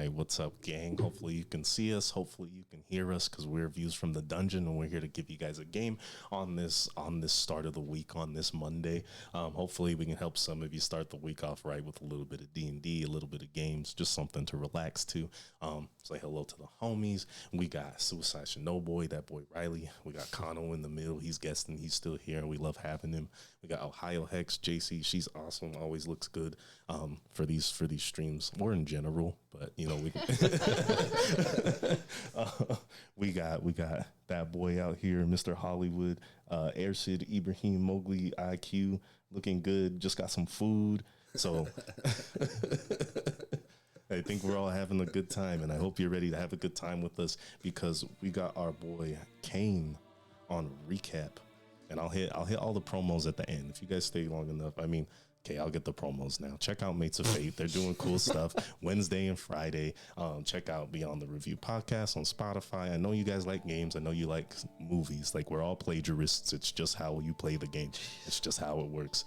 right, what's up, gang? Hopefully you can see us. Hopefully you can hear us because we're Views from the Dungeon, and we're here to give you guys a game on this start of the week on this Monday. Hopefully we can help some of you start the week off right with a little bit of D&D, a little bit of games, just something to relax to. Say hello to the homies. We got Suicide Shinoboy, that boy Riley. We got Kano in the middle. He's guesting. He's still here, and we love having him. We got Ohio Hex, JC. She's awesome. Always looks good for these streams or in general. But you know, we got that boy out here, Mr. Hollywood, Airsid, Ibrahim, Mowgli, IQ, looking good. Just got some food, so I think we're all having a good time, and I hope you're ready to have a good time with us because we got our boy Kane on recap, and I'll hit all the promos at the end if you guys stay long enough. I mean. Okay, I'll get the promos now. Check out Mates of Fate. They're doing cool stuff Wednesday and Friday. Check out Beyond the Review podcast on Spotify. I know you guys like games. I know you like movies. Like, we're all plagiarists. It's just how you play the game. It's just how it works.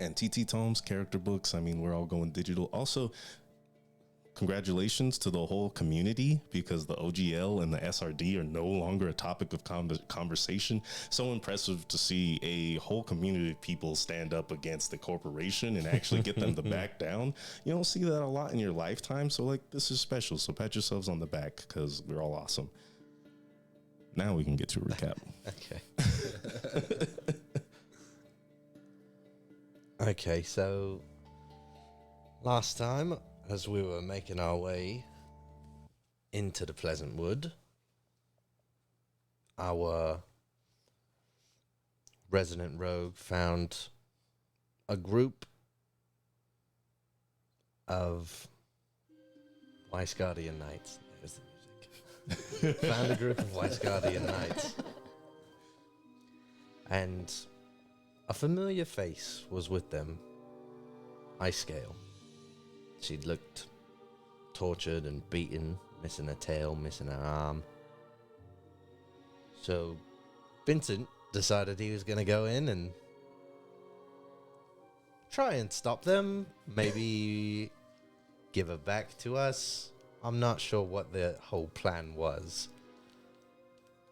And TT Tomes, character books. I mean, we're all going digital. Also, congratulations to the whole community because the OGL and the SRD are no longer a topic of conversation. So impressive to see a whole community of people stand up against the corporation and actually get them to back down. You don't see that a lot in your lifetime. So like, this is special. So pat yourselves on the back because we're all awesome. Now we can get to a recap. Okay. Okay, so last time, as we were making our way into the Pleasant Wood, our resident rogue found a group of Weiss Guardian Knights. There's the music. Found a group of Weiss Guardian Knights. And a familiar face was with them, Ice Scale. She'd looked tortured and beaten, missing her tail, missing her arm. So Vincent decided he was going to go in and try and stop them, maybe give her back to us. I'm not sure what the whole plan was.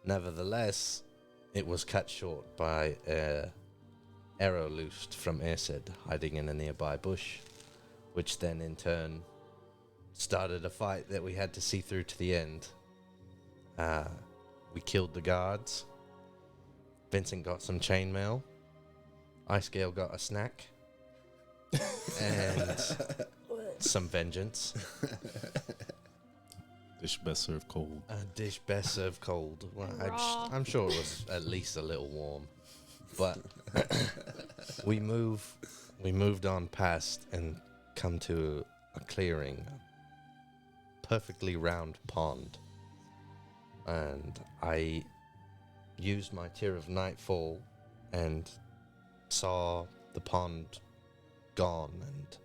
Nevertheless, it was cut short by an arrow loosed from Airsid hiding in a nearby bush, which then in turn started a fight that we had to see through to the end. We killed the guards. Vincent got some chainmail. Icegale got a snack. And some vengeance. Dish best served cold. A dish best served cold. Well, I'm sure it was at least a little warm. But we moved on past and come to a clearing, a perfectly round pond, and I used my Tear of Nightfall and saw the pond gone and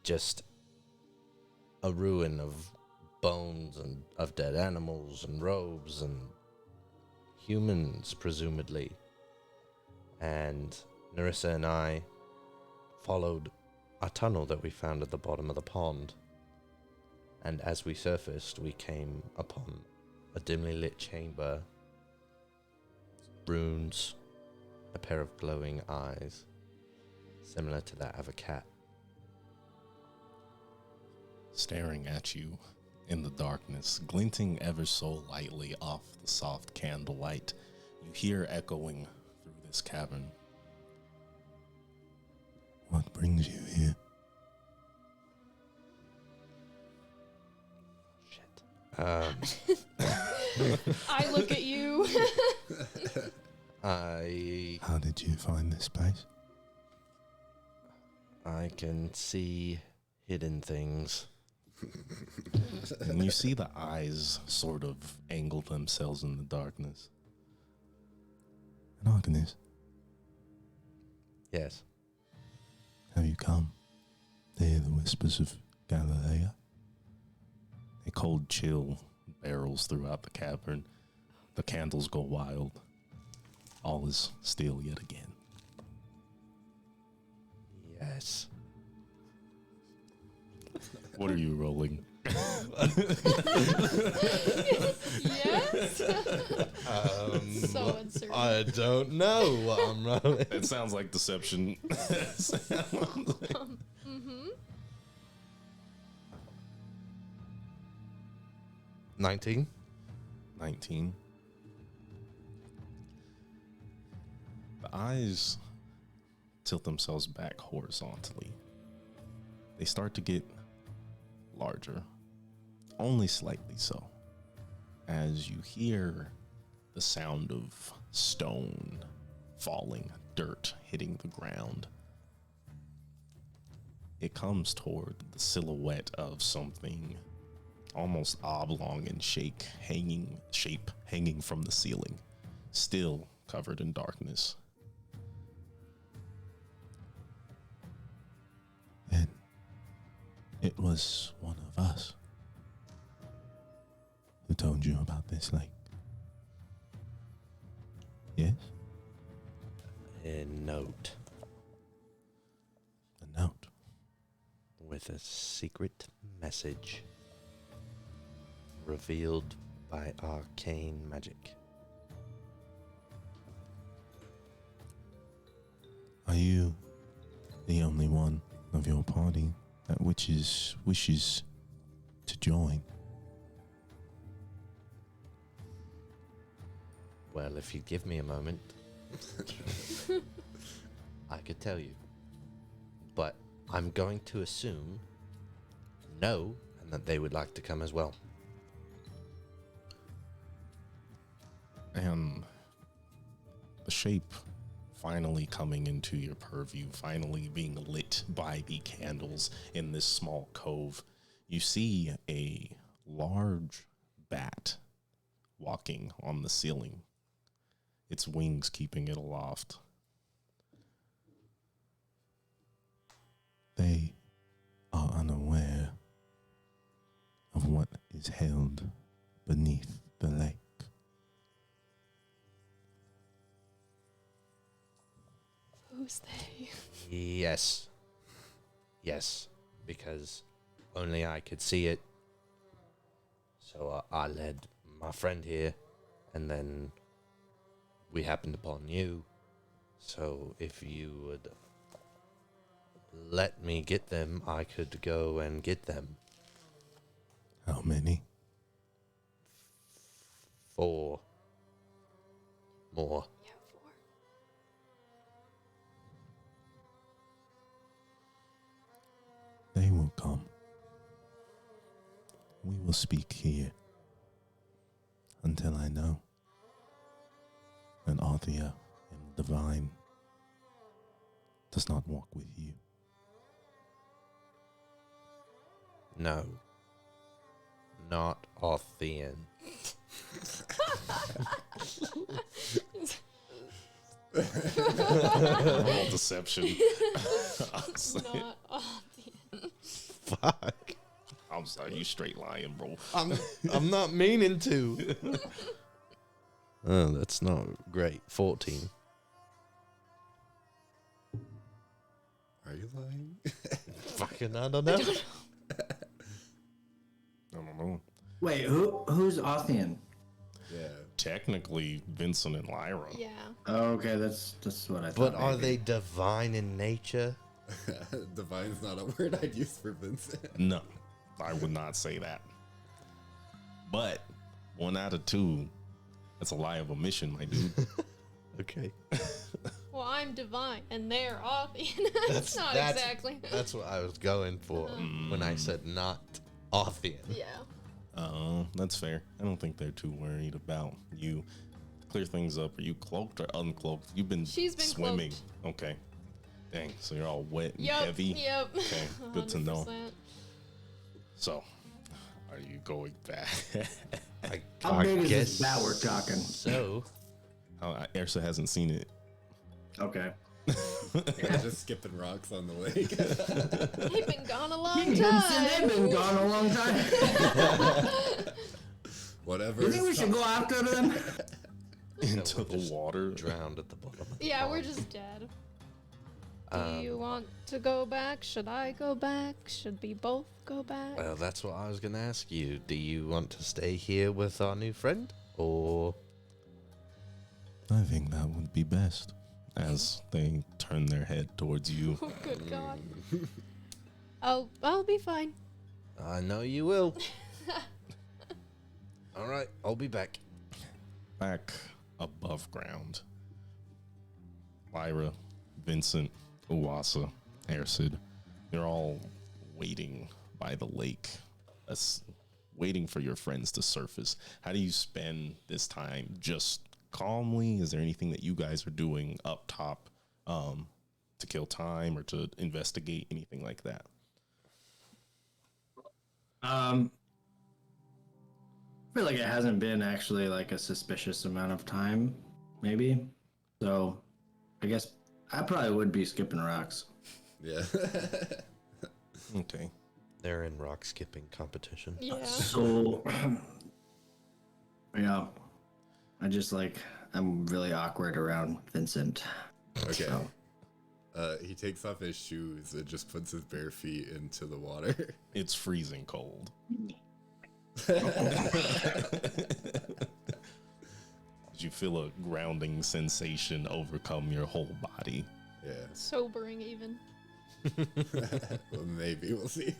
just a ruin of bones and of dead animals and robes and humans, presumably. And Narissa and I followed a tunnel that we found at the bottom of the pond, and as we surfaced we came upon a dimly lit chamber, runes, a pair of glowing eyes similar to that of a cat staring at you in the darkness, glinting ever so lightly off the soft candlelight. You hear echoing through this cavern. What brings you here? Shit. I look at you. How did you find this place? I can see hidden things. And you see the eyes sort of angle themselves in the darkness. An Arcanist. Yes. Have you come to hear the whispers of Galilea? A cold chill barrels throughout the cavern. The candles go wild. All is still yet again. Yes. What are you rolling? Yes. So uncertain. I don't know what I'm rolling. It sounds like deception. Mm-hmm. 19. 19. The eyes tilt themselves back horizontally. They start to get larger, only slightly so, as you hear the sound of stone falling, dirt hitting the ground. It comes toward the silhouette of something almost oblong in shape hanging from the ceiling, still covered in darkness. And it was one of us who told you about this lake. Yes? A note A note. with a secret message revealed by arcane magic. Are you the only one of your party that wishes to join? Well, if you'd give me a moment, I could tell you. But I'm going to assume no, and that they would like to come as well. And the shape finally coming into your purview, finally being lit by the candles in this small cove, you see a large bat walking on the ceiling, its wings keeping it aloft. They are unaware of what is held beneath the lake. Who's they? Yes. Yes, because only I could see it. So I led my friend here, and then we happened upon you. So if you would let me get them, I could go and get them. How many? 4 more. Yeah, 4. They will come. We will speak here until I know that Arthea and the Divine does not walk with you. No. Not Arthean. All deception. Not obvious. Fuck. I'm sorry, you straight lying, bro. I'm not meaning to. Oh, that's not great. 14. Are you lying? Fucking, I don't know. I don't know. Wait, who's Othian? Yeah. Technically, Vincent and Lyra. Yeah. Oh, okay, that's what I thought. But are maybe. they divine in nature? Divine's not a word I'd use for Vincent. No, I would not say that. But 1 out of 2, that's a lie of omission, my dude. Okay. Well, I'm divine, and they're Othian. That's not exactly. That's what I was going for when I said not Arthean. Yeah. Oh, that's fair. I don't think they're too worried about you. To clear things up, are you cloaked or uncloaked? You've been She's been swimming. Okay. Dang, so you're all wet and Yep. heavy. Yep. Okay, good to know. 100%. So, are you going back? How big is guess this bat we're talking? so. Ersa hasn't seen it. Okay. Yeah, just skipping rocks on the lake. They've been gone a long Vincent, they've time. been gone a long time. Whatever. You think we should go after them? Into the water. Drowned at the bottom. Yeah, we're just dead. Do you want to go back? Should I go back? Should we both go back? Well, that's what I was going to ask you. Do you want to stay here with our new friend, or? I think that would be best. As they turn their head towards you. Oh, good God. I'll be fine. I know you will. All right, I'll be back. Back above ground. Lyra, Vincent, Uwasa, Ersid, they're all waiting by the lake, waiting for your friends to surface. How do you spend this time? Just calmly? Is there anything that you guys are doing up top to kill time or to investigate, anything like that? I feel like it hasn't been actually like a suspicious amount of time, maybe. So I guess I probably would be skipping rocks. Yeah. Okay. They're in rock skipping competition. Yeah. So, yeah, I'm really awkward around Vincent. Okay. So, He takes off his shoes and just puts his bare feet into the water. It's freezing cold. You feel a grounding sensation overcome your whole body. Yeah. Sobering, even. Well, maybe we'll see.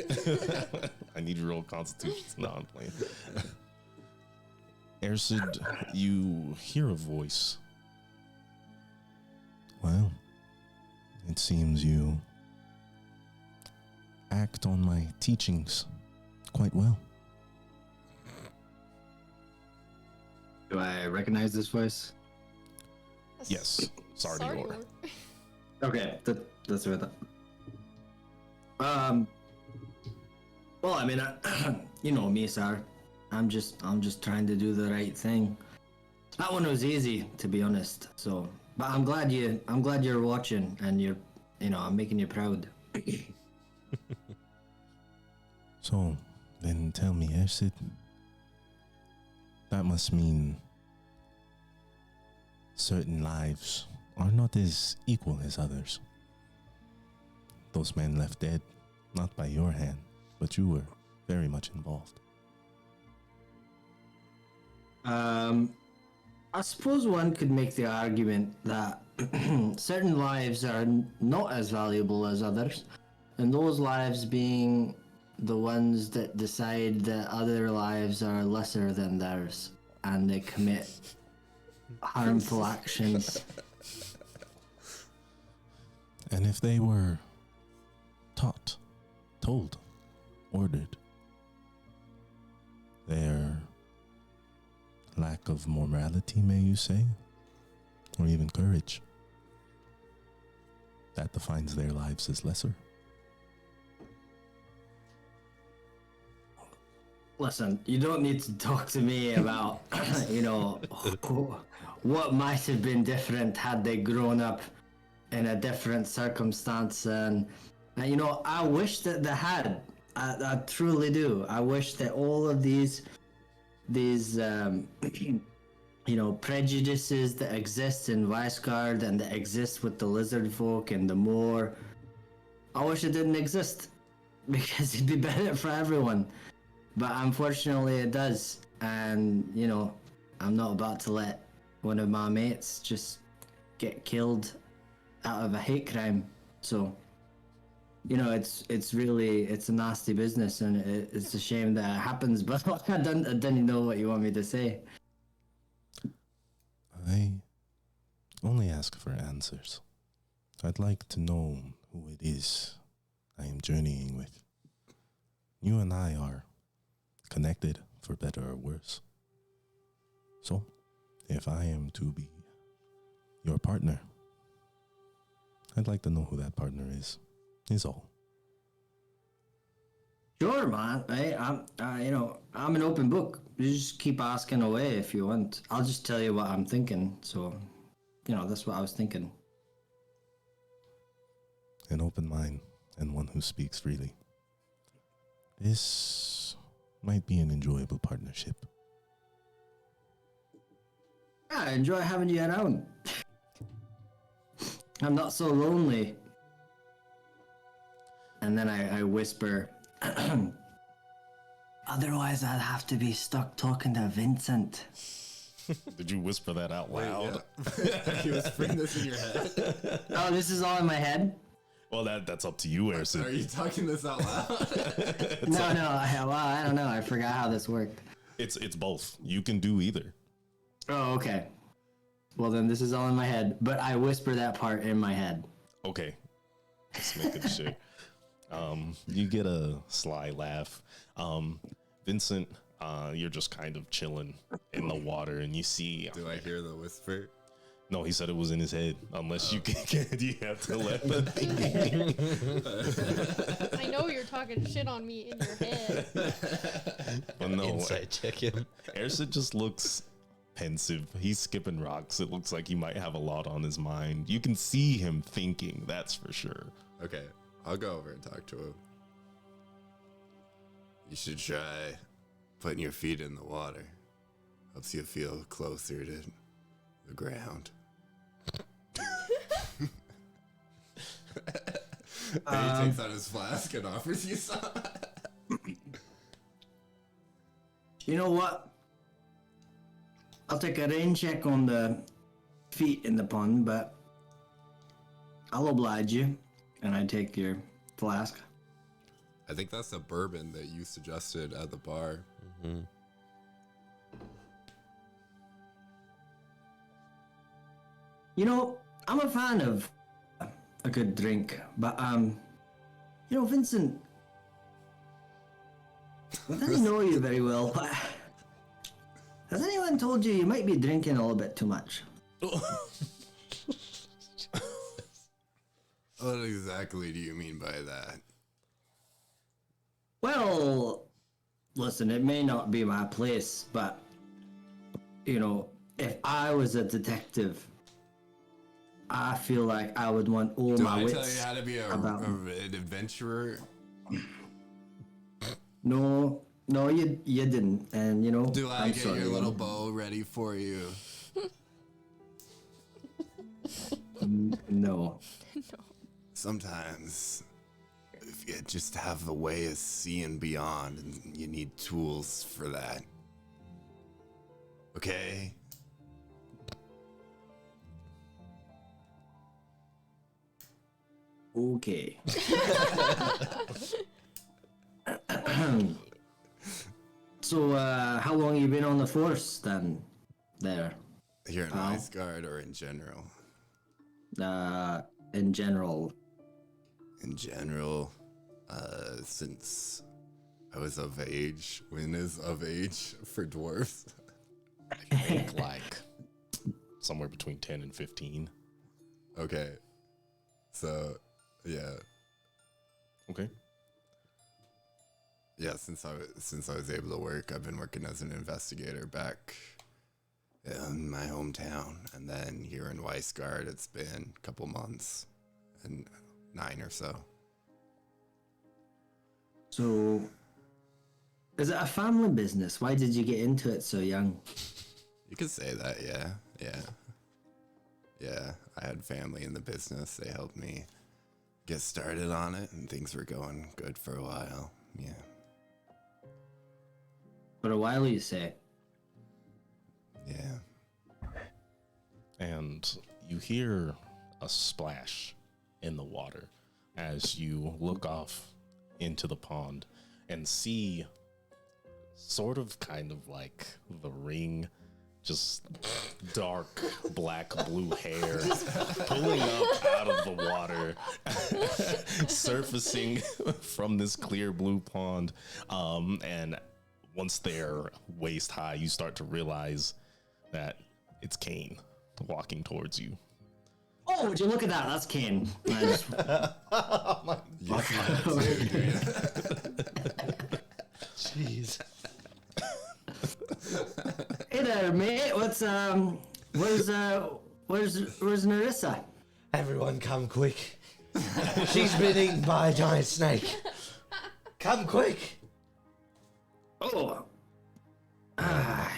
I need to roll Constitution. No, I'm playing. Ersid, you hear a voice. Well, it seems you act on my teachings quite well. do I recognize this voice? Yes, Sardior. Okay, that's what I thought. Well, I mean, you know me, Sar. I'm just trying to do the right thing. That one was easy, to be honest. So, but I'm glad you're watching, and I'm making you proud. So, then tell me, Ersid, that must mean certain lives are not as equal as others. Those men left dead, not by your hand, but you were very much involved. I suppose one could make the argument that certain lives are not as valuable as others, and those lives being the ones that decide that other lives are lesser than theirs, and they commit harmful actions. And if they were taught, told, ordered, their lack of morality, may you say, or even courage, that defines their lives as lesser. Listen, you don't need to talk to me about, what might have been different had they grown up in a different circumstance. And I wish that they had. I truly do. I wish that all of these prejudices that exist in Weisgard and that exist with the lizard folk and the Moor, I wish it didn't exist, because it'd be better for everyone. But unfortunately it does, and I'm not about to let one of my mates just get killed out of a hate crime. So it's a nasty business, and it's a shame that it happens, but I didn't know what you want me to say. I only ask for answers. I'd like to know who it is I am journeying with. You and I are connected, for better or worse. So, if I am to be your partner, I'd like to know who that partner is all. Sure, man. Hey, I'm an open book. You just keep asking away if you want. I'll just tell you what I'm thinking. So, that's what I was thinking. An open mind and one who speaks freely. This might be an enjoyable partnership. Yeah, I enjoy having you around. I'm not so lonely. and then I whisper, otherwise I'd have to be stuck talking to Vincent. Did you whisper that out loud? Yeah. You whispering this in your head? Oh, this is all in my head? Well, that's up to you, Erson. Are you talking this out loud? No, I don't know. I forgot how this worked. It's both. You can do either. Oh, okay. Well, then this is all in my head, but I whisper that part in my head. Okay. Just making sure. You get a sly laugh. Vincent, you're just kind of chilling in the water, and you see. Do I hear the whisper? No, he said it was in his head. Unless you can, you have telepathy. I know you're talking shit on me in your head. But no, Insight check him. Ersa just looks pensive. He's skipping rocks. It looks like he might have a lot on his mind. You can see him thinking, that's for sure. Okay, I'll go over and talk to him. You should try putting your feet in the water. Helps you feel closer to the ground. And he takes out his flask and offers you some. You know what? I'll take a rain check on the feet in the pond, but I'll oblige you, and I take your flask. I think that's the bourbon that you suggested at the bar. Mm-hmm. You know, I'm a fan of a good drink, but you know, Vincent, I don't know you very well, but has anyone told you might be drinking a little bit too much? What exactly do you mean by that? Well, listen, it may not be my place, but you know, if I was a detective, I feel like I would want all Do my I wits. tell you how to be an adventurer? No, you didn't, and you know. Do I I'm get sorry, your little man. bow ready for you? No. Sometimes, if you just have a way of seeing beyond, and you need tools for that. Okay? Okay. So, how long you been on the force then? There. Here in How? Iceguard or in general? In general. In general, since I was of age. When is of age for dwarves? I think like somewhere between 10 and 15. Okay. So, yeah. Okay. Yeah, since I was able to work, I've been working as an investigator back in my hometown, and then here in Weisgard, it's been a couple months, and 9 or so. So, is it a family business? Why did you get into it so young? You could say that, yeah. I had family in the business. They helped me get started on it, and things were going good for a while. Yeah. For a while, you say. Yeah. And you hear a splash in the water as you look off into the pond and see sort of kind of like the ring, just dark black blue hair pulling up out of the water, surfacing from this clear blue pond. And once they're waist high, you start to realize that it's Kane walking towards you. Oh, would you look at that? That's Kane. Jeez. Hey there, mate. Where's Narissa? Everyone come quick. She's been eaten by a giant snake. Come quick. Oh.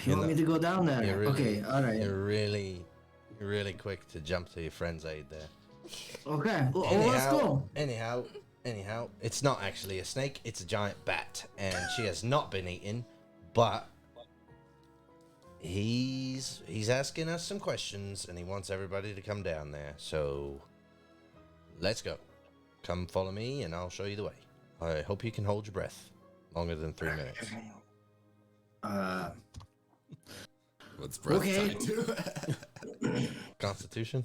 You want me to go down there? You're really, Okay, alright. You're really quick to jump to your friend's aid there. Okay, well, let's go. Anyhow, Anyhow, it's not actually a snake, it's a giant bat, and she has not been eaten, but he's asking us some questions, and he wants everybody to come down there, so let's go. Come follow me, and I'll show you the way. I hope you can hold your breath longer than 3 minutes. What's breath Okay. tied to? Constitution?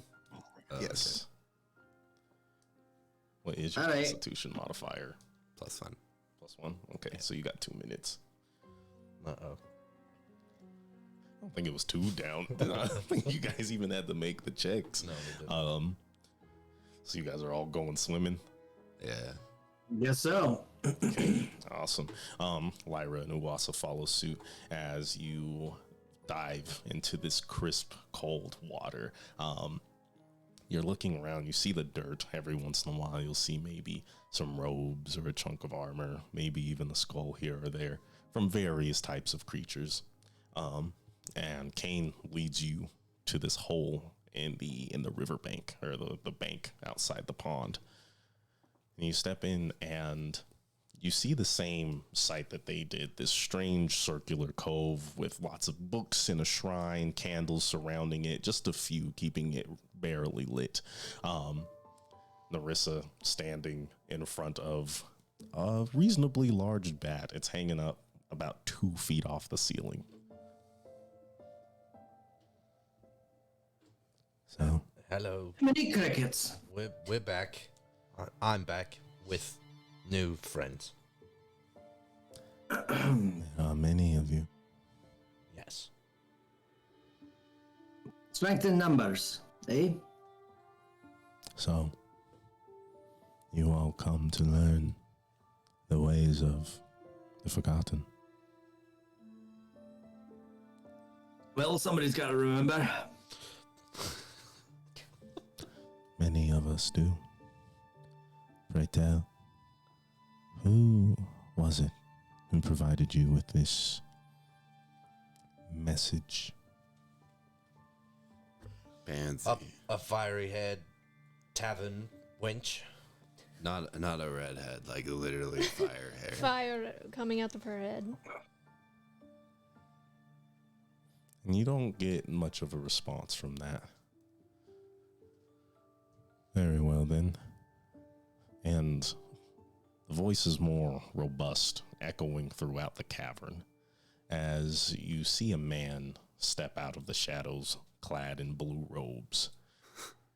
Yes. What is your All right. Constitution modifier? +1. +1? Okay, so you got 2 minutes. Uh-oh. I don't think it was 2 down. I don't think you guys even had to make the checks. No, we didn't. So you guys are all going swimming. Yeah. Guess so. Awesome. Lyra and Uwasa follow suit as you dive into this crisp, cold water. You're looking around, you see the dirt. Every once in a while, you'll see maybe some robes or a chunk of armor, maybe even a skull here or there from various types of creatures. And Kane leads you to this hole in the riverbank, or the bank outside the pond. And you step in and you see the same sight that they did, this strange circular cove with lots of books and a shrine, candles surrounding it, just a few keeping it barely lit. Narissa standing in front of a reasonably large bat. It's hanging up about 2 feet off the ceiling. So, Hello. Mini crickets. We're back. I'm back with new friends. there are many of you. Yes. Strength in numbers, eh? So, you all come to learn the ways of the Forgotten. Well, somebody's got to remember. Many of us do. Pray tell, who was it who provided you with this message? Fancy. A fiery head tavern wench. Not a redhead, like literally fire hair. Fire coming out of her head. And you don't get much of a response from that. Very well then. And the voice is more robust, echoing throughout the cavern, as you see a man step out of the shadows, clad in blue robes.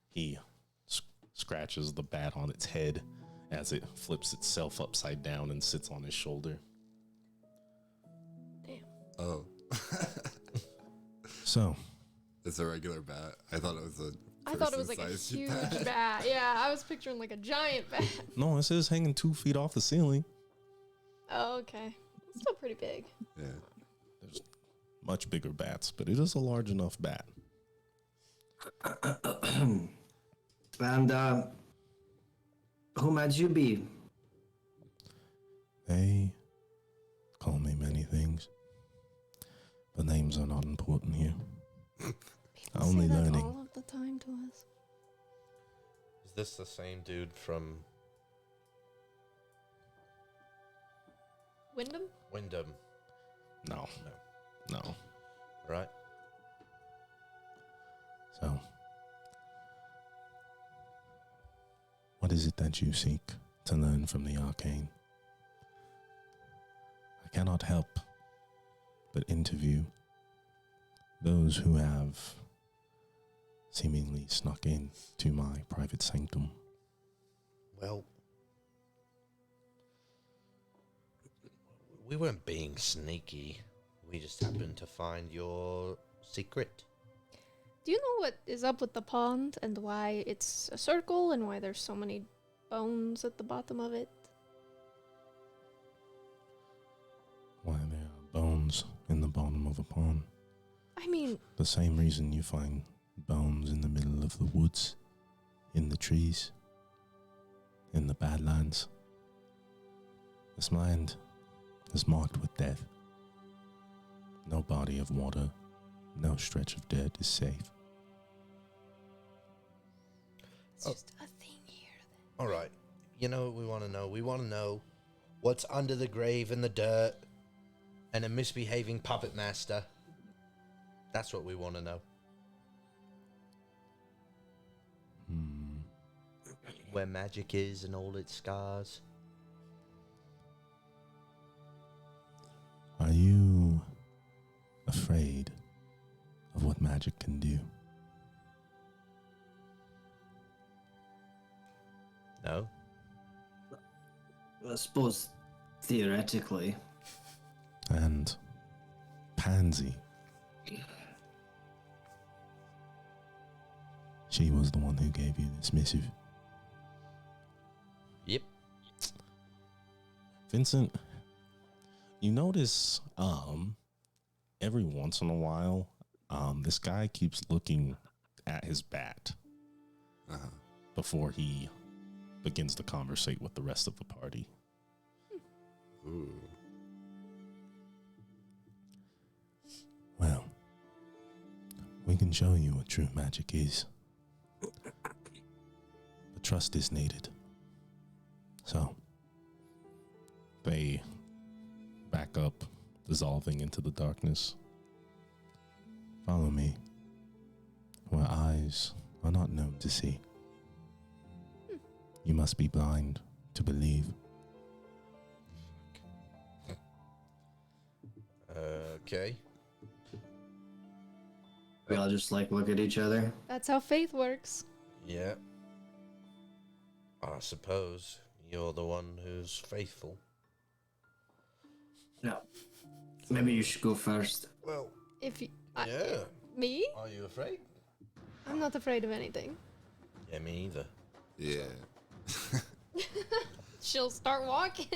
He scratches the bat on its head as it flips itself upside down and sits on his shoulder. Damn. Oh. So, It's a regular bat. I thought it was a I thought it was like a person-sized huge bat. Yeah, I was picturing like a giant bat. no, it says hanging 2 feet off the ceiling. Oh, okay. It's still pretty big. Yeah. There's much bigger bats, but it is a large enough bat. And, who might you be? They call me many things, but names are not important here. People Only say that learning. all of the time to us. Is this the same dude from Wyndham? Wyndham? No, No. no. Right? So, what is it that you seek to learn from the arcane? I cannot help but interview those who have seemingly snuck in to my private sanctum. Well, we weren't being sneaky. We just happened to find your secret. Do you know what is up with the pond and why it's a circle and why there's so many bones at the bottom of it? Why there are bones in the bottom of a pond. I mean, The same reason you find bones in the middle of the woods, in the trees, in the badlands. This land is marked with death. No body of water, no stretch of dirt is safe. it's just a thing here. All right. you know what we want to know? We want to know what's under the grave in the dirt and a misbehaving puppet master. That's what we want to know. Where magic is and all its scars. Are you afraid of what magic can do? No? I suppose theoretically. And Pansy, she was the one who gave you this missive. Yep. Vincent, you notice every once in a while this guy keeps looking at his bat before he begins to conversate with the rest of the party. Ooh. Well, we can show you what true magic is. But trust is needed. So, they back up, dissolving into the darkness. Follow me, where eyes are not known to see. You must be blind to believe. Okay. We all just like look at each other. That's how faith works. Yeah. I suppose you're the one who's faithful. No. Maybe you should go first. Well, If you, yeah. me, Are you afraid? I'm not afraid of anything. Yeah, me either. Yeah. She'll start walking.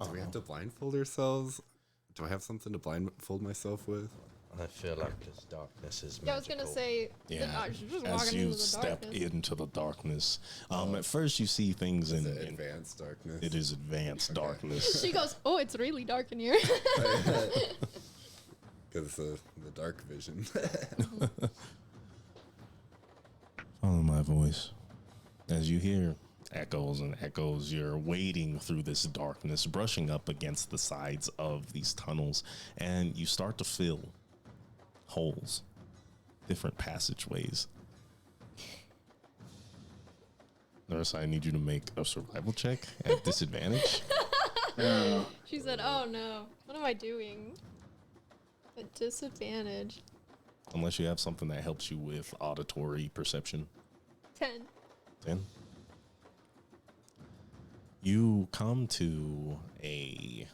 Do we have to blindfold ourselves? Do I have something to blindfold myself with? I feel like this darkness is magical. Yeah, I was gonna say. She's just as walking you into the step darkness. into the darkess, at first you see things Is in it advanced darkness? it is advanced darkness. She goes, "Oh, it's really dark in here." Because the dark vision. Follow my voice. As you hear echoes and echoes, you're wading through this darkness, brushing up against the sides of these tunnels, and you start to fill holes, different passageways. Nurse, I need you to make a survival check at disadvantage. She said, "Oh no, what am I doing?" At disadvantage. Unless you have something that helps you with auditory perception. 10. 10. You come to a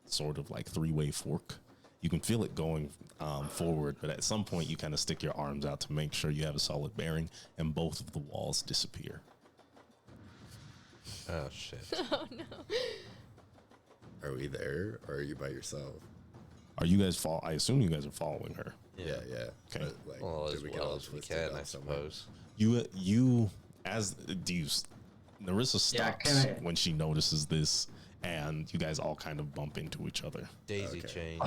sort of like three-way fork. You can feel it going forward, but at some point you kind of stick your arms out to make sure you have a solid bearing, and both of the walls disappear. Oh, shit. Oh no. Are we there, or are you by yourself? Are you guys I assume you guys are following her. Yeah. Okay. But, like, Well, did as we get well all as we twisted can, up I somewhere? suppose. You as do you Narissa stops kinda- when she notices this, and you guys all kind of bump into each other. Daisy Okay. chain.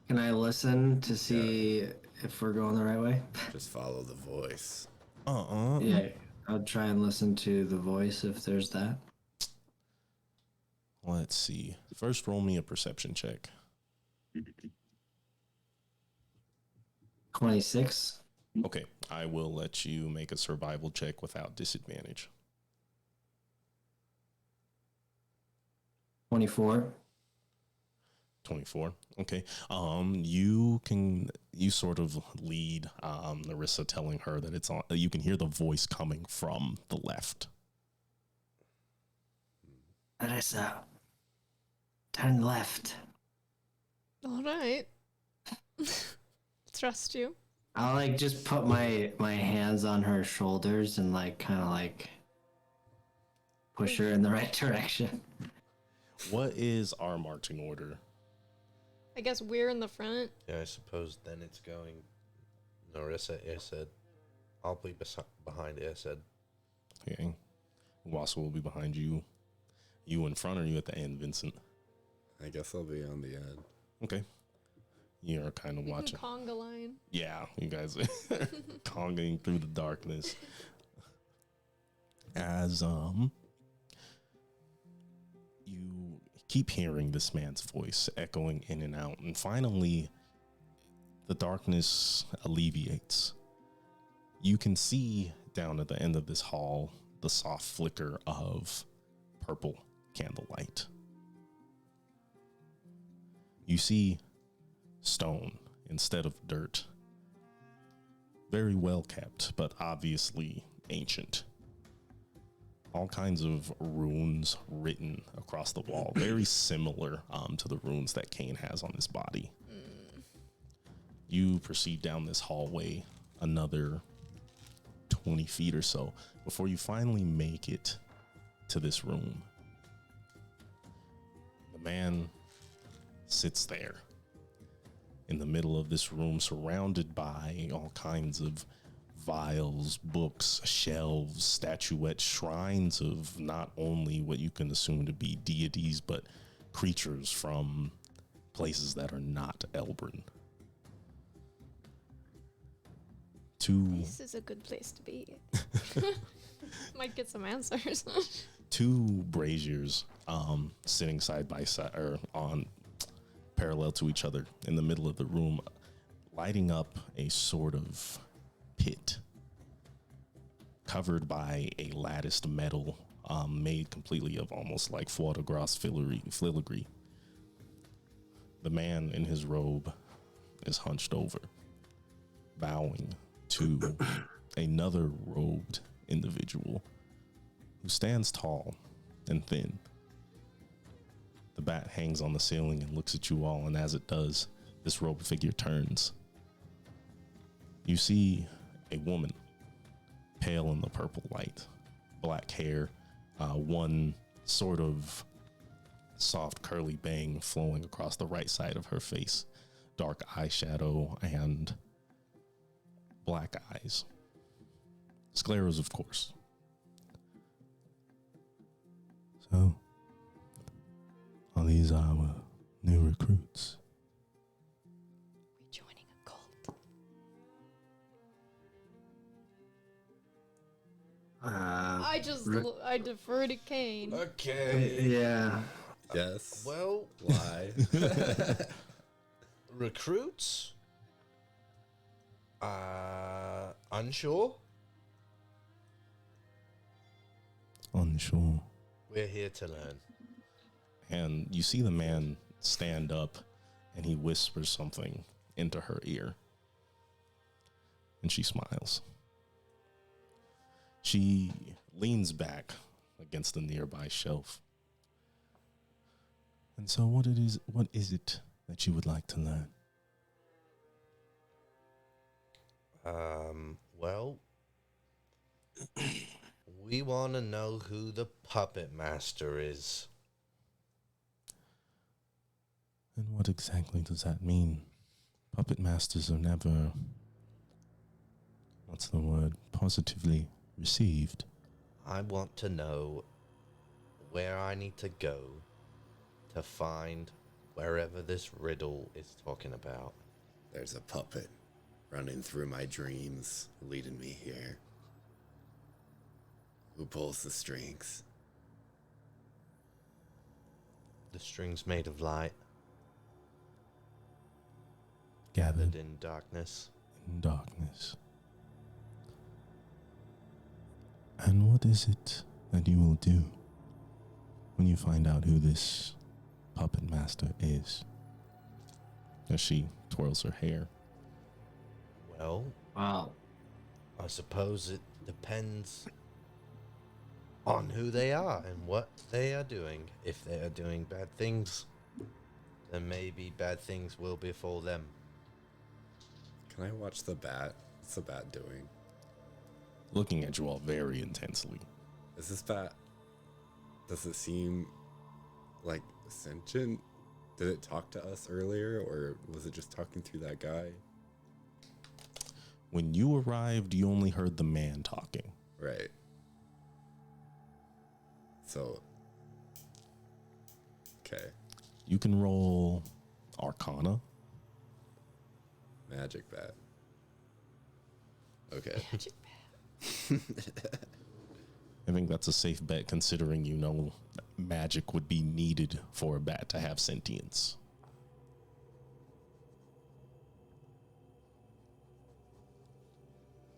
Can I listen to see if we're going the right way? Just follow the voice. Yeah, I'll try and listen to the voice if there's that. Let's see. First, roll me a perception check. 26. Okay, I will let you make a survival check without disadvantage. 24. 24. Okay. You sort of lead Narissa, telling her that it's on. You can hear the voice coming from the left. Marissa, turn left. All right. Trust you. I'll like just put my hands on her shoulders and like kind of like push her in the right direction. What is our marching order? I guess we're in the front. Yeah, I suppose then it's going Narissa, Irsed. I'll be behind Irsed. Okay. Wassa will be behind you. You in front, or you at the end, Vincent? I guess I'll be on the end. Okay. You're kind of You watching. can conga line. Yeah, you guys are conging through the darkness. as you keep hearing this man's voice echoing in and out, and finally the darkness alleviates. You can see down at the end of this hall the soft flicker of purple candlelight. You see stone instead of dirt. Very well kept, but obviously ancient. All kinds of runes written across the wall, very similar to the runes that Cain has on his body. You proceed down this hallway another 20 feet or so before you finally make it to this room. The man sits there in the middle of this room, surrounded by all kinds of vials, books, shelves, statuettes, shrines of not only what you can assume to be deities, but creatures from places that are not Elbrin. This is a good place to be. Might get some answers. Two braziers sitting side by side or on parallel to each other in the middle of the room, lighting up a sort of pit covered by a latticed metal made completely of almost like foie de gras filigree. The man in his robe is hunched over, bowing to another robed individual who stands tall and thin. The bat hangs on the ceiling and looks at you all, and as it does, this robed figure turns. You see a woman, pale in the purple light, black hair, one sort of soft curly bang flowing across the right side of her face, dark eyeshadow, and black eyes. Scleros, of course. So, are these our new recruits? We joining a cult. I defer to Kane. Okay. Yeah. Yes. Well, Why? recruits? Unsure? Unsure. We're here to learn. And you see the man stand up and he whispers something into her ear. And she smiles. She leans back against the nearby shelf. And so what is it that you would like to learn? Well, we want to know who the puppet master is. And what exactly does that mean? Puppet masters are never, what's the word, positively received. I want to know where I need to go to find wherever this riddle is talking about. There's a puppet running through my dreams, leading me here. Who pulls the strings? The strings made of light, Gathered in darkness. in darkness. And what is it that you will do when you find out who this puppet master is? As she twirls her hair. Well, Wow. I suppose it depends on who they are and what they are doing. If they are doing bad things, then maybe bad things will befall them. Can I watch the bat? What's the bat doing? Looking at you all very intensely. Is this bat... Does it seem like sentient? Did it talk to us earlier, or was it just talking through that guy? When you arrived, you only heard the man talking. Right. So... Okay. You can roll Arcana. Magic bat. Okay. Magic I think that's a safe bet considering magic would be needed for a bat to have sentience.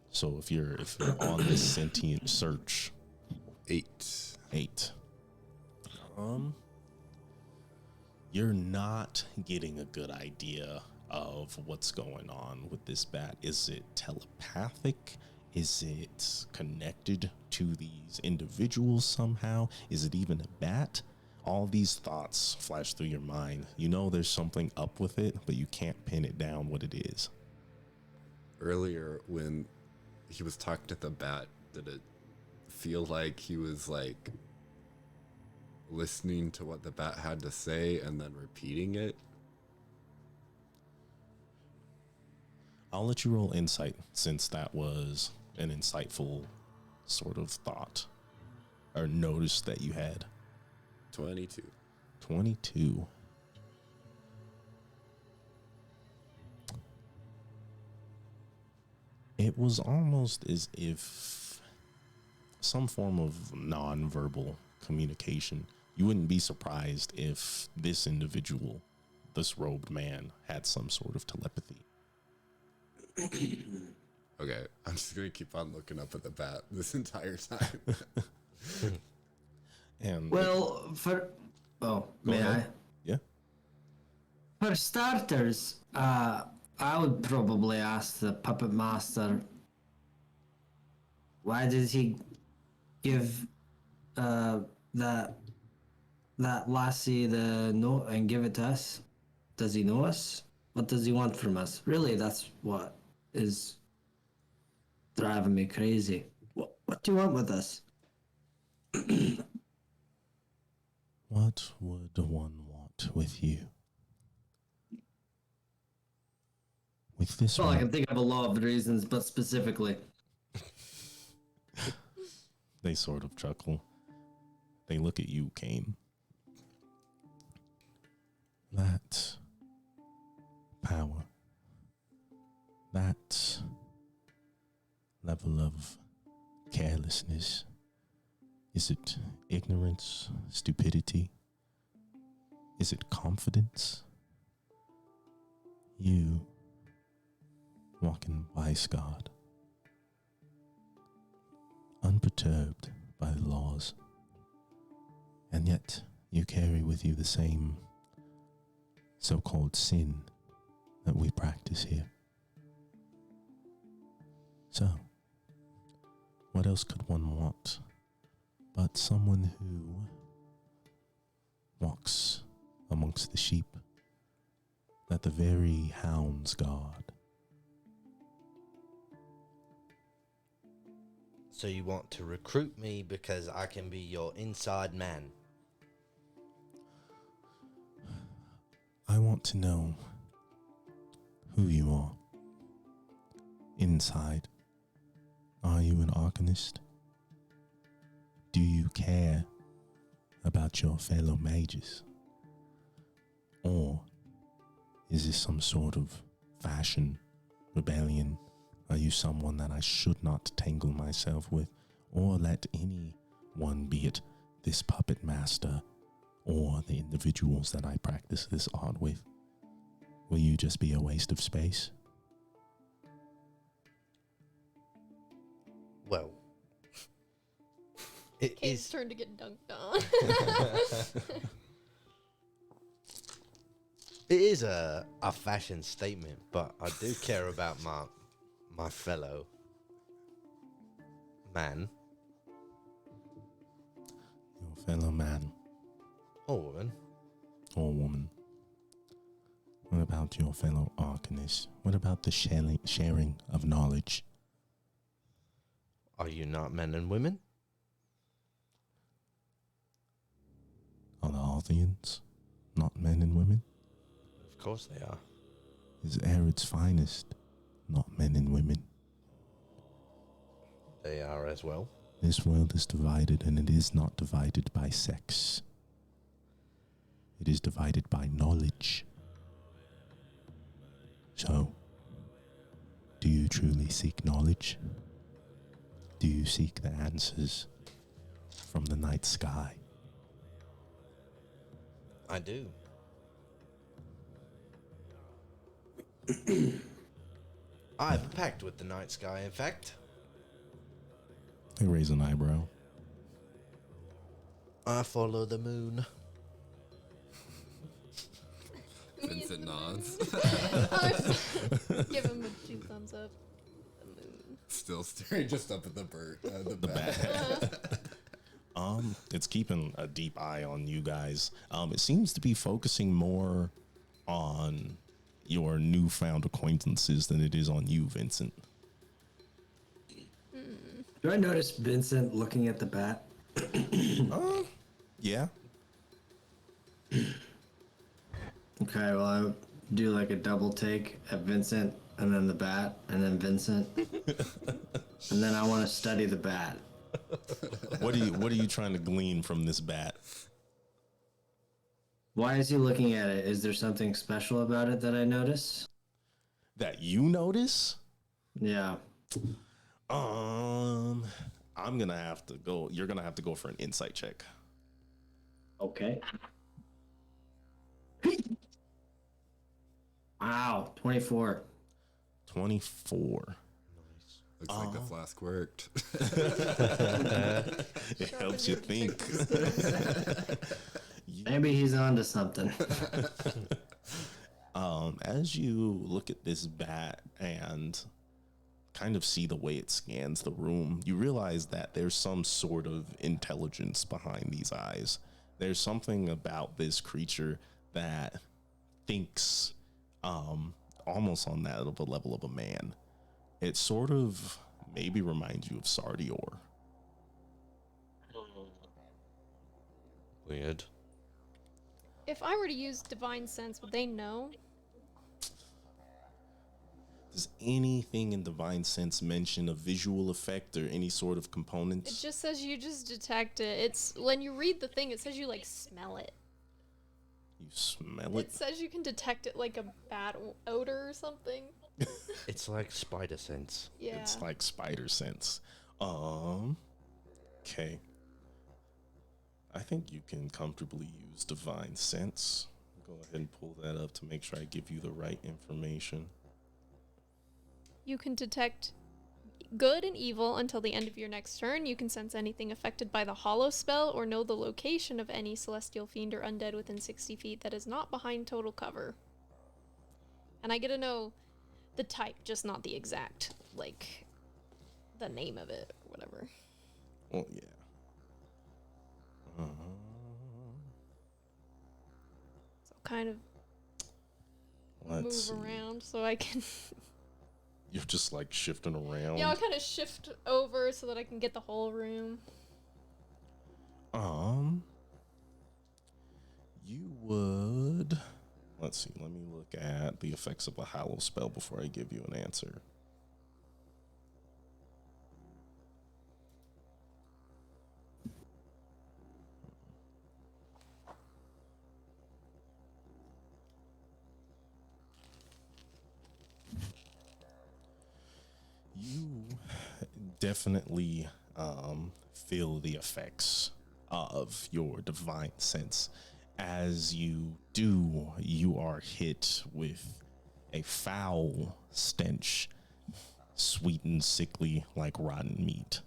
So if you're on this sentient search, 8. You're not getting a good idea of what's going on with this bat. Is it telepathic? Is it connected to these individuals somehow? Is it even a bat? All these thoughts flash through your mind. You know there's something up with it, but you can't pin it down what it is. Earlier, when he was talking to the bat, did it feel like he was like listening to what the bat had to say and then repeating it? I'll let you roll insight since that was an insightful sort of thought or notice that you had. 22. 22. It was almost as if some form of nonverbal communication. You wouldn't be surprised if this individual, this robed man, had some sort of telepathy. Okay, I'm just gonna keep on looking up at the bat this entire time. And Well, may I? Yeah. For starters, I would probably ask the puppet master, why did he give that lassie the note and give it to us? Does he know us? What does he want from us? Really, that's what is driving me crazy. What do you want with us? what would one want with you? With this Well, I one, can think of a lot of reasons, but specifically. they sort of chuckle. They look at you, Kane. That power, that level of carelessness, is it ignorance, stupidity? Is it confidence? You walk in Weisgard, unperturbed by the laws, and yet you carry with you the same so-called sin that we practice here. So, what else could one want but someone who walks amongst the sheep that the very hounds guard? So you want to recruit me because I can be your inside man? I want to know who you are. Inside, are you an Arcanist? Do you care about your fellow mages? Or is this some sort of fashion rebellion? Are you someone that I should not tangle myself with or let anyone, be it this puppet master or the individuals that I practice this art with? Will you just be a waste of space? Well, it Kane's is. turn to get dunked on. It is a fashion statement, but I do care about my fellow man Your fellow man or woman. or woman. What about your fellow Arcanist? What about the sharing of knowledge? Are you not men and women? Are the Arthians not men and women? Of course they are. Is Arid's finest not men and women? They are as well. This world is divided, and it is not divided by sex. It is divided by knowledge. So, do you truly seek knowledge? Do you seek the answers from the night sky? I do. I have a pact with the night sky, in fact. They raise an eyebrow. I follow the moon. Vincent nods. Give him a 2 thumbs up. The moon. Still staring just up at the bird, the bat. It's keeping a deep eye on you guys. It seems to be focusing more on your newfound acquaintances than it is on you, Vincent. Do I notice Vincent looking at the bat? Yeah. Okay, well, I do like a double take at Vincent, and then the bat, and then Vincent. And then I want to study the bat. What are you trying to glean from this bat? Why is he looking at it? Is there something special about it that I notice? That you notice? Yeah. I'm gonna have to go. You're gonna have to go for an insight check. Okay. Wow, 24. 24. Looks like the flask worked. It helps you think. Maybe he's onto something. As you look at this bat and kind of see the way it scans the room, you realize that there's some sort of intelligence behind these eyes. There's something about this creature that thinks almost on that of a level of a man. It sort of maybe reminds you of Sardior. Weird. If I were to use divine sense, would they know? Does anything in divine sense mention a visual effect or any sort of It components? just says you just detect it. It's when you read the thing, it says you like smell it. You smell It it? says you can detect it like a bad odor or something. It's like spider sense. Yeah. It's like spider sense. Okay. I think you can comfortably use divine sense. Go ahead and pull that up to make sure I give you the right information. You can detect good and evil until the end of your next turn. You can sense anything affected by the hollow spell or know the location of any celestial fiend or undead within 60 feet that is not behind total cover. And I get to know the type, just not the exact, like, the name of it or whatever. Oh, yeah. So kind of Let's move see. around so I can... You're just like shifting around. Yeah, I'll kind of shift over so that I can get the whole room. You would. Let's see. Let me look at the effects of a hallow spell before I give you an answer. You definitely feel the effects of your divine sense. As you do, you are hit with a foul stench, sweet and sickly like rotten meat,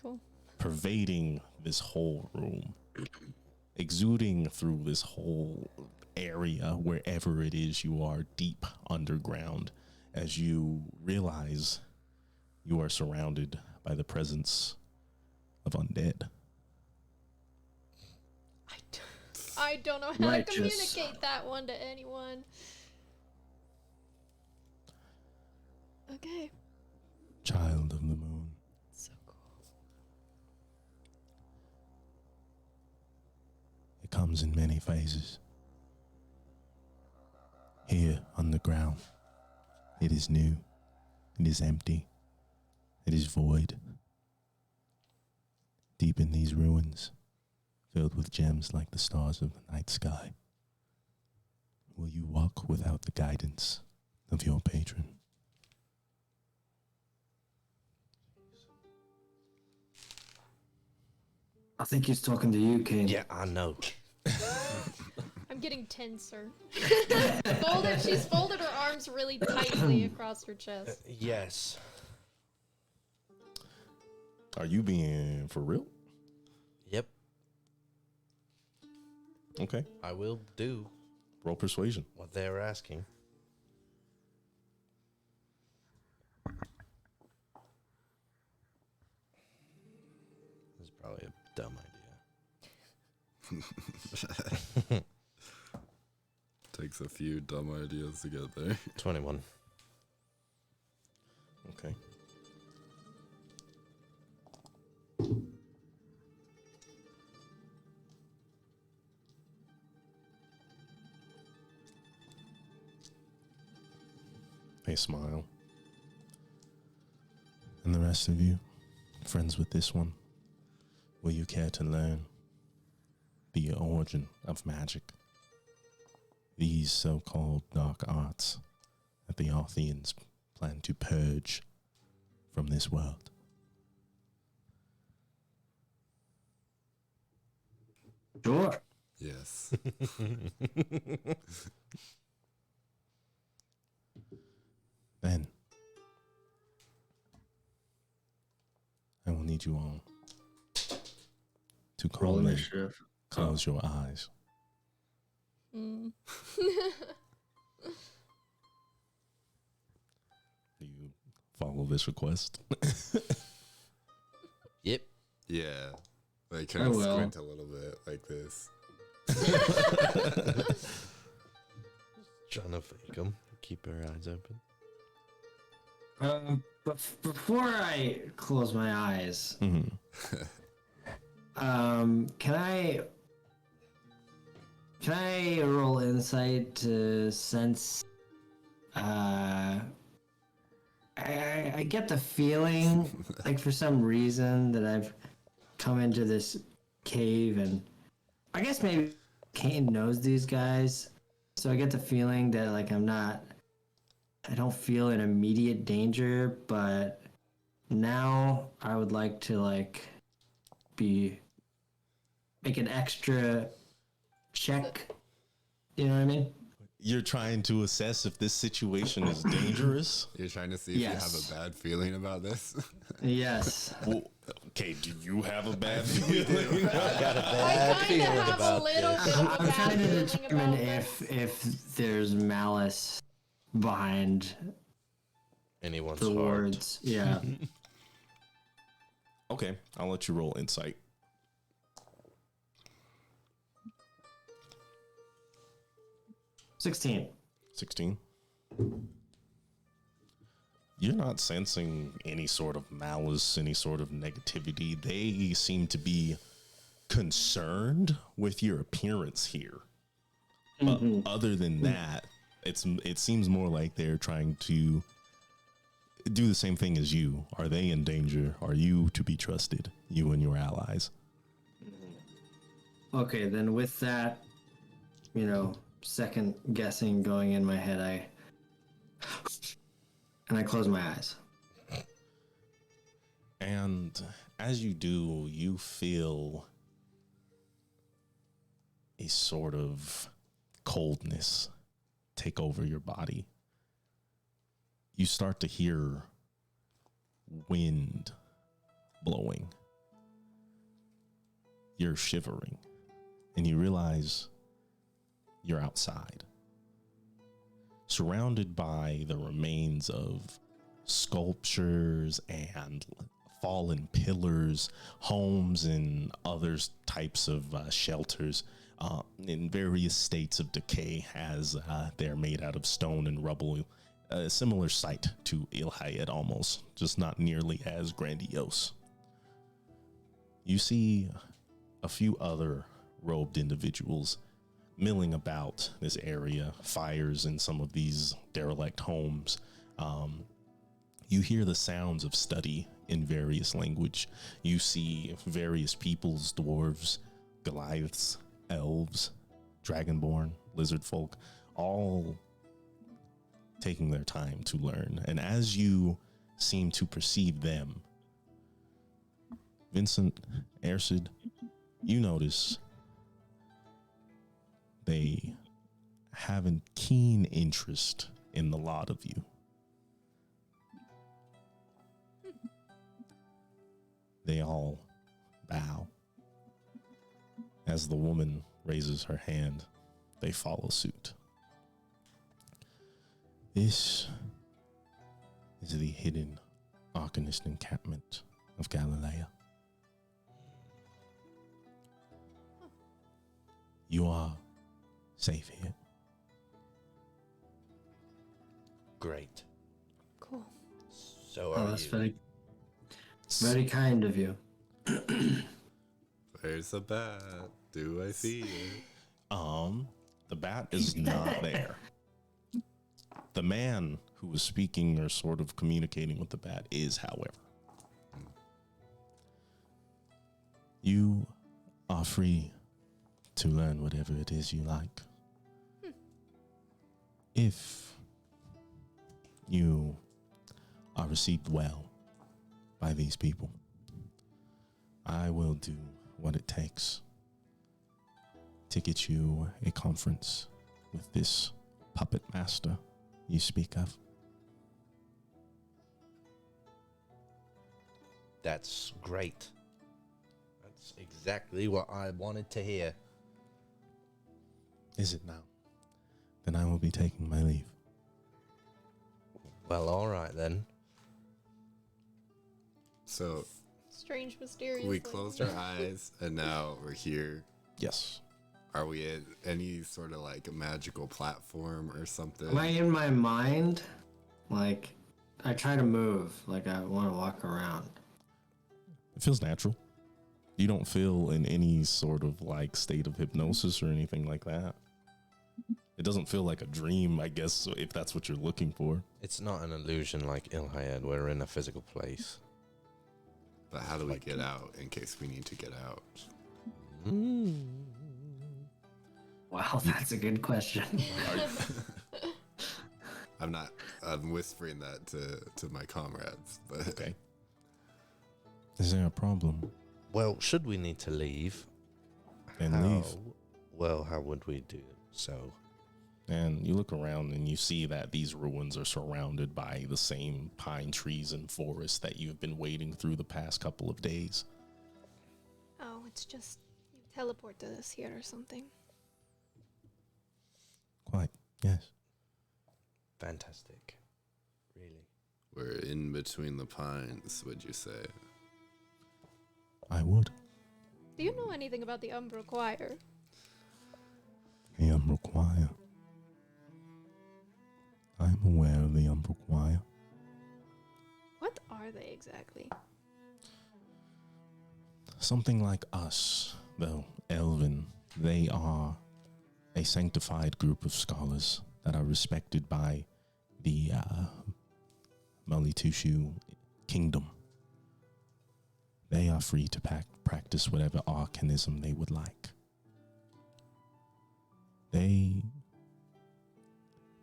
Cool. pervading this whole room, exuding through this whole area, wherever it is you are deep underground, as you realize you are surrounded by the presence of undead. I don't know how Righteous. to communicate that one to anyone. Okay. Child of the moon. So cool. It comes in many phases. Here underground, it is new, it is empty, it is void. Deep in these ruins, filled with gems like the stars of the night sky, will you walk without the guidance of your patron? I think he's talking to you, Kane. Yeah, I know. I'm getting tense, sir. She's folded her arms really tightly across her chest. Yes. Are you being for real? Yep. Okay. I will do Roll persuasion. what they're asking. This is probably a dumb idea. Takes a few dumb ideas to get there. 21. Okay. They smile. And the rest of you, friends with this one, will you care to learn the origin of magic? These so-called dark arts that the Arthians plan to purge from this world. Sure. Yes. Then, I will need you all to Roll calmly initiative. close your eyes. Mm. Do you follow this request? Yep. Yeah. Like, I kind of will. squint a little bit like this. Trying to fake them. Keep our eyes open. But before I close my eyes, Mhm. can I roll insight to sense? I get the feeling, like for some reason, that I've come into this cave, and I guess maybe Kane knows these guys, so I get the feeling that like I don't feel in immediate danger, but now I would like to like make an extra check. You know what I mean? You're trying to assess if this situation is dangerous? You're trying to see if Yes. you have a bad feeling about this. Yes. Well, okay, do you have a bad feeling? Got a I bad kind of feeling have a about little this. bit of a I'm bad trying to feeling determine about this. if there's malice behind Anyone's the heart. words. Yeah. Okay, I'll let you roll insight. 16. 16. You're not sensing any sort of malice, any sort of negativity. They seem to be concerned with your appearance here. But other than that, it seems more like they're trying to do the same thing as you. Are they in danger? Are you to be trusted? You and your allies. Okay, then with that, second guessing going in my head, I close my eyes. And as you do, you feel a sort of coldness take over your body. You start to hear wind blowing. You're shivering, and you realize you're outside, surrounded by the remains of sculptures and fallen pillars, homes, and other types of shelters in various states of decay, as they're made out of stone and rubble. A similar sight to Ilhayat almost, just not nearly as grandiose. You see a few other robed individuals milling about this area, fires in some of these derelict homes. You hear the sounds of study in various language. You see various peoples, dwarves, Goliaths, elves, dragonborn, lizard folk, all taking their time to learn. And as you seem to perceive them, Vincent, Ersid, You notice they have a keen interest in the lot of you. They all bow. As the woman raises her hand, they follow suit. This is the hidden Arcanist encampment of Galilea. You are safe here. Great. Cool. So Oh, are that's you. very kind of you. Where's the bat? Do I see it? The bat is not there. The man who was speaking or sort of communicating with the bat is, however. You are free to learn whatever it is you like. If you are received well by these people, I will do what it takes to get you a conference with this puppet master you speak of. That's great. That's exactly what I wanted to hear. Is it now? Then I will be taking my leave. Well, all right then. So Strange, mysterious. we lady. closed our eyes and now we're here. Yes. Are we at any sort of like a magical platform or something? Am I in my mind? Like, I try to move, like I want to walk around. It feels natural. You don't feel in any sort of like state of hypnosis or anything like that. It doesn't feel like a dream, I guess, if that's what you're looking for. It's not an illusion like Ilhayed. We're in a physical place. But how do we get out in case we need to get out? Wow, that's a good question. I'm whispering that to my comrades, but Okay. Is there a problem? Well, should we need to leave? Then leave. Well, how would we do so? And you look around and you see that these ruins are surrounded by the same pine trees and forest that you've been wading through the past couple of days. Oh, it's just you teleported us here or something. Quite, yes. Fantastic. Really. we're in between the pines, would you say? I would. Do you know anything about the Umbra Choir? The Umbra Choir. I'm aware of the Umbra Choir. What are they exactly? Something like us, though elven. They are a sanctified group of scholars that are respected by the Malitushu kingdom. They are free to practice whatever arcanism they would like. They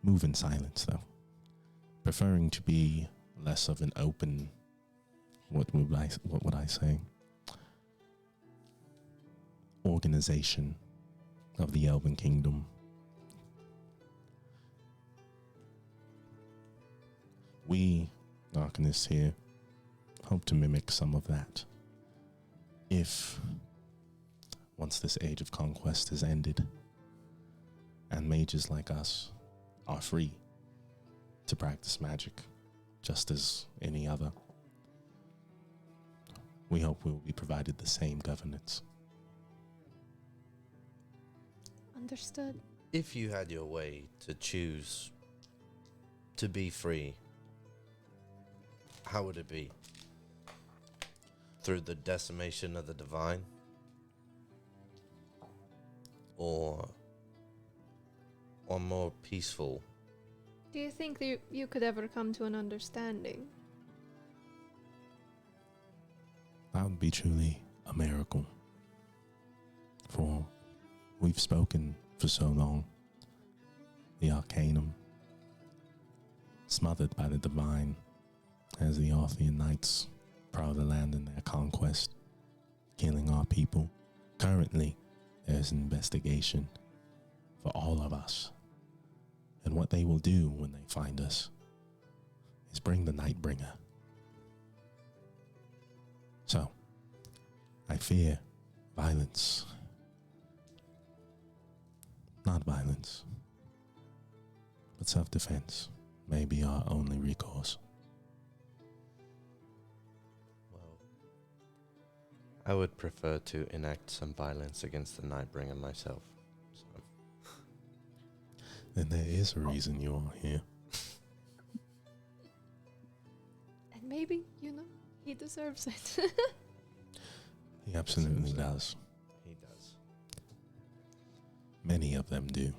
move in silence, though, preferring to be less of an open, what would I say, organization of the Elven Kingdom. We, Arcanists here, hope to mimic some of that. If, once this age of conquest is ended, and mages like us are free to practice magic just as any other, we hope we will be provided the same governance. Understood. If you had your way to choose to be free, how would it be? Through the decimation of the divine? Or more peaceful? Do you think that you could ever come to an understanding? That would be truly a miracle. For we've spoken for so long. The Arcanum, smothered by the divine, as the Arthian knights prowl the land in their conquest, killing our people Currently, there's an investigation for all of us. And what they will do when they find us is bring the Nightbringer. So, I fear violence. Not violence, but self-defense may be our only recourse. Well, I would prefer to enact some violence against the Nightbringer myself. So. Then there is a reason you are here. And maybe, he deserves it. He absolutely does. He does. Many of them do.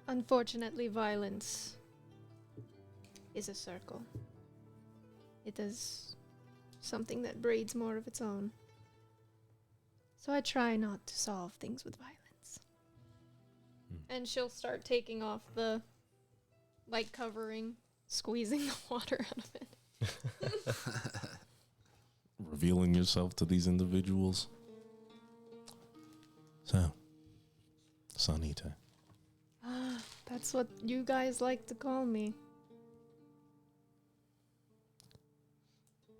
Unfortunately, violence is a circle. It is something that breeds more of its own. So I try not to solve things with violence. And she'll start taking off the covering, squeezing the water out of it. Revealing yourself to these individuals. So, Sun Eater. That's what you guys like to call me.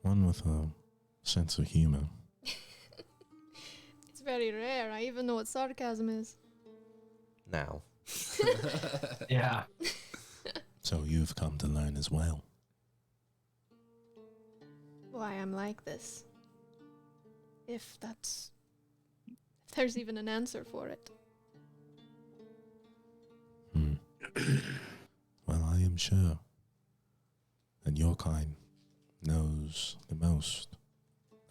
One with a sense of humor. It's very rare. I even know what sarcasm is. Now. Yeah. So you've come to learn as well. Why I'm like this. If there's even an answer for it. Well, I am sure that your kind knows the most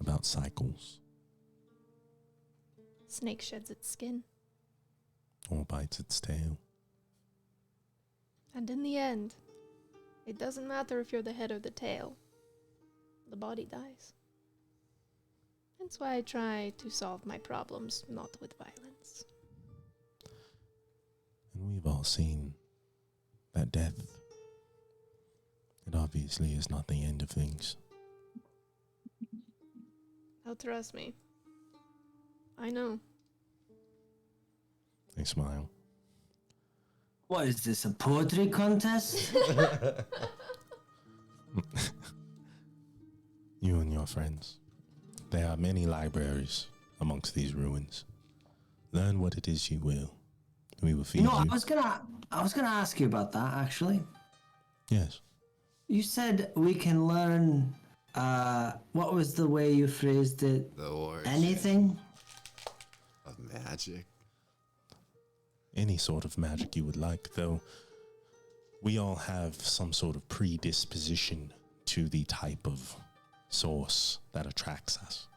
about cycles, Snake sheds its skin. or bites its tail. And in the end, it doesn't matter if you're the head or the tail. The body dies. That's why I try to solve my problems not with violence. And we've all seen that death, it obviously is not the end of things. Oh, trust me. I know. They smile. What is this, a poetry contest? You and your friends. There are many libraries amongst these ruins. Learn what it is you will. We will feed you. I was gonna ask you about that actually. Yes. You said we can learn. What was the way you phrased it? The origin Anything? of magic. Any sort of magic you would like, though we all have some sort of predisposition to the type of source that attracts us.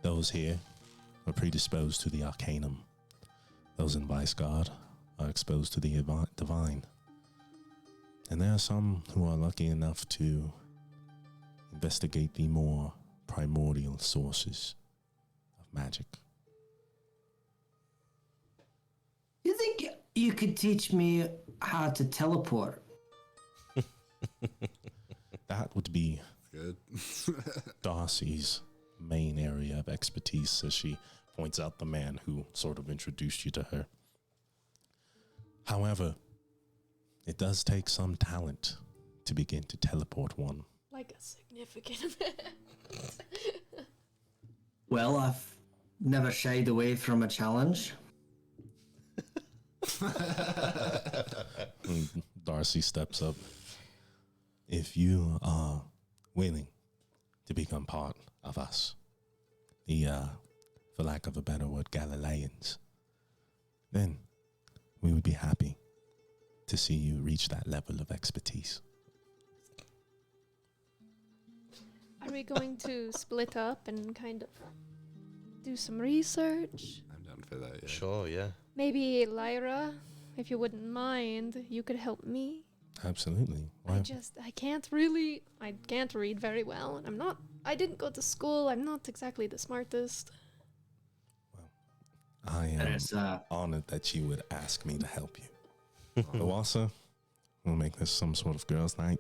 Those here are predisposed to the Arcanum. Those in Viceguard are exposed to the divine. And there are some who are lucky enough to investigate the more primordial sources of magic. You think you could teach me how to teleport? That would be Good. Darcy's main area of expertise, as she points out the man who sort of introduced you to her. However, it does take some talent to begin to teleport one. Like a significant amount. Well, I've never shied away from a challenge. Darcy steps up. If you are willing to become part of us, the, for lack of a better word, Galileans, then we would be happy to see you reach that level of expertise. Are we going to split up and kind of do some research? I'm down for that, yeah. Sure, yeah. Maybe Lyra, if you wouldn't mind, you could help me. Absolutely. Why? I can't read very well, and I didn't go to school, I'm not exactly the smartest. I am There's, honored that you would ask me to help you. Lawasa, we'll make this some sort of girls' night.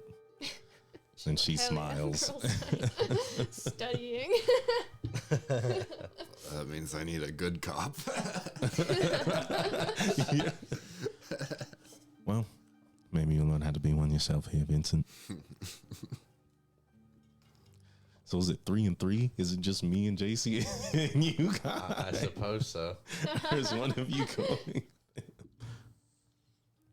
And she Hell yeah, smiles. girls night. Studying. That means I need a good cop. Yeah. Well, maybe you'll learn how to be one yourself here, Vincent. So is it 3 and 3? Is it just me and JC and you I guys? suppose so. There's one of you going.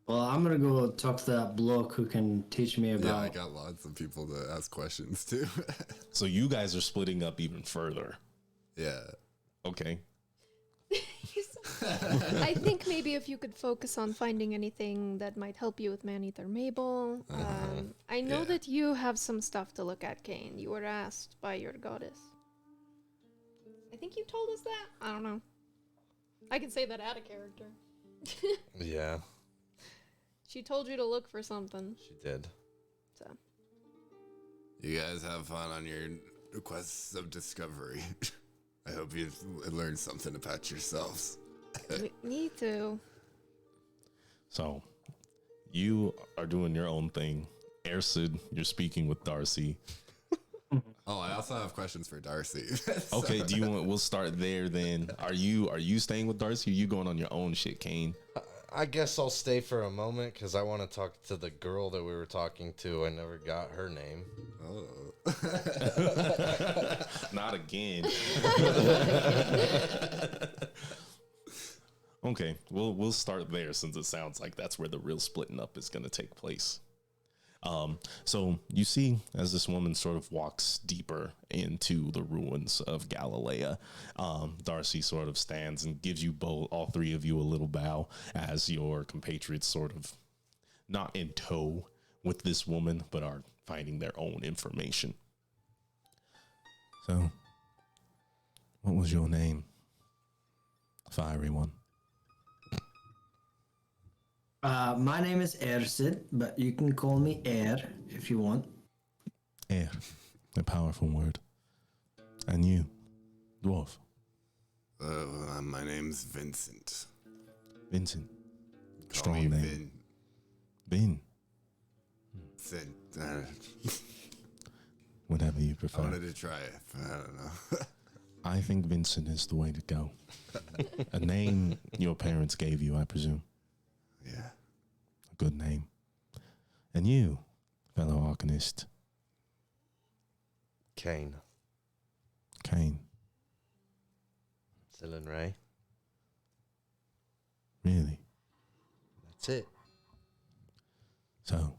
Well, I'm gonna go talk to that bloke who can teach me Yeah, about. I got lots of people to ask questions too. So you guys are splitting up even further. Yeah. Okay. I think maybe if you could focus on finding anything that might help you with Maneater Mabel. I know Yeah. that you have some stuff to look at, Kane. You were asked by your goddess. I think you told us that. I don't know. I can say that out of character. Yeah, She told you to look for something. she did. So You guys have fun on your quests of discovery. I hope you learned something about yourselves. me too. So you are doing your own thing. Ersid, you're speaking with Darcy. Oh, I also have questions for Darcy. Okay, do you want? We'll start there then. Are you staying with Darcy? Or are you going on your own shit, Kane? I guess I'll stay for a moment because I want to talk to the girl that we were talking to. I never got her name. Oh. Not again. Okay, we'll start there since it sounds like that's where the real splitting up is going to take place. So you see, as this woman sort of walks deeper into the ruins of Galilea, Darcy sort of stands and gives you all three of you, a little bow as your compatriots sort of not in tow with this woman, but are finding their own information. So, what was your name, fiery one? My name is Ersid, but you can call me Air if you want. Air, a powerful word. And you, dwarf? My name's Vincent. Vincent. Call Strong me name. Vin. Vincent. Whatever you I prefer. wanted to try it, but I don't know. I think Vincent is the way to go. A name your parents gave you, I presume. Yeah. A good name. And you, fellow Arcanist, Kane. Kane. Dylan Ray. Really? That's it. So,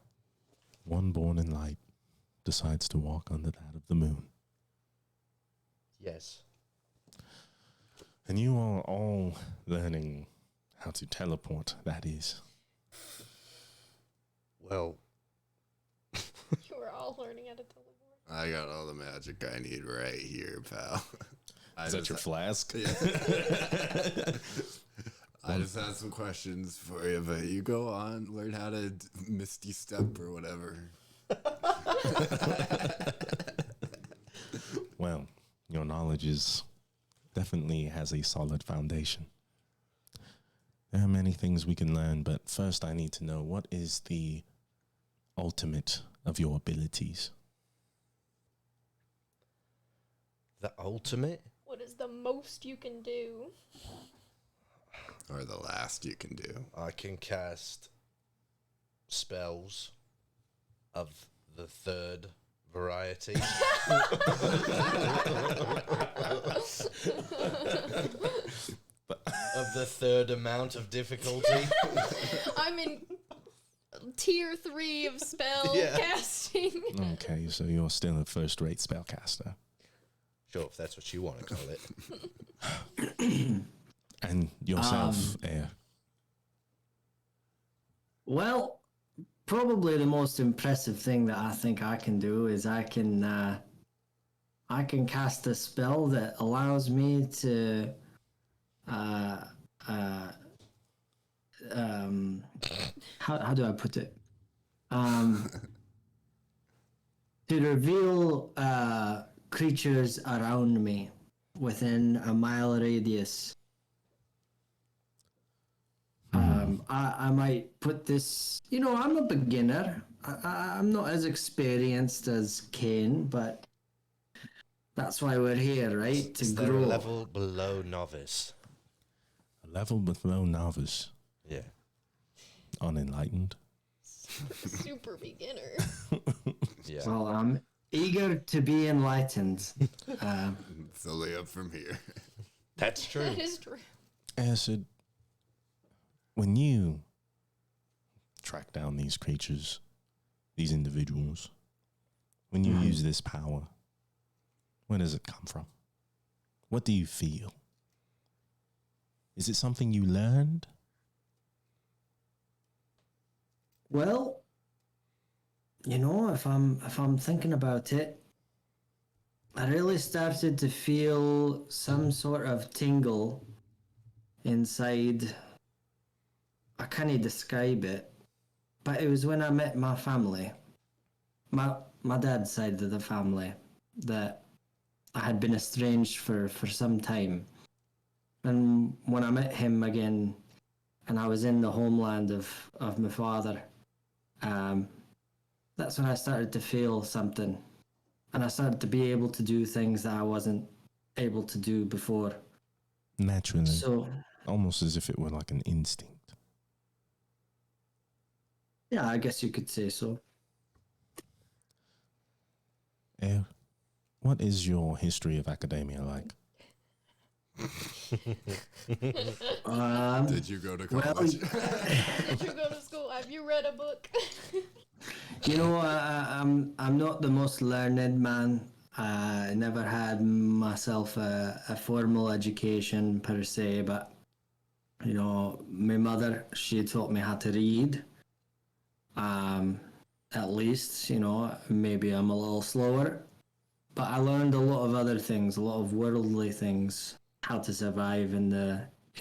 one born in light decides to walk under that of the moon. Yes. And you are all learning how to teleport, that is. Well, You were all learning how to teleport. I got all the magic I need right here, pal. Is that your flask? Yeah. I just had some questions for you, but you go on, learn how to misty step or whatever. Well, your knowledge is definitely has a solid foundation. There are many things we can learn, but first I need to know, what is the ultimate of your abilities? the ultimate? What is the most you can do? Or the last you can do. I can cast spells of the third variety. Of the third amount of difficulty. I'm in tier 3 of spell Yeah. casting. Okay, so you're still a first-rate spellcaster. Sure, if that's what you want to call it. And yourself, Air. Well, probably the most impressive thing that I think I can do is I can cast a spell that allows me to how do I put it? To reveal creatures around me within a mile radius. I might put this, I'm a beginner. I'm not as experienced as Kane, but that's why we're here, right? To Is there grow. a level below novice? A level below novice, Yeah. unenlightened. Super beginner. Yeah. Well, I'm eager to be enlightened. It's only up from here. That's true. That is true. Acid, when you track down these creatures, these individuals, when you use this power, where does it come from? What do you feel? Is it something you learned? Well, if I'm thinking about it, I really started to feel some sort of tingle inside. I can't describe it, but it was when I met my family, my dad's side of the family, that I had been estranged for some time. And when I met him again, and I was in the homeland of my father, that's when I started to feel something. And I started to be able to do things that I wasn't able to do before. Naturally. So, Almost as if it were like an instinct. yeah, I guess you could say so. What is your history of academia like? Did you go to Well, college? Did you go to school? Have you read a book? I'm not the most learned man. I never had myself a formal education per se, but my mother, she taught me how to read. At least, maybe I'm a little slower, but I learned a lot of other things, a lot of worldly things, how to survive in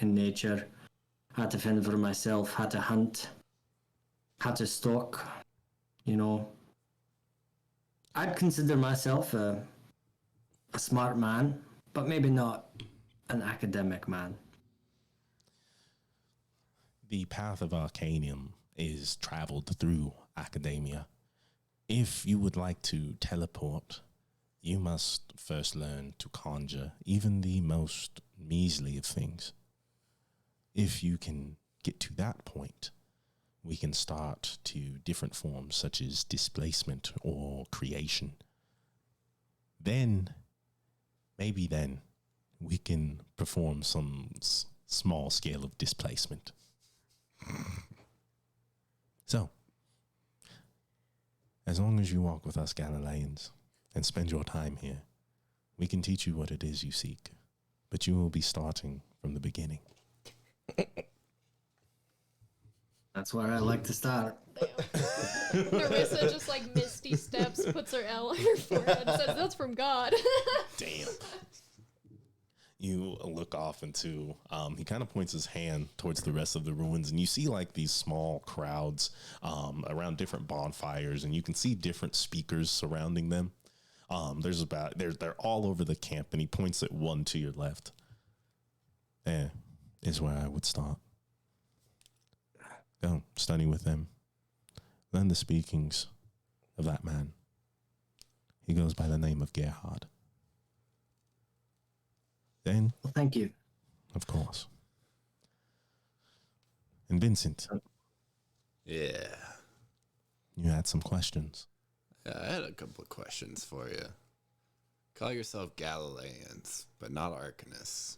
nature, how to fend for myself, how to hunt, how to stalk. I'd consider myself a smart man, but maybe not an academic man. The path of Arcanium is traveled through academia. If you would like to teleport, you must first learn to conjure even the most measly of things. If you can get to that point, we can start to different forms such as displacement or creation. Then, maybe then, we can perform some small scale of displacement. So, as long as you walk with us Galileans and spend your time here, we can teach you what it is you seek, but you will be starting from the beginning. That's where I like to start. Narissa just like misty steps, puts her L on her forehead, and says, "That's from God." Damn. You look off into, he kind of points his hand towards the rest of the ruins, and you see like these small crowds around different bonfires, and you can see different speakers surrounding them. They're all over the camp, and he points at one to your left. There is where I would start. Go study with them. Learn the speakings of that man. He goes by the name of Gerhard. Then, Well, thank you. of course. And Vincent, Yeah. you had some questions. Yeah, I had a couple of questions for you. Call yourself Galileans, but not Arcanists.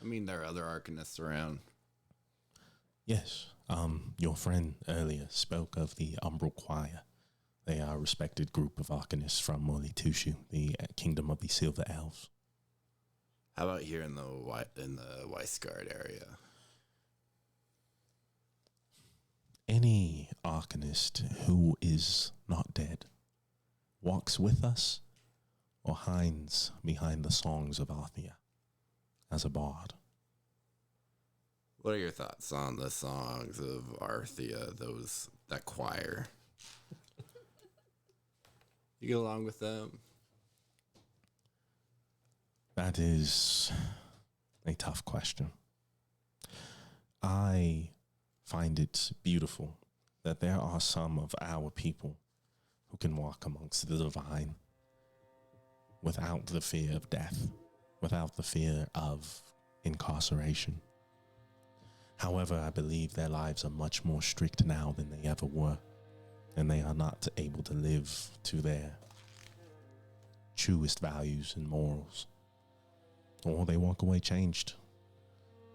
I mean, there are other Arcanists around. Yes, your friend earlier spoke of the Umbral Choir. They are a respected group of Arcanists from Molitushu, the kingdom of the Silver Elves. How about here in the Weisgard area? Any Arcanist who is not dead walks with us or hides behind the songs of Arthia as a bard. What are your thoughts on the songs of Arthia, that choir? You get along with them? That is a tough question. I find it beautiful that there are some of our people who can walk amongst the divine without the fear of death, without the fear of incarceration. However, I believe their lives are much more strict now than they ever were, and they are not able to live to their truest values and morals. Or they walk away changed,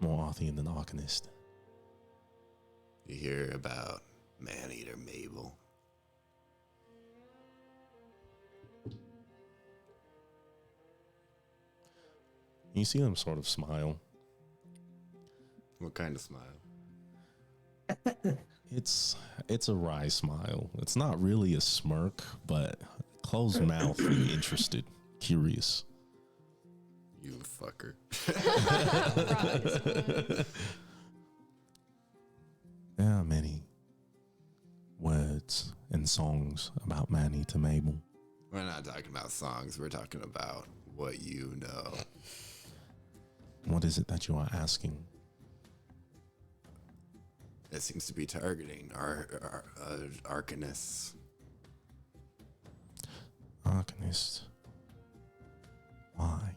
more Arthian than Arcanist. You hear about Maneater Mabel? You see them sort of smile. What kind of smile? It's a wry smile. It's not really a smirk, but closed mouth, interested, curious. You fucker. There are many words and songs about Maneater Mabel. We're not talking about songs. We're talking about what you know. What is it that you are asking? It seems to be targeting our Arcanists. Arcanists. Why?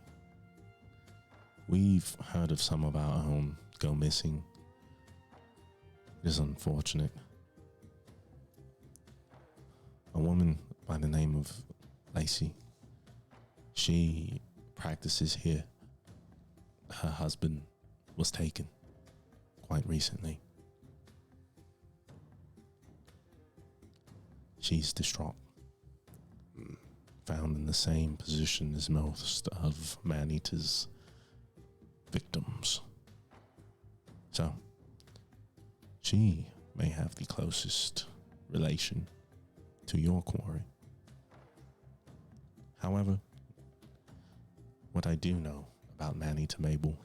We've heard of some of our own go missing. It is unfortunate. A woman by the name of Lacey. She practices here. Her husband was taken quite recently. She's distraught. Found in the same position as most of Maneater's victims. So, she may have the closest relation to your quarry. However, what I do know about Maneater Mabel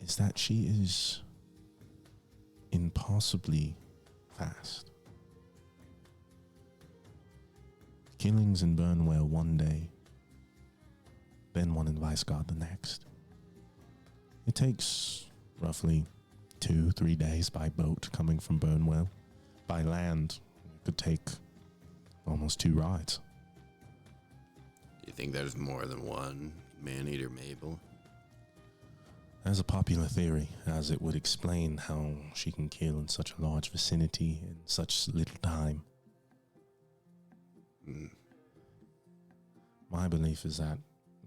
is that she is impossibly fast. Killings in Burnwell one day, then one in Weisgard the next. It takes roughly 2-3 days by boat coming from Burnwell. By land, it could take almost 2 rides. You think there's more than one Maneater Mabel? There's a popular theory, as it would explain how she can kill in such a large vicinity in such little time. My belief is that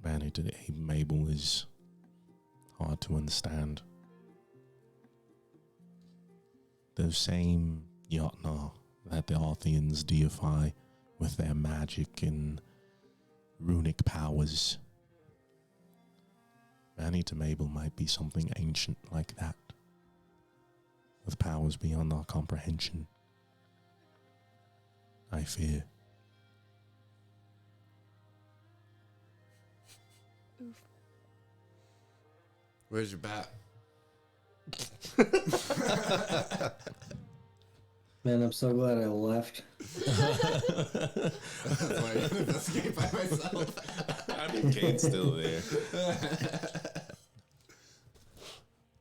Maneater Mabel is hard to understand. Those same Jotnar that the Arthians deify with their magic and runic powers. Maneater Mabel might be something ancient like that, with powers beyond our comprehension. I fear. Oof. Where's your bat? Man, I'm so glad I left. That's why I didn't escape by myself. I mean, Kane's still there.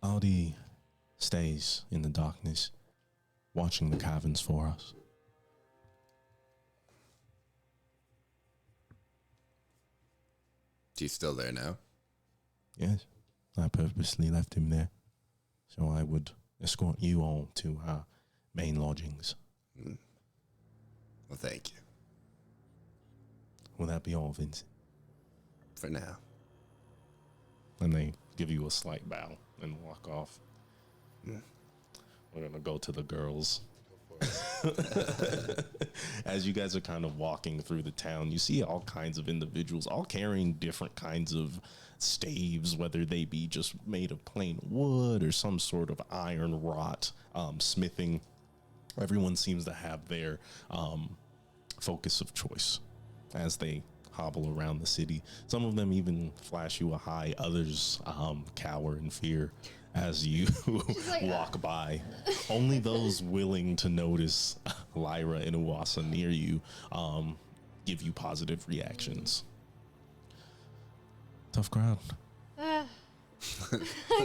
Aldi stays in the darkness, watching the caverns for us. She's still there now? Yes, I purposely left him there, so I would escort you all to our main lodgings. Well, thank you. Will that be all, Vincent? For now. And they give you a slight bow and walk off. We're going to go to the girls. As you guys are kind of walking through the town, you see all kinds of individuals, all carrying different kinds of staves, whether they be just made of plain wood or some sort of iron wrought smithing. Everyone seems to have their focus of choice as they hobble around the city. Some of them even flash you a hi, others cower in fear as you like, walk by. Only those willing to notice Lyra and Uwasa near you give you positive reactions. Tough crowd. I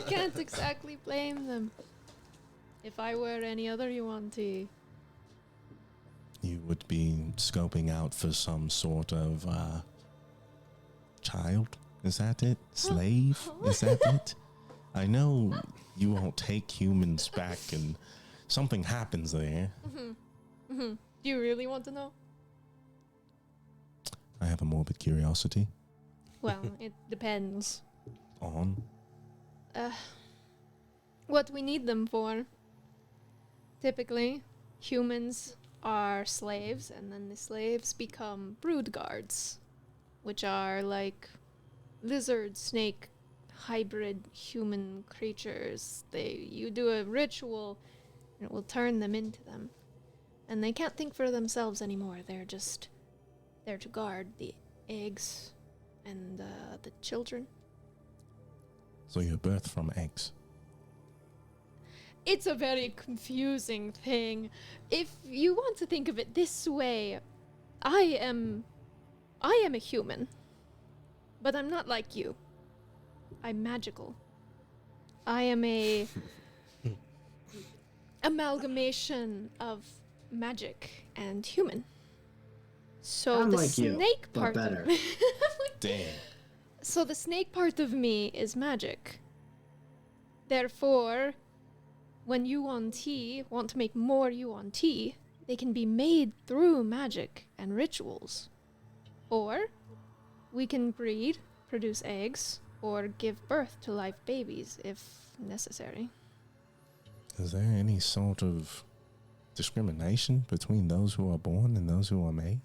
can't exactly blame them. If I were any other Yuan-Ti. You would be scoping out for some sort of child? Is that it? Slave? Is that it? I know you won't take humans back and something happens there. Do you really want to know? I have a morbid curiosity. Well, it depends. On? What we need them for. Typically, humans are slaves, and then the slaves become brood guards, which are like lizard, snake, hybrid human creatures. You do a ritual, and it will turn them into them. And they can't think for themselves anymore. They're just there to guard the eggs and the children. So you're birthed from eggs. It's a very confusing thing. If you want to think of it this way, I am a human. But I'm not like you. I'm magical. I am a amalgamation of magic and human. So I'm the like you, snake but part better. of me. Damn. So the snake part of me is magic. Therefore, when Yuan-Ti want to make more Yuan-Ti, they can be made through magic and rituals. Or we can breed, produce eggs, or give birth to live babies if necessary. Is there any sort of discrimination between those who are born and those who are made?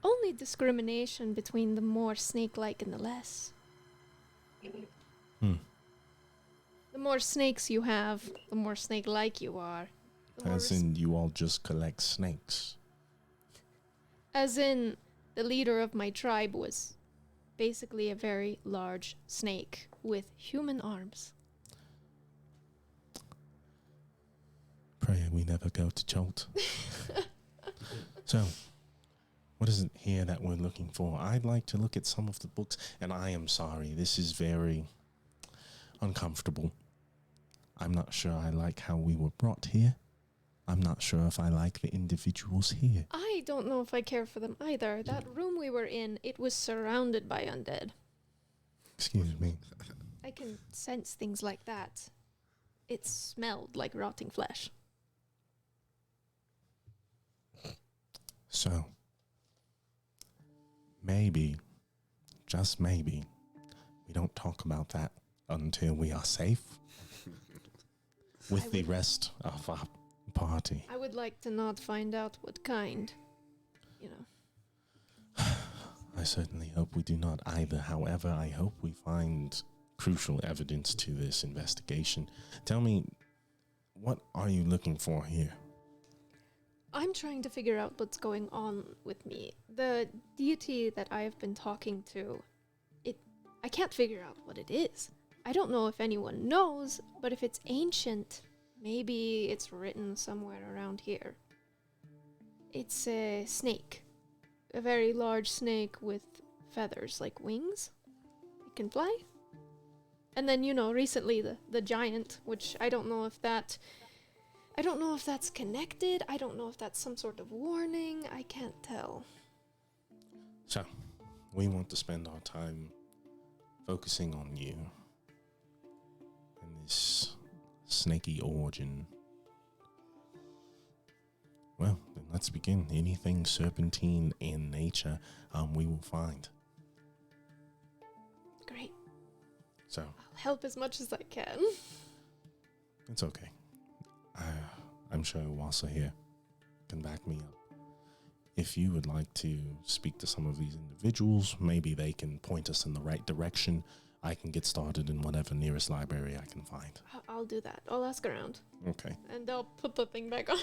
Only discrimination between the more snake-like and the less. The more snakes you have, the more snake-like you are. As in, you all just collect snakes. As in, the leader of my tribe was basically a very large snake with human arms. Pray we never go to Jolt. So, what is it here that we're looking for? I'd like to look at some of the books, and I am sorry, this is very uncomfortable. I'm not sure I like how we were brought here. I'm not sure if I like the individuals here. I don't know if I care for them either. That room we were in, it was surrounded by undead. Excuse me. I can sense things like that. It smelled like rotting flesh. So, maybe, just maybe, we don't talk about that until we are safe with the rest of our party. I would like to not find out what kind. You know. I certainly hope we do not either. However, I hope we find crucial evidence to this investigation. Tell me, what are you looking for here? I'm trying to figure out what's going on with me. The deity that I have been talking to, I can't figure out what it is. I don't know if anyone knows, but if it's ancient, maybe it's written somewhere around here. It's a snake. A very large snake with feathers, like wings. It can fly. And then, recently the giant, which I don't know if that's connected. I don't know if that's some sort of warning. I can't tell. So, we want to spend our time focusing on you and this snaky origin. Well, then let's begin. Anything serpentine in nature, we will find. Great. So, I'll help as much as I can. it's okay. I'm sure Wasa here can back me up. If you would like to speak to some of these individuals, maybe they can point us in the right direction. I can get started in whatever nearest library I can find. I'll do that. I'll ask around. Okay. And I'll put the thing back on.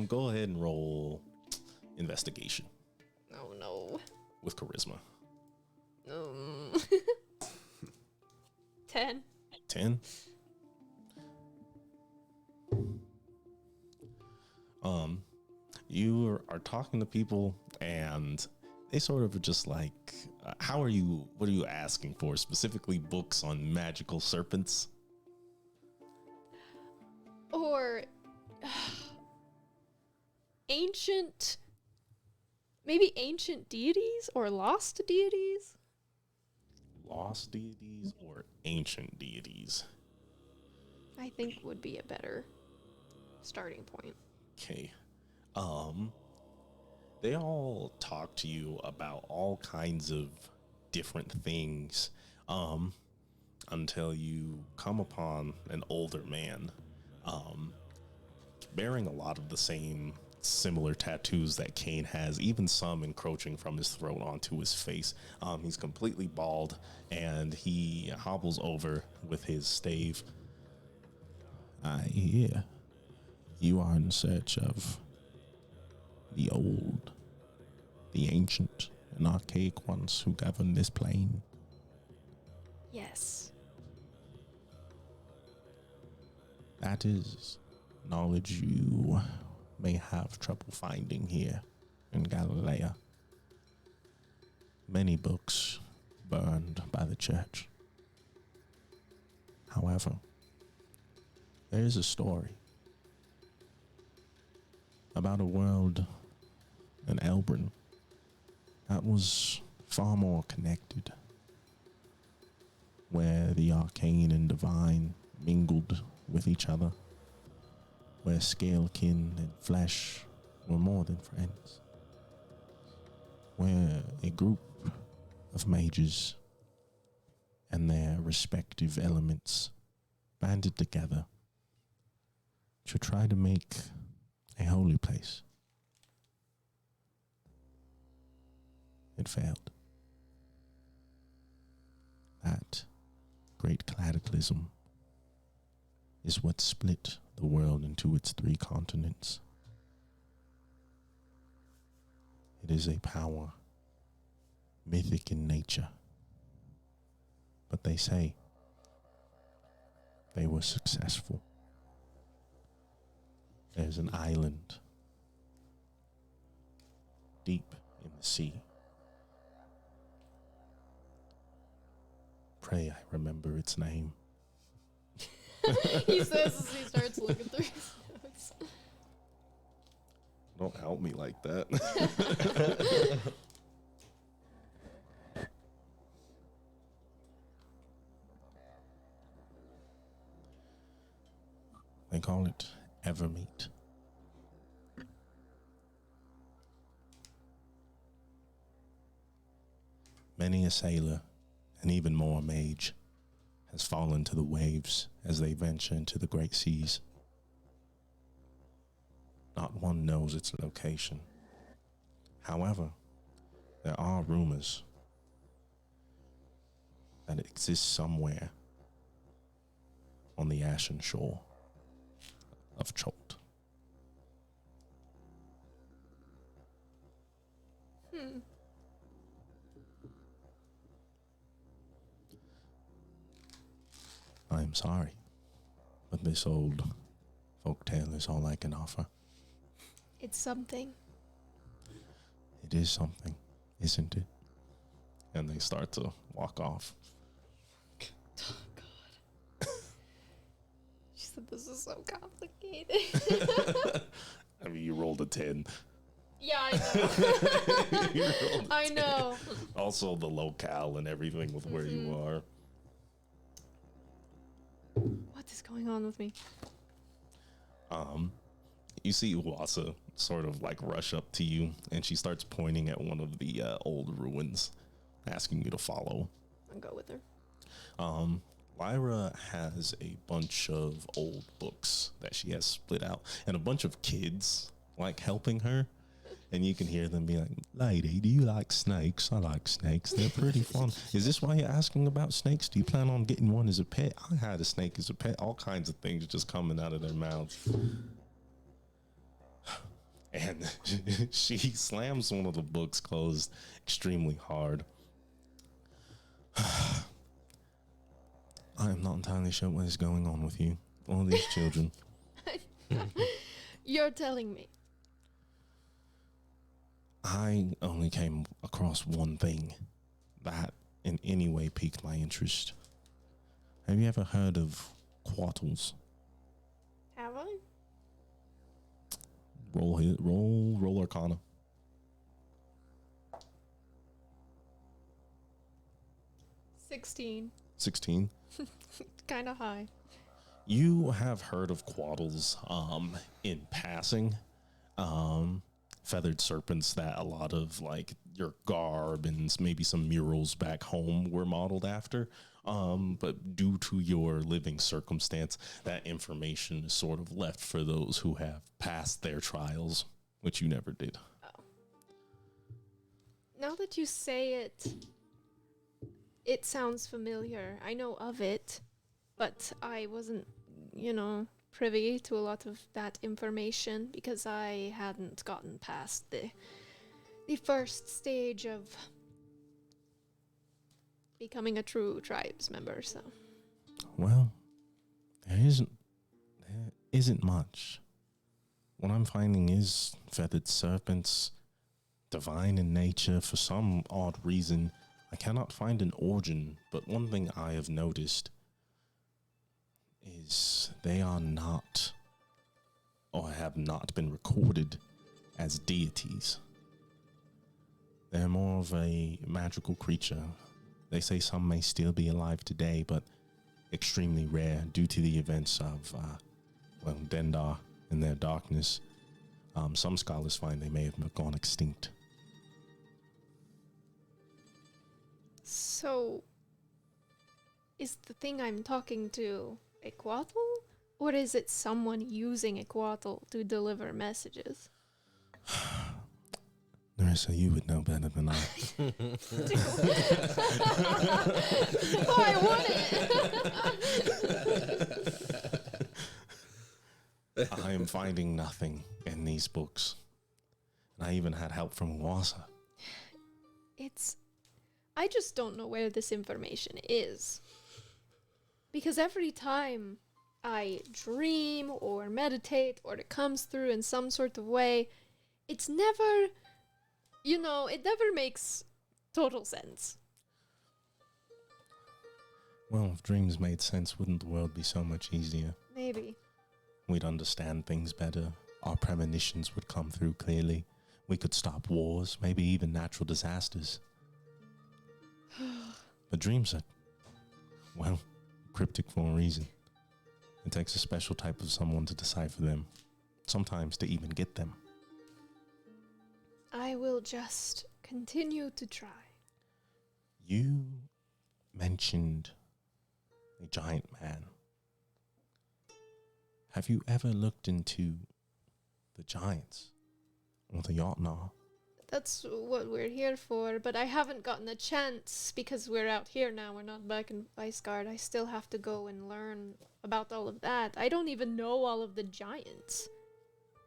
Go ahead and roll investigation Oh, no. with charisma. 10. 10. You are talking to people and they sort of are just like, what are you asking for? Specifically books on magical serpents? Or ancient, maybe ancient deities or lost deities? Lost deities or ancient deities? I think would be a better starting point. Okay. They all talk to you about all kinds of different things, until you come upon an older man, bearing a lot of the same similar tattoos that Kane has, even some encroaching from his throat onto his face. He's completely bald, and he hobbles over with his stave. I hear you are in search of the old, the ancient, and archaic ones who govern this plane. Yes. That is knowledge you may have trouble finding here in Galilea. Many books burned by the church. However, there is a story about a world in Elbrin that was far more connected, where the arcane and divine mingled with each other, where scale, kin, and flesh were more than friends, where a group of mages and their respective elements banded together to try to make a holy place. It failed. That great cataclysm is what split the world into its 3 continents. It is a power mythic in nature, but they say they were successful. There's an island deep in the sea. Pray I remember its name. He says as he starts looking through his notes. Don't help me like that. They call it Evermeet. Many a sailor, and even more a mage, has fallen to the waves as they venture into the great seas. Not one knows its location. However, there are rumors that it exists somewhere on the ashen shore of Cholt. I'm sorry, but this old folktale is all I can offer. It's something. It is something, isn't it? And they start to walk off. Oh, God. She said this is so complicated. I mean, you rolled a 10. Yeah, I You know. rolled a I 10. know. Also, the locale and everything with where you are. What is going on with me? You see Uwasa sort of like rush up to you, and she starts pointing at one of the old ruins, asking you to follow. I'll go with her. Lyra has a bunch of old books that she has split out, and a bunch of kids like helping her. And you can hear them be like, "Lady, do you like snakes? I like snakes. They're pretty fun. Is this why you're asking about snakes? Do you plan on getting one as a pet? I had a snake as a pet." All kinds of things just coming out of their mouths. And she slams one of the books closed extremely hard. I am not entirely sure what is going on with you. All these children. You're telling me. I only came across one thing that in any way piqued my interest. Have you ever heard of quartles? Have Have I? Roll Arcana. 16. 16. Kind of high. You have heard of quaddles in passing. Feathered serpents that a lot of like your garb and maybe some murals back home were modeled after. But due to your living circumstance, that information is sort of left for those who have passed their trials, which you never did. Oh. Now that you say it, it sounds familiar. I know of it, but I wasn't, privy to a lot of that information because I hadn't gotten past the first stage of becoming a true tribes member, so. Well, there isn't much. What I'm finding is feathered serpents, divine in nature. For some odd reason, I cannot find an origin, but one thing I have noticed is they are not, or have not been recorded as deities. They're more of a magical creature. They say some may still be alive today, but extremely rare due to the events of, Dendar and their darkness. Some scholars find they may have gone extinct. So, is the thing I'm talking to a quaddle? Or is it someone using a quaddle to deliver messages? Narissa, you would know better than I. Why wouldn't? I am finding nothing in these books. And I even had help from Wasa. I just don't know where this information is. Because every time I dream or meditate or it comes through in some sort of way, it's never, it never makes total sense. Well, if dreams made sense, wouldn't the world be so much easier? Maybe. We'd understand things better. Our premonitions would come through clearly. We could stop wars, maybe even natural disasters. But dreams are, cryptic for a reason. It takes a special type of someone to decipher them, sometimes to even get them. I will just continue to try. You mentioned a giant man. Have you ever looked into the giants or the Jotnar? That's what we're here for, but I haven't gotten a chance because we're out here now. We're not back in Weisgard. I still have to go and learn about all of that. I don't even know all of the giants.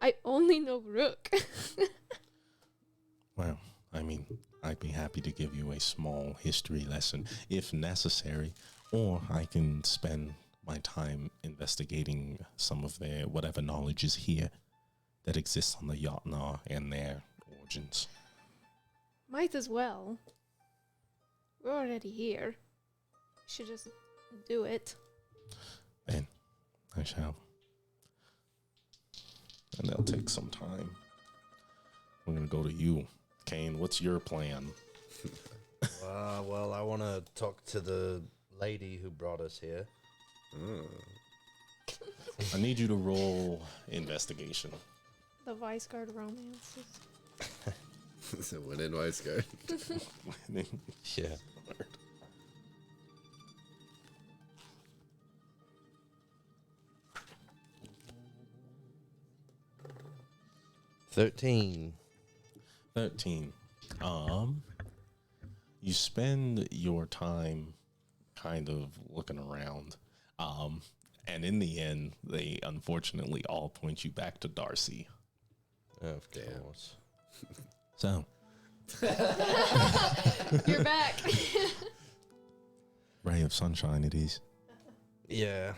I only know Rook. Well, I'd be happy to give you a small history lesson if necessary, or I can spend my time investigating some of their whatever knowledge is here that exists on the Jotnar and their origins. Might as well. We're already here. Should just do it. Then I shall. And that'll take some time. We're gonna go to you, Kane. What's your plan? Well, I want to talk to the lady who brought us here. I need you to roll investigation. The Weisgard romances. So when in Weisgard. Yeah. 13. 13. You spend your time kind of looking around. And in the end, they unfortunately all point you back to Darcy. Of course. So, You're back. ray of sunshine it is. Yeah.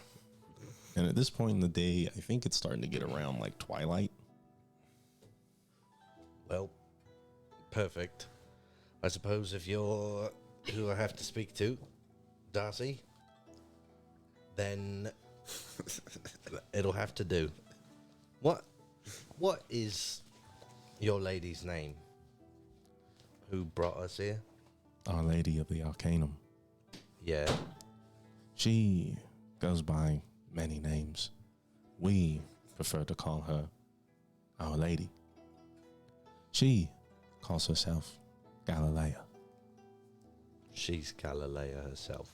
And at this point in the day, I think it's starting to get around like twilight. Well, perfect. I suppose if you're who I have to speak to, Darcy, then It'll have to do. What is your lady's name? Who brought us here? Our Lady of the Arcanum. Yeah. She goes by many names. We prefer to call her Our Lady. She calls herself Galilea. She's Galilea herself.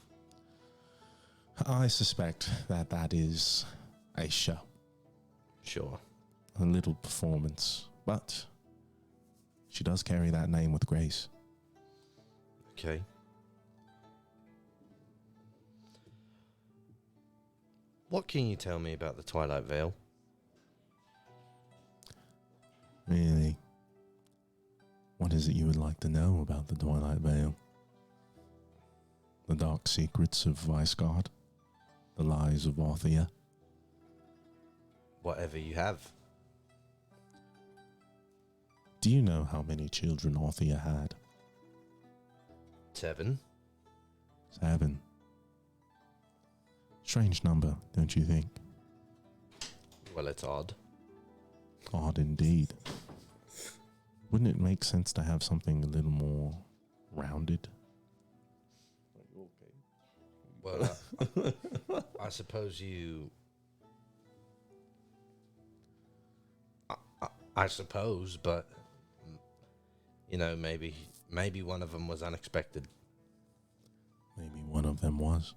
I suspect that that is a show, Sure. a little performance, but she does carry that name with grace. Okay. What can you tell me about the Twilight Veil? Really? What is it you would like to know about the Twilight Veil? The dark secrets of Weisgard? The lies of Orthia? Whatever you have. Do you know how many children Orthia had? 7. 7. Strange number, don't you think? Well, it's odd. Odd indeed. Wouldn't it make sense to have something a little more rounded? Well, I suppose you... I suppose, but... You know, maybe one of them was unexpected. Maybe one of them was.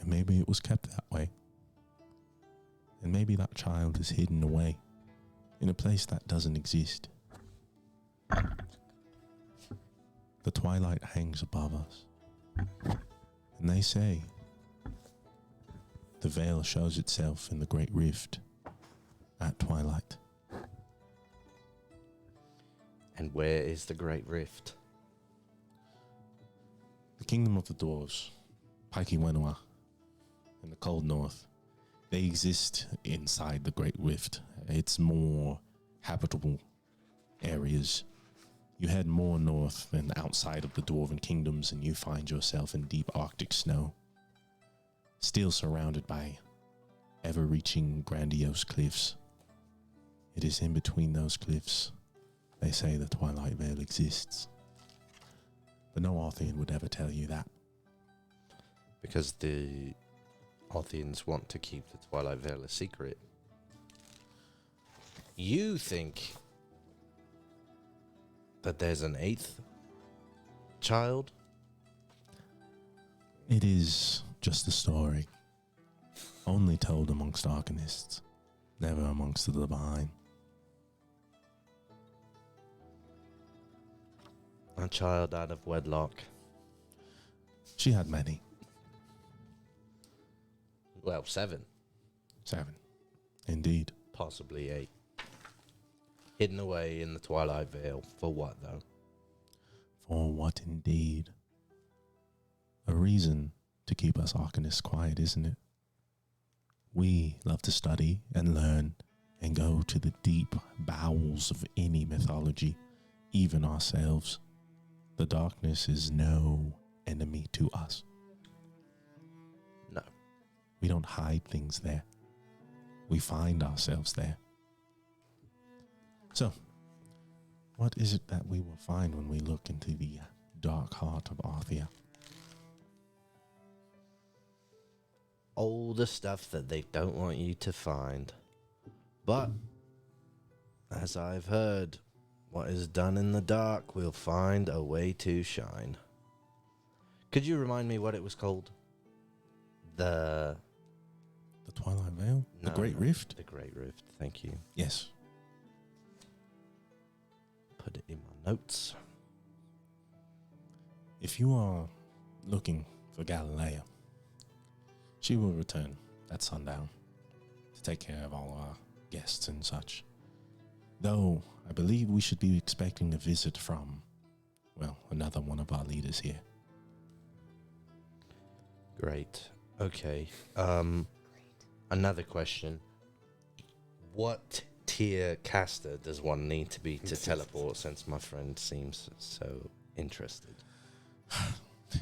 And maybe it was kept that way. And maybe that child is hidden away in a place that doesn't exist. The twilight hangs above us. And they say the veil shows itself in the great rift at twilight. And where is the Great Rift? The kingdom of the dwarves, Paikiwenua, in the cold north, they exist inside the great rift. It's more habitable areas. You head more north than outside of the dwarven kingdoms and you find yourself in deep Arctic snow, still surrounded by ever-reaching grandiose cliffs. It is in between those cliffs they say the Twilight Veil exists. But no Arthian would ever tell you that. Because the Arthians want to keep the Twilight Veil a secret. You think that there's an 8th child? It is just a story, only told amongst Arcanists, never amongst the divine. A child out of wedlock. She had many. Well, 7. 7. Indeed. Possibly 8. Hidden away in the Twilight Veil. For what, though? For what indeed? A reason to keep us Arcanists quiet, isn't it? We love to study and learn and go to the deep bowels of any mythology, even ourselves. The darkness is no enemy to us. No. We don't hide things there. We find ourselves there. So, what is it that we will find when we look into the dark heart of Arthia? All the stuff that they don't want you to find. But, as I've heard, what is done in the dark will find a way to shine. Could you remind me what it was called? The Twilight Veil? No, the Great Rift? The Great Rift, thank you. Yes. Put it in my notes. If you are looking for Galilea, she will return at sundown to take care of all our guests and such. Though, I believe we should be expecting a visit from, well, another one of our leaders here. Great. Okay. Another question. What tier caster does one need to be to teleport, since my friend seems so interested?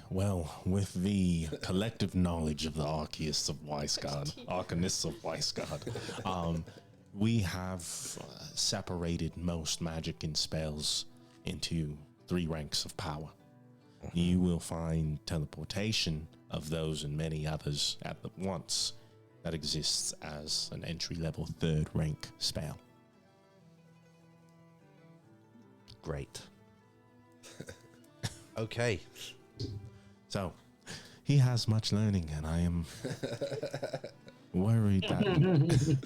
Well, with the collective knowledge of the Arcanists of Weisgard, we have separated most magic and spells into 3 ranks of power. You will find teleportation of those and many others at once that exists as an entry-level 3rd rank spell. Great. Okay. So, he has much learning, and I am worried that...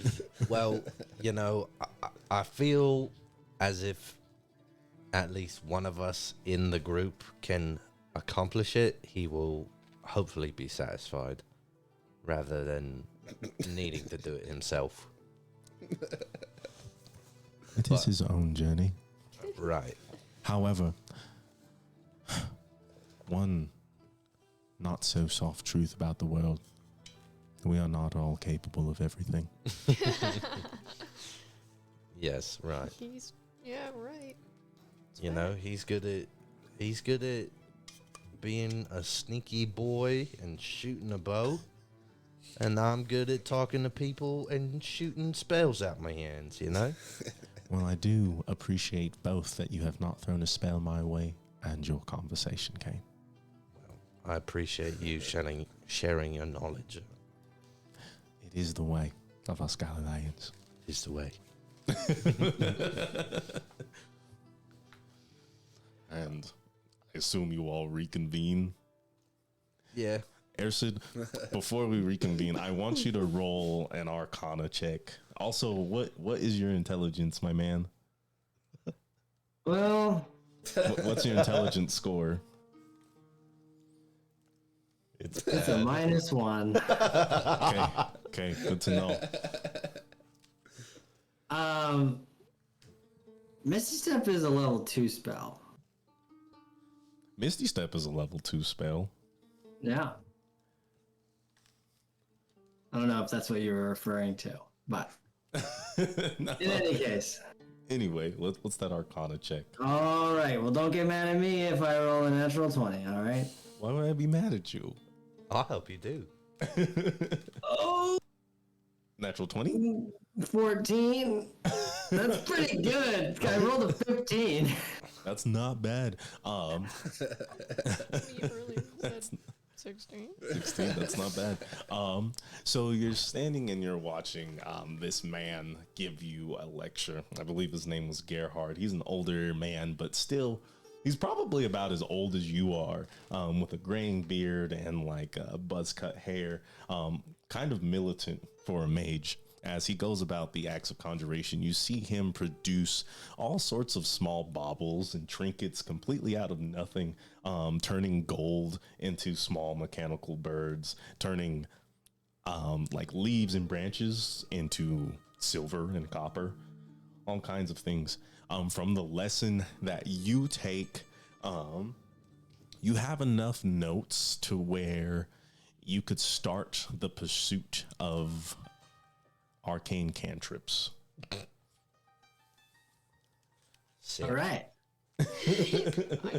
Well, you know, I feel as if at least one of us in the group can accomplish it. He will hopefully be satisfied rather than needing to do it himself. It is his own journey. Right. However, one not so soft truth about the world: we are not all capable of everything. Yes, right. Yeah, right. You know, he's good at being a sneaky boy and shooting a bow, and I'm good at talking to people and shooting spells out my hands, you know? Well, I do appreciate both that you have not thrown a spell my way and your conversation, Kane. I appreciate you sharing your knowledge. It is the way of us Galileans. Is the way. And I assume you all reconvene. Yeah. Ersid, before we reconvene, I want you to roll an Arcana check. Also, what is your intelligence, my man? Well, What's your intelligence score? it's a -1. Okay, good to know. Misty Step is a level 2 spell. Misty Step is a level 2 spell. Yeah. I don't know if that's what you were referring to, but No. in any case. Anyway, what's that Arcana check? All right. Well, don't get mad at me if I roll a natural 20. All right. Why would I be mad at you? I'll help you do. Oh, Natural 20? 14. That's pretty good. I rolled a 15. That's not bad. You earlier said 16. 16, that's not bad. So you're standing and you're watching this man give you a lecture. I believe his name was Gerhard. He's an older man, but still, he's probably about as old as you are, with a graying beard and like buzz cut hair, kind of militant for a mage. As he goes about the acts of conjuration, you see him produce all sorts of small baubles and trinkets completely out of nothing, turning gold into small mechanical birds, turning like leaves and branches into silver and copper, all kinds of things. From the lesson that you take, you have enough notes to where you could start the pursuit of arcane cantrips. Sick. All right. I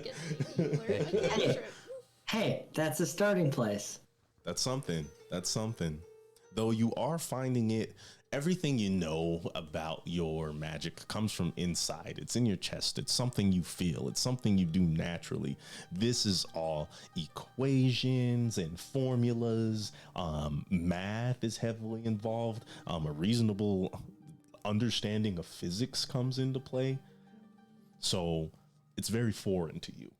get to learn a cantrip. Hey, that's a starting place. That's something. That's something. Though you are finding it, everything you know about your magic comes from inside. It's in your chest. It's something you feel. It's something you do naturally. This is all equations and formulas. Math is heavily involved. A reasonable understanding of physics comes into play. So it's very foreign to you.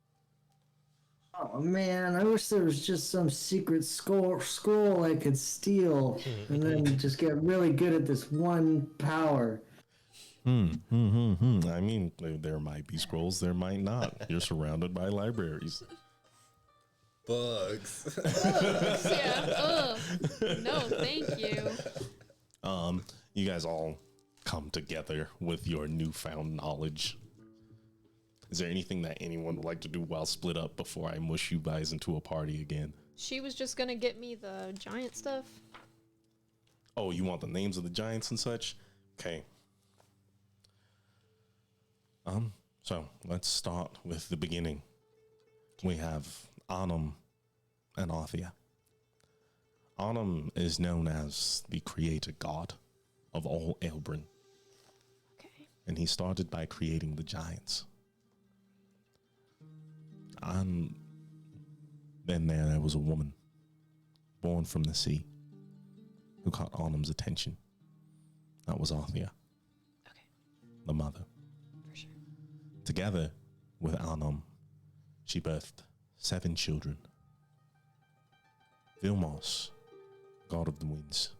Oh man, I wish there was just some secret scroll I could steal and then just get really good at this one power. I mean, there might be scrolls, there might not. You're surrounded by libraries. Bugs. Yeah. Ugh. No, thank you. You guys all come together with your newfound knowledge. Is there anything that anyone would like to do while split up before I mush you guys into a party again? She was just gonna get me the giant stuff. Oh, you want the names of the giants and such? Okay. So let's start with the beginning. We have Arcanum and Arthia. Arcanum is known as the creator god of all Elbrin, Okay. and he started by creating the giants. And then there was a woman born from the sea who caught Arnum's attention. That was Arthia, Okay. the mother. For sure. Together with Arnum, she birthed 7 children. Vilmos, god of the winds,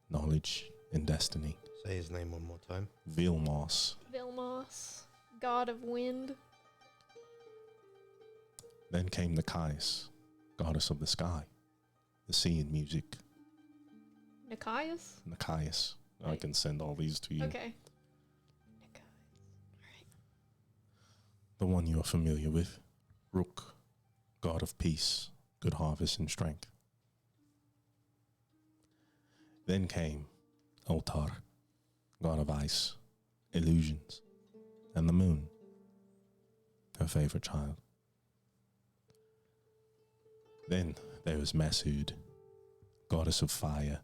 knowledge and destiny. Say his name one more time. Vilmos. Vilmos, god of wind. Then came the Kais, goddess of the sky, the sea and music. Nikias? Nikias. I Right. can send all these to you. Okay. The one you are familiar with, Rook, god of peace, good harvest and strength. Then came Altar, god of ice, illusions, and the moon, her favorite child. Then there was Masud, goddess of fire,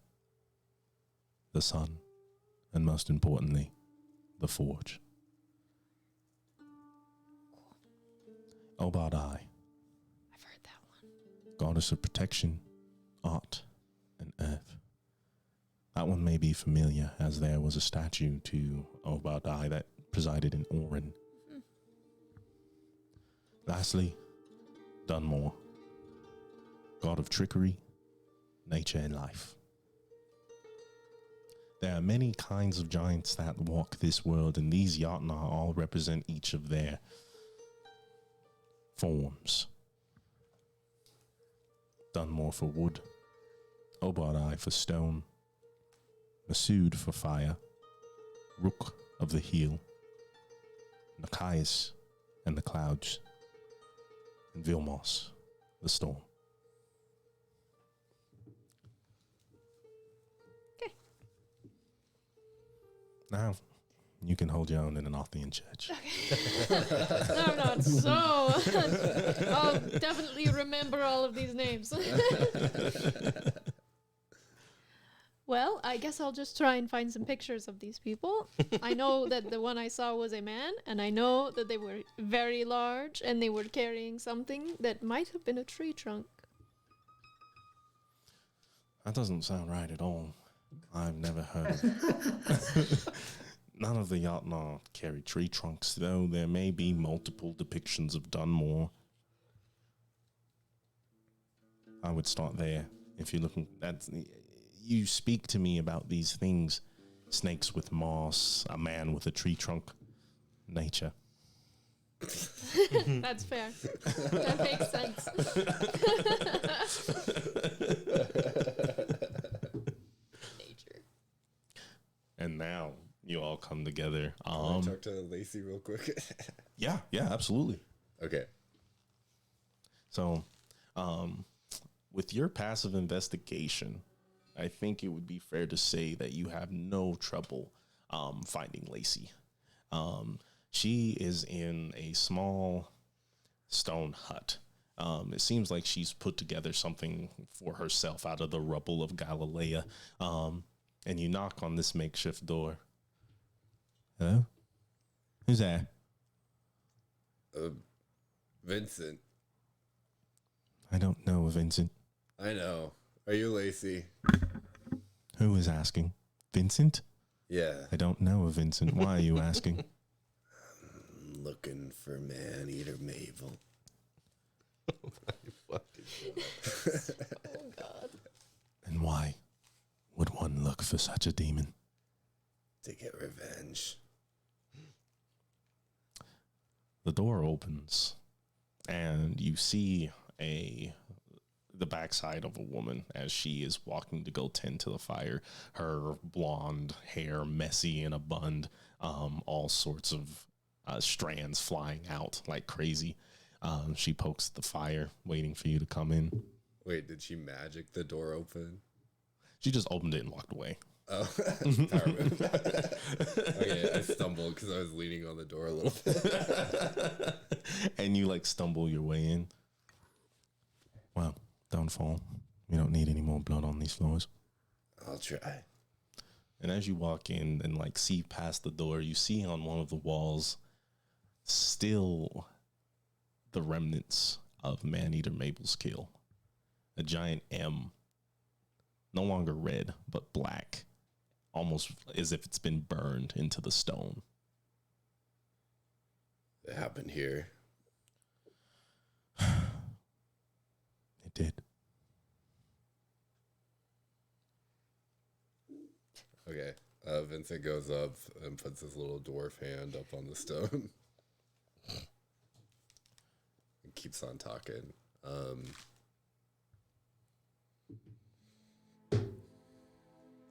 the sun, and most importantly, the forge. Obadai, I've heard that one. goddess of protection, art, and earth. That one may be familiar, as there was a statue to Obadai that presided in Orin. Lastly, Dunmore, god of trickery, nature, and life. There are many kinds of giants that walk this world, and these Yatna all represent each of their forms. Dunmore for wood, Obadai for stone, Masud for fire, Rook of the heel, Nikias and the clouds, and Vilmos, the storm. Okay. Now, you can hold your own in an Arthian church. No, I'm not. So, I'll definitely remember all of these names. Well, I guess I'll just try and find some pictures of these people. I know that the one I saw was a man, and I know that they were very large, and they were carrying something that might have been a tree trunk. That doesn't sound right at all. I've never heard of None of the Yatna carry tree trunks, though there may be multiple depictions of Dunmore. I would start there. If you're looking at, you speak to me about these things: snakes with moss, a man with a tree trunk, nature. That's fair. That makes sense. Nature. And now you all come together. Can I talk to Lacey real quick? Yeah, absolutely. Okay. So, with your passive investigation, I think it would be fair to say that you have no trouble finding Lacey. She is in a small stone hut. It seems like she's put together something for herself out of the rubble of Galilea. And you knock on this makeshift door. Hello? Who's there? Vincent. I don't know, Vincent. I know. Are you Lacey? Who is asking? Vincent? Yeah. I don't know, Vincent. Why are you asking? I'm looking for Man-Eater Mabel. Oh, God. And why would one look for such a demon? To get revenge. The door opens, and you see the backside of a woman as she is walking to go tend to the fire. Her blonde hair messy in a bun, all sorts of strands flying out like crazy. She pokes the fire, waiting for you to come in. Wait, did she magic the door open? She just opened it and walked away. Oh, power move. Okay, I stumbled because I was leaning on the door a little bit. And you like stumble your way in. Don't fall. We don't need any more blood on these floors. I'll try. And as you walk in and like see past the door, you see on one of the walls still the remnants of Maneater Mabel's kill. A giant M, no longer red, but black, almost as if it's been burned into the stone. It happened here. It did. Okay. Vincent goes up and puts his little dwarf hand up on the stone. And keeps on talking. It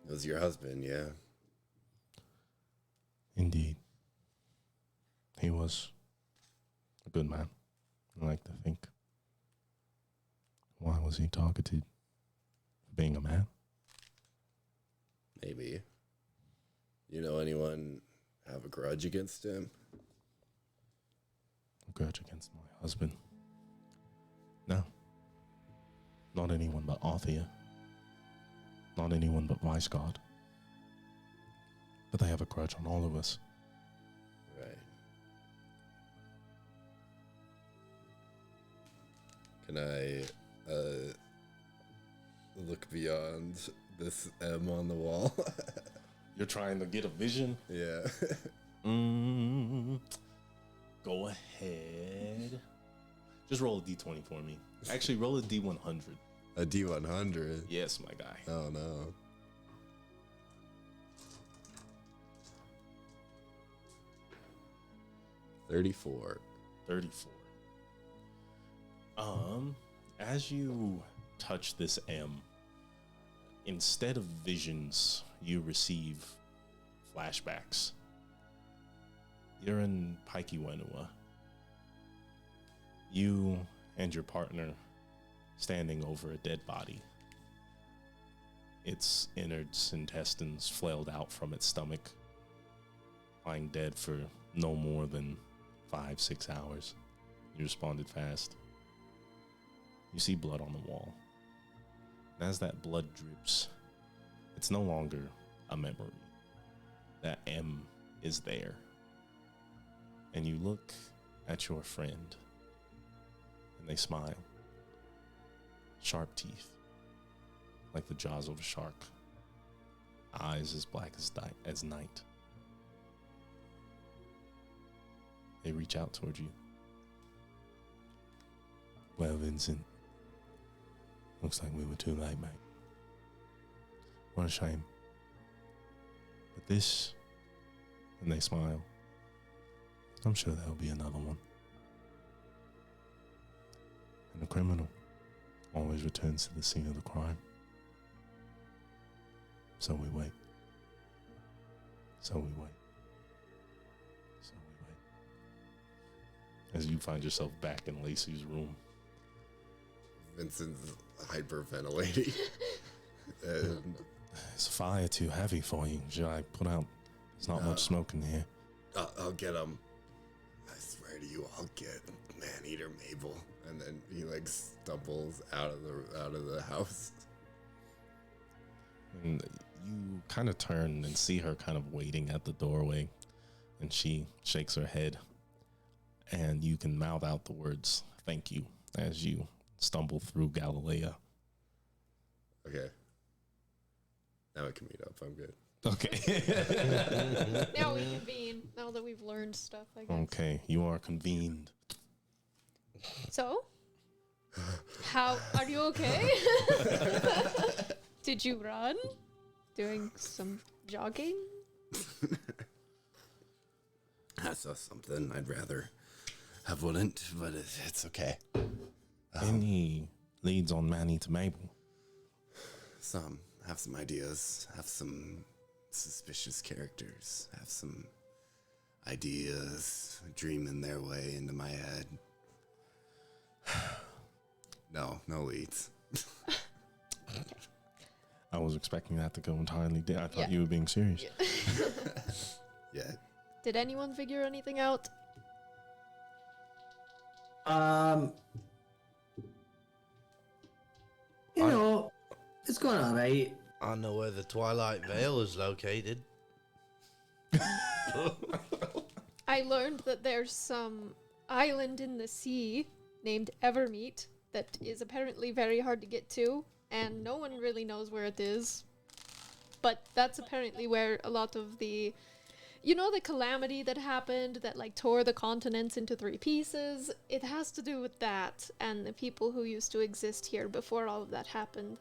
was your husband, yeah? Indeed. He was a good man, I like to think. Why was he targeted? For being a man? Maybe. You know anyone have a grudge against him? A grudge against my husband? No. Not anyone but Arthea. Not anyone but Weisgard. But they have a grudge on all of us. Right. Can I look beyond this M on the wall? You're trying to get a vision? Yeah. Go ahead. Just roll a d20 for me. Actually, roll a d100. A D100. Yes, my guy. Oh no. $34. 34. As you touch this M, instead of visions, you receive flashbacks. You're in Paikiwenua. You and your partner standing over a dead body. Its innards, intestines flailed out from its stomach, lying dead for no more than 5-6 hours. You responded fast. You see blood on the wall. And as that blood drips, it's no longer a memory. That M is there. And you look at your friend, and they smile. Sharp teeth, like the jaws of a shark. Eyes as black as night. They reach out toward you. Well, Vincent, looks like we were too late, mate. What a shame. But this, and they smile, I'm sure there'll be another one. And the criminal always returns to the scene of the crime. So we wait. So we wait. So we wait. As you find yourself back in Lacey's room. Vincent's hyperventilating. And Is the fire too heavy for you? Should I put out? There's not much smoke in here. I'll get him. I swear to you, I'll get Maneater Mabel. And then he like stumbles out of the house. And you kind of turn and see her kind of waiting at the doorway. And she shakes her head. And you can mouth out the words, "Thank you," as you stumble through Galilea. Okay. Now we can meet up. I'm good. Okay. Now we convene. Now that we've learned stuff, I guess. Okay, you are convened. So, how are you okay? Did you run? Doing some jogging? I saw something I'd rather have wouldn't, but it's okay. Any leads on Maneater Mabel? Have some ideas, have some suspicious characters, have some ideas dreaming their way into my head. No leads. I was expecting that to go entirely I thought you were being serious. Yeah. Did anyone figure anything out? You know, it's going all right. I know where the Twilight Veil is located. I learned that there's some island in the sea named Evermeet that is apparently very hard to get to, and no one really knows where it is. But that's apparently where a lot of the, you know, the calamity that happened that like tore the continents into 3 pieces. It has to do with that and the people who used to exist here before all of that happened.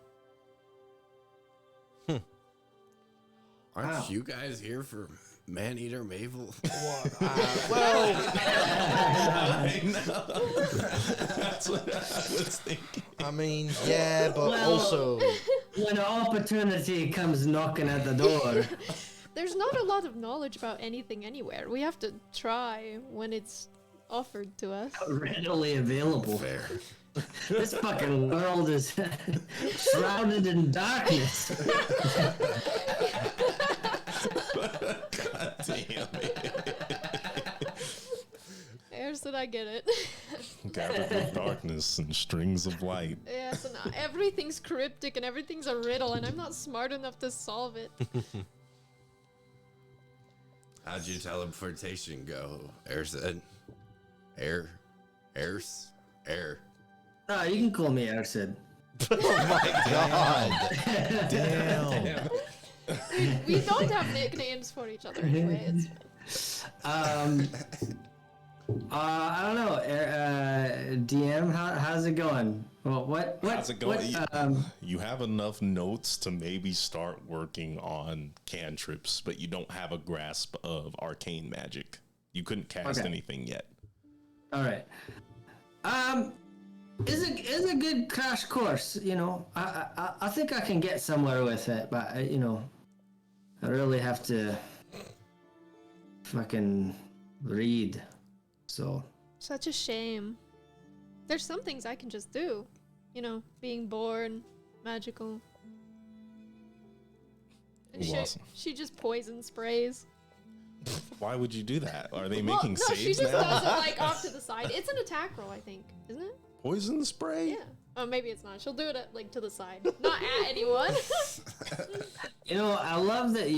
Aren't you guys here for Man-Eater Mabel? Well, I know. That's what I was thinking. I mean, yeah, but Well- also, When opportunity comes knocking at the door, There's not a lot of knowledge about anything anywhere. We have to try when it's offered to us. readily available. Fair. This fucking world is shrouded in darkness. God damn it. Harrison, I get it. Gathered with darkness and strings of light. Yes, and everything's cryptic and everything's a riddle, and I'm not smart enough to solve it. How'd your teleportation go? Air said. Air. Oh, you can call me Ersid. God, Damn. We don't have nicknames for each other anyway. It's fine. I don't know. DM, how's it going? Well, what? How's it going? What, You have enough notes to maybe start working on cantrips, but you don't have a grasp of arcane magic. You couldn't cast Okay. anything yet. all right. Is a good crash course. You know, I think I can get somewhere with it, but you know, I really have to fucking read. So Such a shame. There's some things I can just do. You know, being born, magical. And Ooh, awesome. she just poison sprays. Why would you do that? Are they Well, making no, she saves just now? does it like off to the side. It's an attack roll, I think, isn't it? Poison spray? Yeah. Oh, maybe it's not. She'll do it at, like to the side, not at anyone. you know, I love that you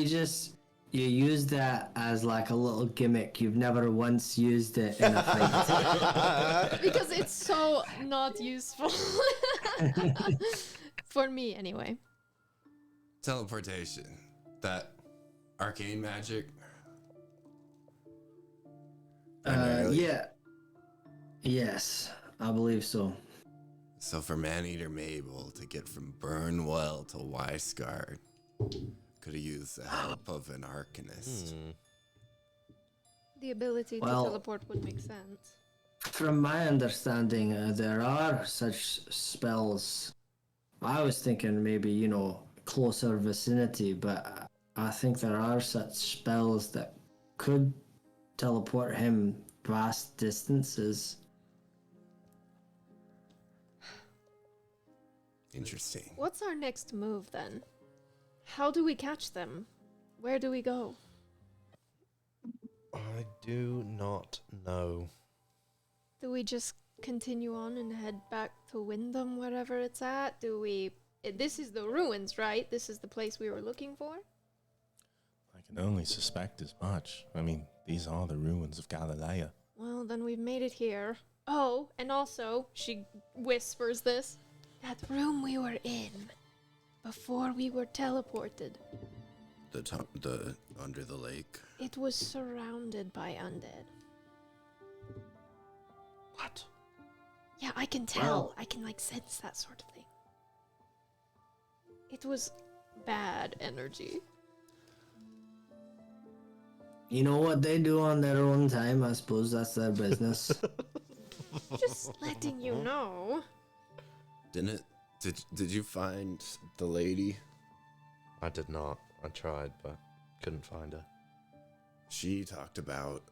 use that as like a little gimmick. You've never once used it in a fight. Because it's so not useful. For me, anyway. Teleportation. That arcane magic. Primarily. Yeah. Yes, I believe so. So for Man-Eater Mabel to get from Burnwell to Weisgard, could have used the help of an Arcanist. The ability Well- to teleport would make sense. From my understanding, there are such spells. I was thinking maybe, you know, closer vicinity, but I think there are such spells that could teleport him vast distances. Interesting. What's our next move then? How do we catch them? Where do we go? I do not know. Do we just continue on and head back to Wyndham, wherever it's at? Do we... This is the ruins, right? This is the place we were looking for? I can only suspect as much. I mean, these are the ruins of Galilea. Well, then we've made it here. Oh, and also, she whispers this, that room we were in before we were teleported. The under the lake. It was surrounded by undead. What? Yeah, I can tell. Well- I can, like, sense that sort of thing. It was bad energy. You know what they do on their own time. I suppose that's their business. Just letting you know. Didn't it? Did you find the lady? I did not. I tried, but couldn't find her. She talked about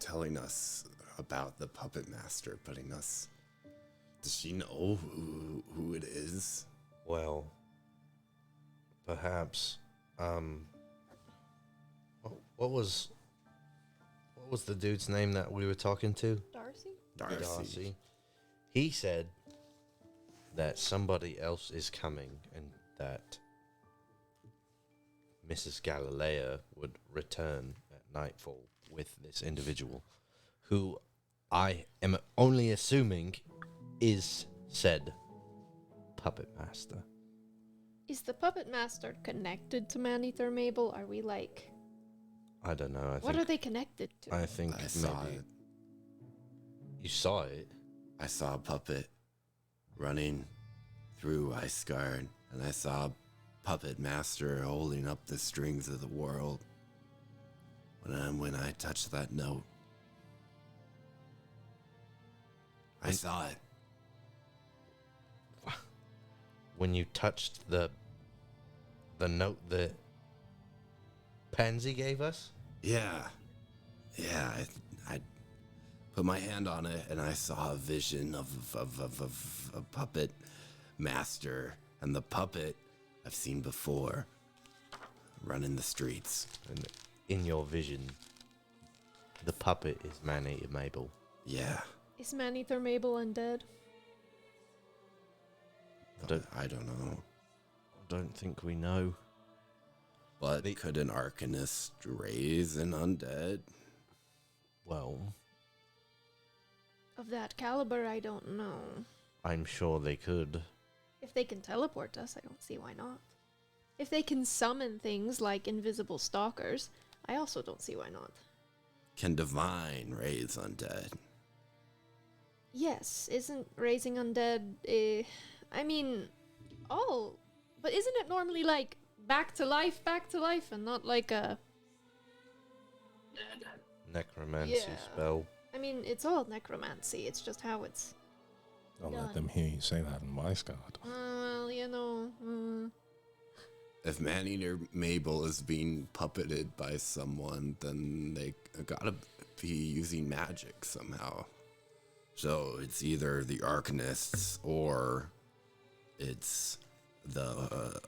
telling us about the puppet master putting us. Does she know who it is? Well, perhaps. What was the dude's name that we were talking to? Darcy? Darcy. He said that somebody else is coming and that Mrs. Galilea would return at nightfall with this individual, who I am only assuming is said puppet master. Is the puppet master connected to Maneater Mabel? Are we like... I don't know. What are they connected to? I think I saw maybe it. you saw it. I saw a puppet running through Iceguard, and I saw a puppet master holding up the strings of the world. When I touched that note, I saw it. When you touched the note that Pansy gave us? Yeah. I put my hand on it, and I saw a vision of a puppet master, and the puppet I've seen before running the streets. And in your vision, the puppet is Maneater Mabel. Yeah. Is Maneater Mabel undead? I don't know. I don't think we know. But could an Arcanist raise an undead? Well, Of that caliber, I don't know. I'm sure they could. If they can teleport us, I don't see why not. If they can summon things like invisible stalkers, I also don't see why not. Can divine raise undead? Yes, isn't raising undead, I mean, but isn't it normally like back to life, and not like a... Necromancy Yeah. spell. I mean, it's all necromancy, it's just how it's... Don't Done. let them hear you say that in Weisgard. well, you know... If Maneater Mabel is being puppeted by someone, then they gotta be using magic somehow. So it's either the Arcanists or it's the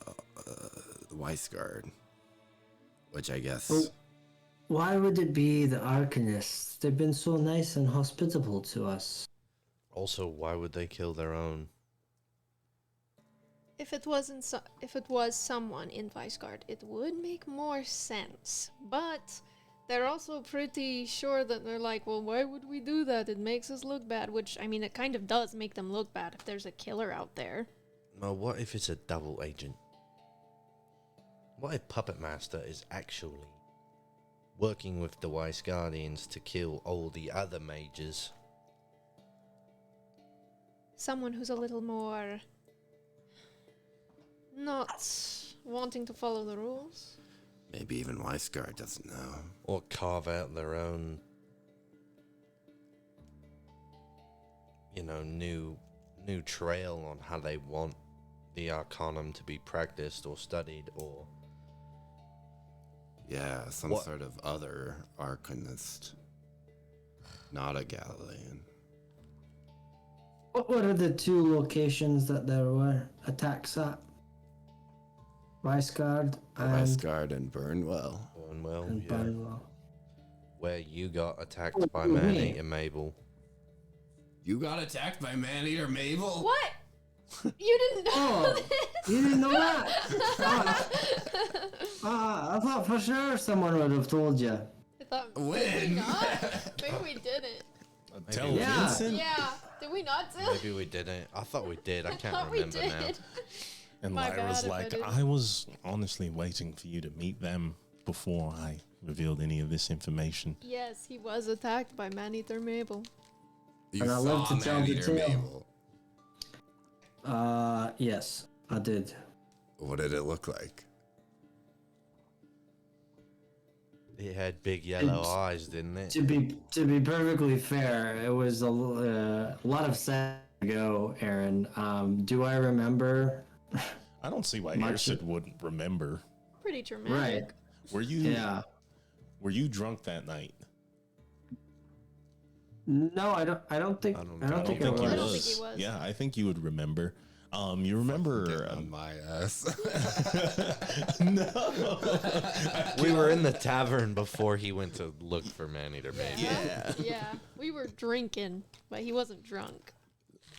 Weisgard, which I guess. Well, why would it be the Arcanists? They've been so nice and hospitable to us. Also, why would they kill their own? If it was someone in Weisgard, it would make more sense. But they're also pretty sure that they're like, well, why would we do that? It makes us look bad. Which, I mean, it kind of does make them look bad if there's a killer out there. No, what if it's a double agent? What if Puppet Master is actually working with the Wise Guardians to kill all the other mages? Someone who's a little more... not wanting to follow the rules. Maybe even Weisgard doesn't know. Or carve out their own, new trail on how they want the Arcanum to be practiced or studied, or... Yeah, some What? sort of other Arcanist. Not a Galilean. What are the two locations that there were attacks at? Weisgard and Weisgard and Burnwell. Burnwell, and yeah. Burnwell. Where you got attacked Oh, by me. Maneater Mabel. You got attacked by Maneater Mabel? What? You didn't know Oh, this? you didn't know that? I thought for sure someone would have told you. I thought, When? Did we not? Maybe we didn't. Tell Yeah. Vincent. Yeah. Did we not do? Maybe we didn't. I thought we did. I can't thought we remember now. did. And My Lyra's bad if I like, didn't. I was honestly waiting for you to meet them before I revealed any of this information. Yes, he was attacked by Maneater Mabel. You And I love saw to tell the Maneater tale. Mabel. Yes, I did. What did it look like? It had big yellow It's- eyes, didn't it? To be perfectly fair, it was a lot of seconds ago, Aaron. Do I remember? I don't see why Much- Ersid wouldn't remember. Pretty dramatic. Right. Were you Yeah. Were you drunk that night? No, I don't think. I don't I don't think think he it I was. don't think he was. Yeah, I think you would remember. You remember? Get on my ass. No. We were in the tavern before he went to look for Maneater Mabel. Yeah. Yeah. We were drinking, but he wasn't drunk.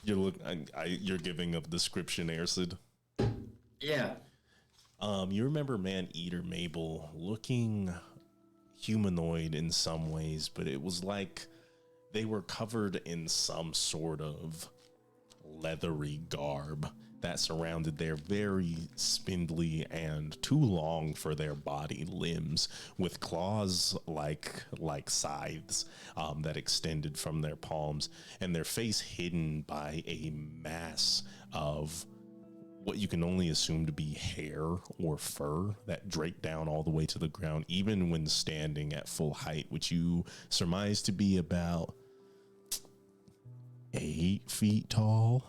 You're giving a description, Ersid. Yeah. You remember Man-Eater Mabel looking humanoid in some ways, but it was like they were covered in some sort of leathery garb that surrounded their very spindly and too long for their body limbs, with claws like scythes that extended from their palms, and their face hidden by a mass of what you can only assume to be hair or fur that draped down all the way to the ground, even when standing at full height, which you surmise to be about 8 feet tall.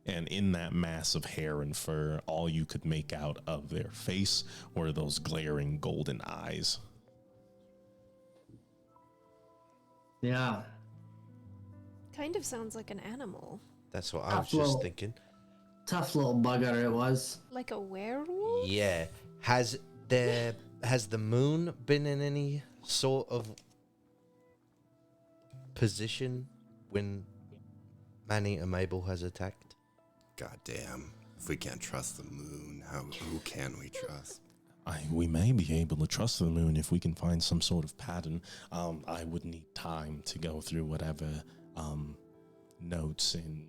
And in that mass of hair and fur, all you could make out of their face were those glaring golden eyes. Yeah. Kind of sounds like an animal. That's what I was Tough just little- thinking. Tough little bugger it was. Like a werewolf? Yeah. Has the moon been in any sort of position when Man-Eater Mabel has attacked? God damn. If we can't trust the moon, who can we trust? We may be able to trust the moon if we can find some sort of pattern. I would need time to go through whatever notes and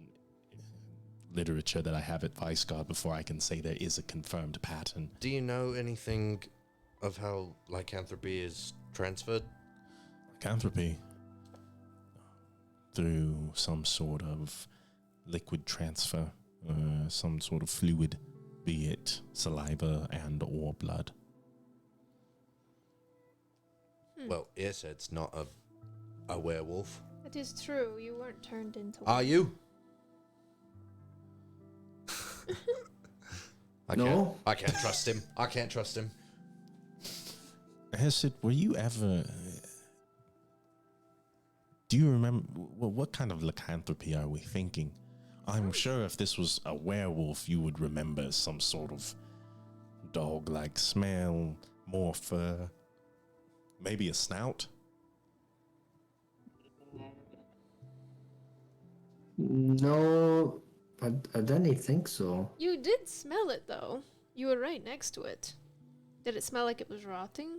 literature that I have at Vice Guard before I can say there is a confirmed pattern. Do you know anything of how lycanthropy is transferred? Lycanthropy through some sort of liquid transfer, some sort of fluid, be it saliva and or blood. Well, yes, it's not a werewolf. It is true. You weren't turned into Are one. you? No. I can't trust him. I can't trust him. Hesed, were you ever... Do you remember... What kind of lycanthropy are we thinking? I'm sure if this was a werewolf, you would remember some sort of dog-like smell, more fur, maybe a snout? No, I didn't think so. You did smell it, though. You were right next to it. Did it smell like it was rotting?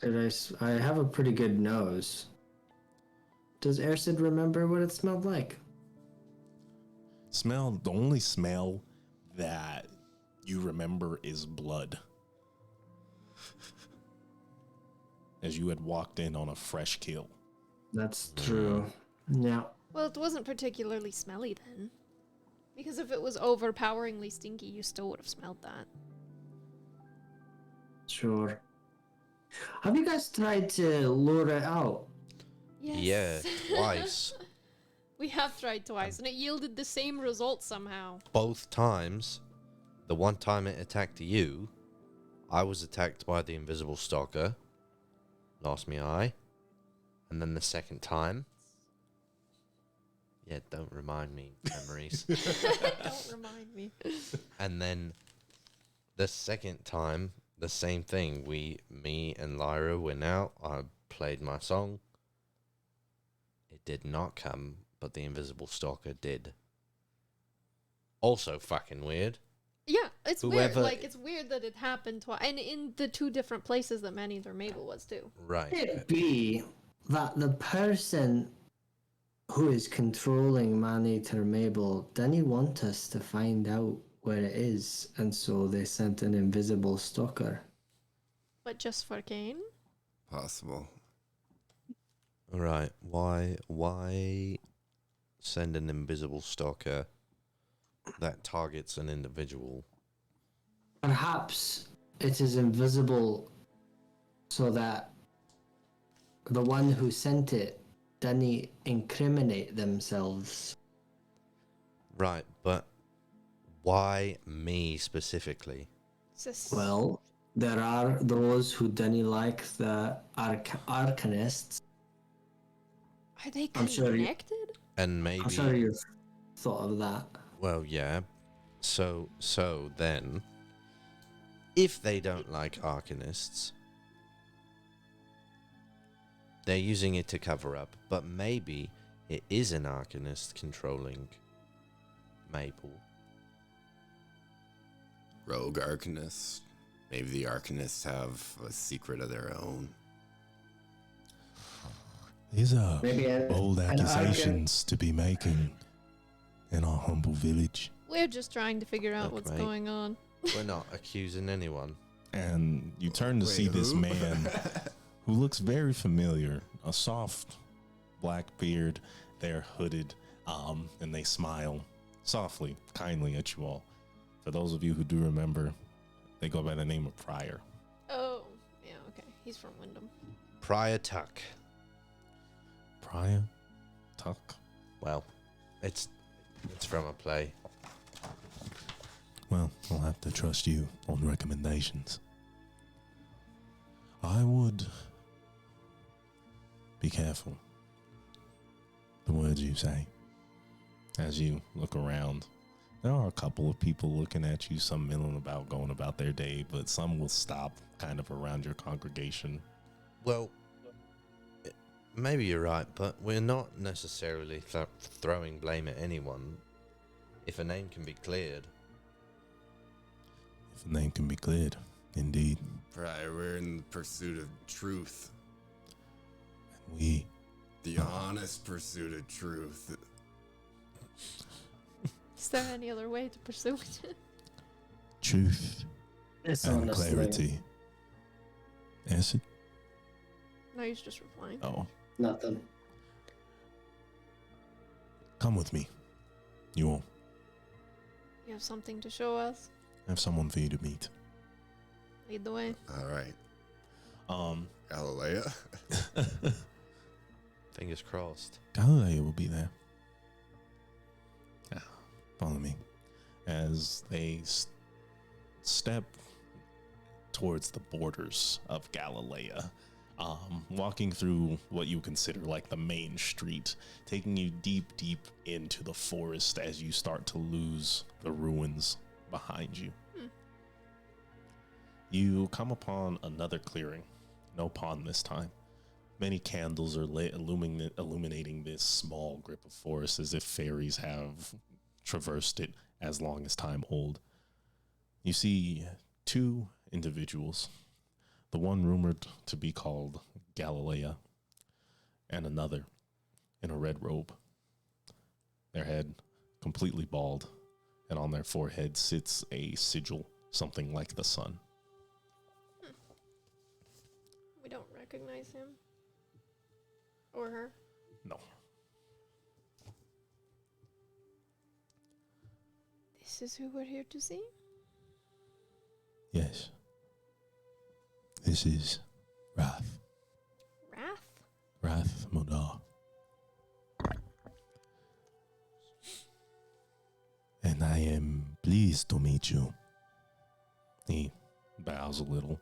I have a pretty good nose. Does Ersid remember what it smelled like? The only smell that you remember is blood. As you had walked in on a fresh kill. That's true. Yeah. Well, it wasn't particularly smelly then. Because if it was overpoweringly stinky, you still would have smelled that. Sure. Have you guys tried to lure it out? Yes. Yeah, twice. We have tried twice, and it yielded the same result somehow. Both times. The one time it attacked you, I was attacked by the invisible stalker. Lost me eye. And then the second time... Yeah, don't remind me, memories. Don't remind me. And then the second time, the same thing. Me and Lyra went out. I played my song. It did not come, but the invisible stalker did. Also fucking weird. Yeah, it's Whoever- weird. Like, it's weird that it happened twice. And in the two different places that Man-Eater Mabel was, too. Right. Could it be that the person who is controlling Man-Eater Mabel didn't want us to find out where it is, and so they sent an invisible stalker? But just for Kane? Possible. Right. Why send an invisible stalker that targets an individual? Perhaps it is invisible so that the one who sent it didn't incriminate themselves. Right, but why me specifically? Well, there are those who didn't like the Arcanists. Are they I'm sure you- connected? And maybe I'm sure you've thought of that. well, yeah. So then if they don't like Arcanists, they're using it to cover up, but maybe it is an Arcanist controlling Maple. Rogue Arcanist. Maybe the Arcanists have a secret of their own. These are Maybe bold an accusations to be making in our humble village. We're just trying to figure out Look, what's mate. going on. We're not accusing anyone. And you turn to Wait, see this who? man who looks very familiar. A soft black beard. They're hooded, and they smile softly, kindly at you all. For those of you who do remember, they go by the name of Pryor. Oh, yeah, okay. He's from Wyndham. Prior Tuck. Pryor? Tuck? Well, it's from a play. Well, I'll have to trust you on recommendations. I would be careful the words you say. As you look around, there are a couple of people looking at you, some milling about, going about their day, but some will stop kind of around your congregation. Well, maybe you're right, but we're not necessarily throwing blame at anyone. If a name can be cleared. If the name can be cleared, indeed. Pryor, we're in pursuit of truth. And we The honest pursuit of truth. Is there any other way to pursue it? truth It's and honestly. clarity. Acid? No, he's just replying. Oh, Nothing. Come with me. You all. You have something to show us? I have someone for you to meet. Lead the way. All right. um, Galilea. Fingers crossed. Galileo will be there. follow me. As they step towards the borders of Galilea, walking through what you consider like the main street, taking you deep, deep into the forest as you start to lose the ruins behind you. You come upon another clearing, no pond this time. Many candles are lit, illuminating this small grip of forest as if fairies have traversed it as long as time old. You see two individuals, the one rumored to be called Galilea, and another in a red robe. Their head completely bald, and on their forehead sits a sigil, something like the sun. We don't recognize him. Or her. No. This is who we're here to see? Yes. This is Wrath. Wrath? Wrath Modar. And I am pleased to meet you. He bows a little.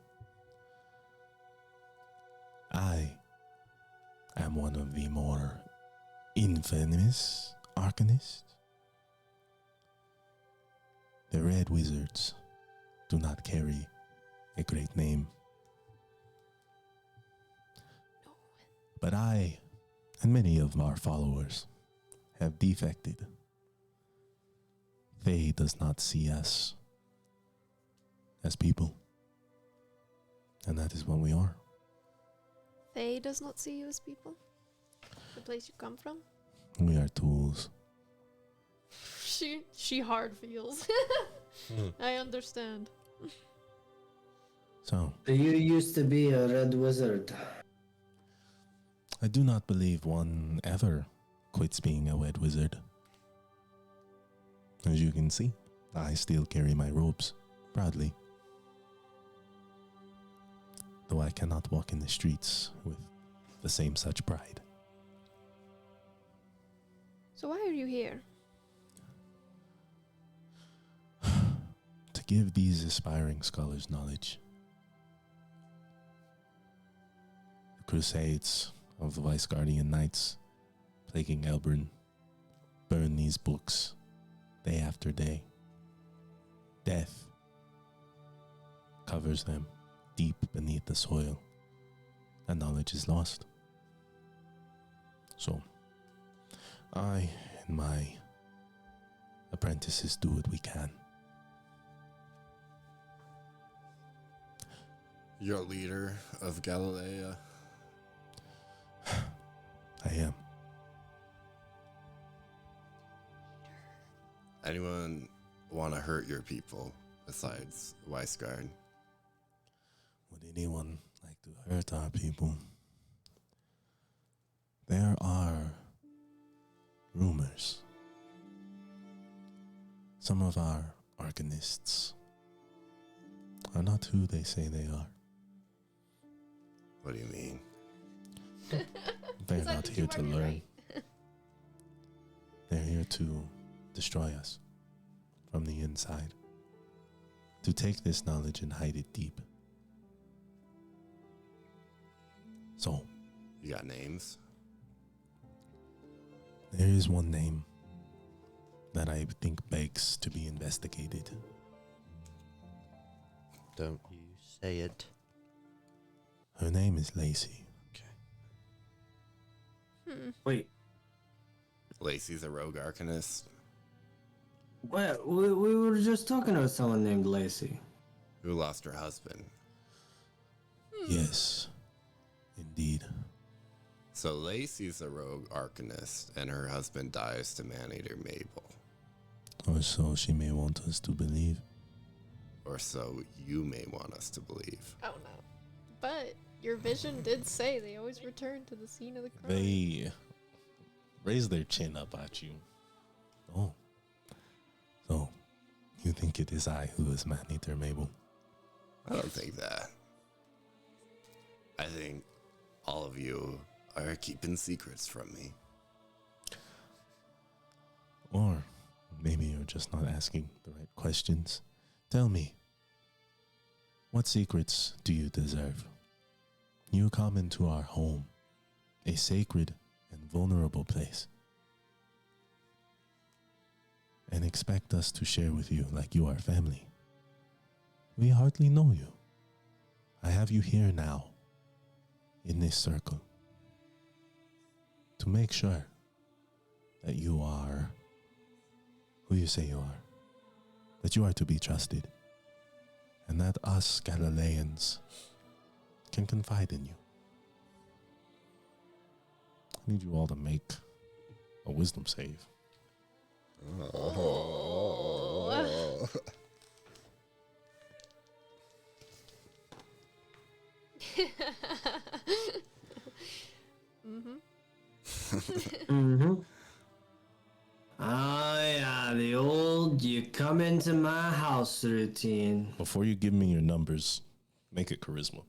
I am one of the more infamous Arcanists. The Red Wizards do not carry a great name. No. But I and many of our followers have defected. Fae does not see us as people. And that is what we are. Faye does not see you as people? The place you come from? We are tools. She hard feels. I understand. So, You used to be a red wizard. I do not believe one ever quits being a red wizard. As you can see, I still carry my robes proudly. Though I cannot walk in the streets with the same such pride. So why are you here? To give these aspiring scholars knowledge. The crusades of the Vice Guardian Knights plaguing Elburn burn these books day after day. Death covers them deep beneath the soil, and knowledge is lost. So, I and my apprentices do what we can. You're a leader of Galilea. I am. Anyone want to hurt your people besides Weisgard? Would anyone like to hurt our people? There are rumors. Some of our Arcanists are not who they say they are. What do you mean? They're Is that not what here you to are, you're learn. right. They're here to destroy us from the inside. To take this knowledge and hide it deep. So, You got names? there is one name that I think begs to be investigated. Don't you say it. Her name is Lacey. Wait, Lacey's a rogue Arcanist what? We were just talking about someone named Lacey. who lost her husband. Yes, indeed. So Lacey's a rogue Arcanist, and her husband dies to Maneater Mabel. Or so she may want us to believe. Or so you may want us to believe. Oh no. But your vision did say they always return to the scene of the crime. They raise their chin up at you. Oh. So, you think it is I who is Maneater Mabel? I don't think that. I think all of you are keeping secrets from me. Or maybe you're just not asking the right questions. Tell me, what secrets do you deserve? You come into our home, a sacred and vulnerable place, and expect us to share with you like you are family. We hardly know you. I have you here now, in this circle, to make sure that you are who you say you are, that you are to be trusted, and that us Galileans can confide in you. I need you all to make a wisdom save. Oh. Mm-hmm. Oh yeah, the old you come into my house routine. Before you give me your numbers, make it charisma.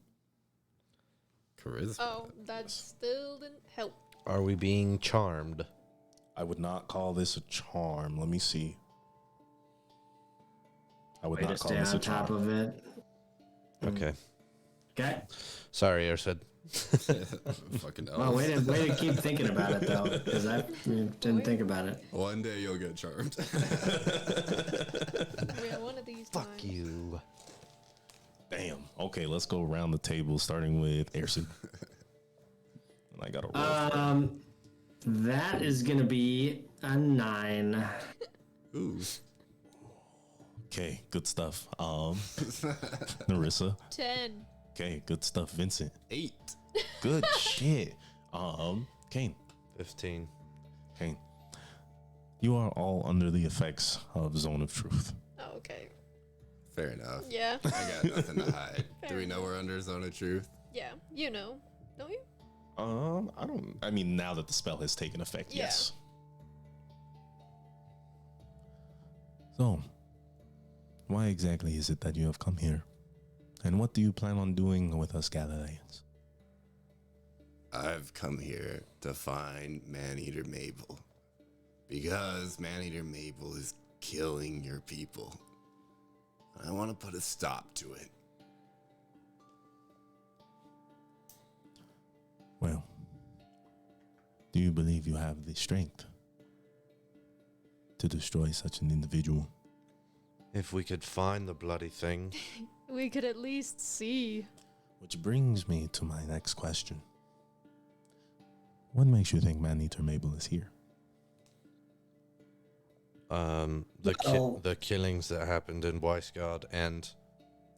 Charisma. Oh, that still didn't help. Are we being charmed? I would not call this a charm. Let me see. I would Way to not call stay this a on top charm. of it. Okay. Okay. Sorry, Ursid. Fucking Well, elves. way to keep thinking about it though, because I didn't think about it. One day you'll get charmed. Yeah, one of these Fuck times. you. Damn. Okay, let's go around the table, starting with Airsuit. And I got a roll. That is gonna be a 9. Ooh. Okay, good stuff. Narissa. 10. Okay, good stuff. Vincent. 8. Good shit. Kane. 15. Kane. You are all under the effects of Zone of Truth. Oh, okay. Fair enough. Yeah. I got nothing to hide. Do Fair we know we're under Zone of Truth? Yeah. You know. Don't you? I mean, now that the spell has taken effect, Yeah. yes. So, why exactly is it that you have come here? And what do you plan on doing with us Galileans? I've come here to find Maneater Mabel. Because Maneater Mabel is killing your people. I want to put a stop to it. Well, do you believe you have the strength to destroy such an individual? If we could find the bloody thing. We could at least see. Which brings me to my next question. What makes you think Maneater Mabel is here? the killings that happened in Weisgard and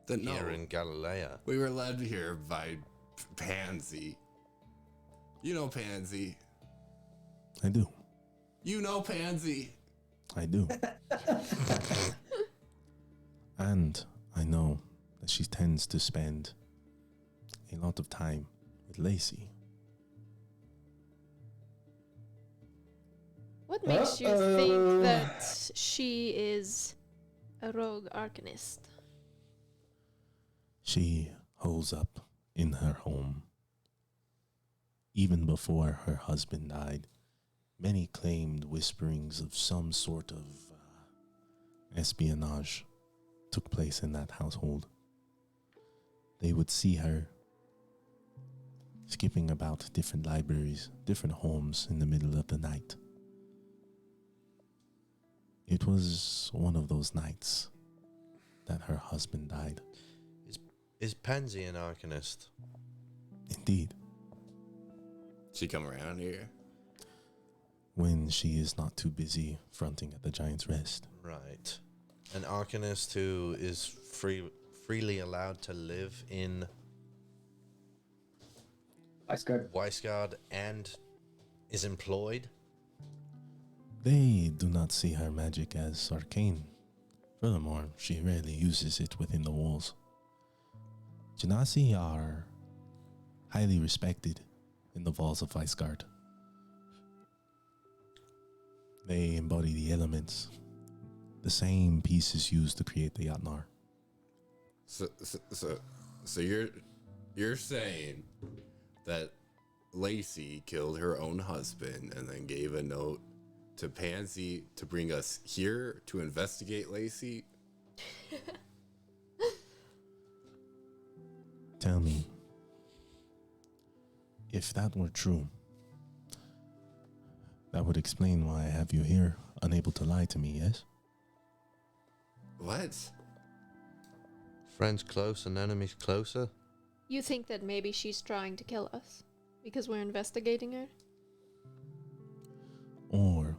here in Galilea. We were led here by Pansy. You know Pansy. I do. You know Pansy. I do. And I know that she tends to spend a lot of time with Lacey. What makes you think that she is a rogue Arcanist? She holds up in her home. Even before her husband died, many claimed whisperings of some sort of espionage took place in that household. They would see her skipping about different libraries, different homes in the middle of the night. It was one of those nights that her husband died. Is Pansy an Arcanist? Indeed. She come around here. When she is not too busy fronting at the Giant's Rest. Right. An Arcanist who is freely allowed to live in Weisgard and is employed? They do not see her magic as arcane. Furthermore, she rarely uses it within the walls. Genasi are highly respected in the walls of Weisgard. They embody the elements, the same pieces used to create the Yatnar. So you're saying that Lacey killed her own husband and then gave a note to Pansy to bring us here to investigate Lacey? Tell me, if that were true, that would explain why I have you here, unable to lie to me, yes? What? Friends close and enemies closer? You think that maybe she's trying to kill us because we're investigating her? Or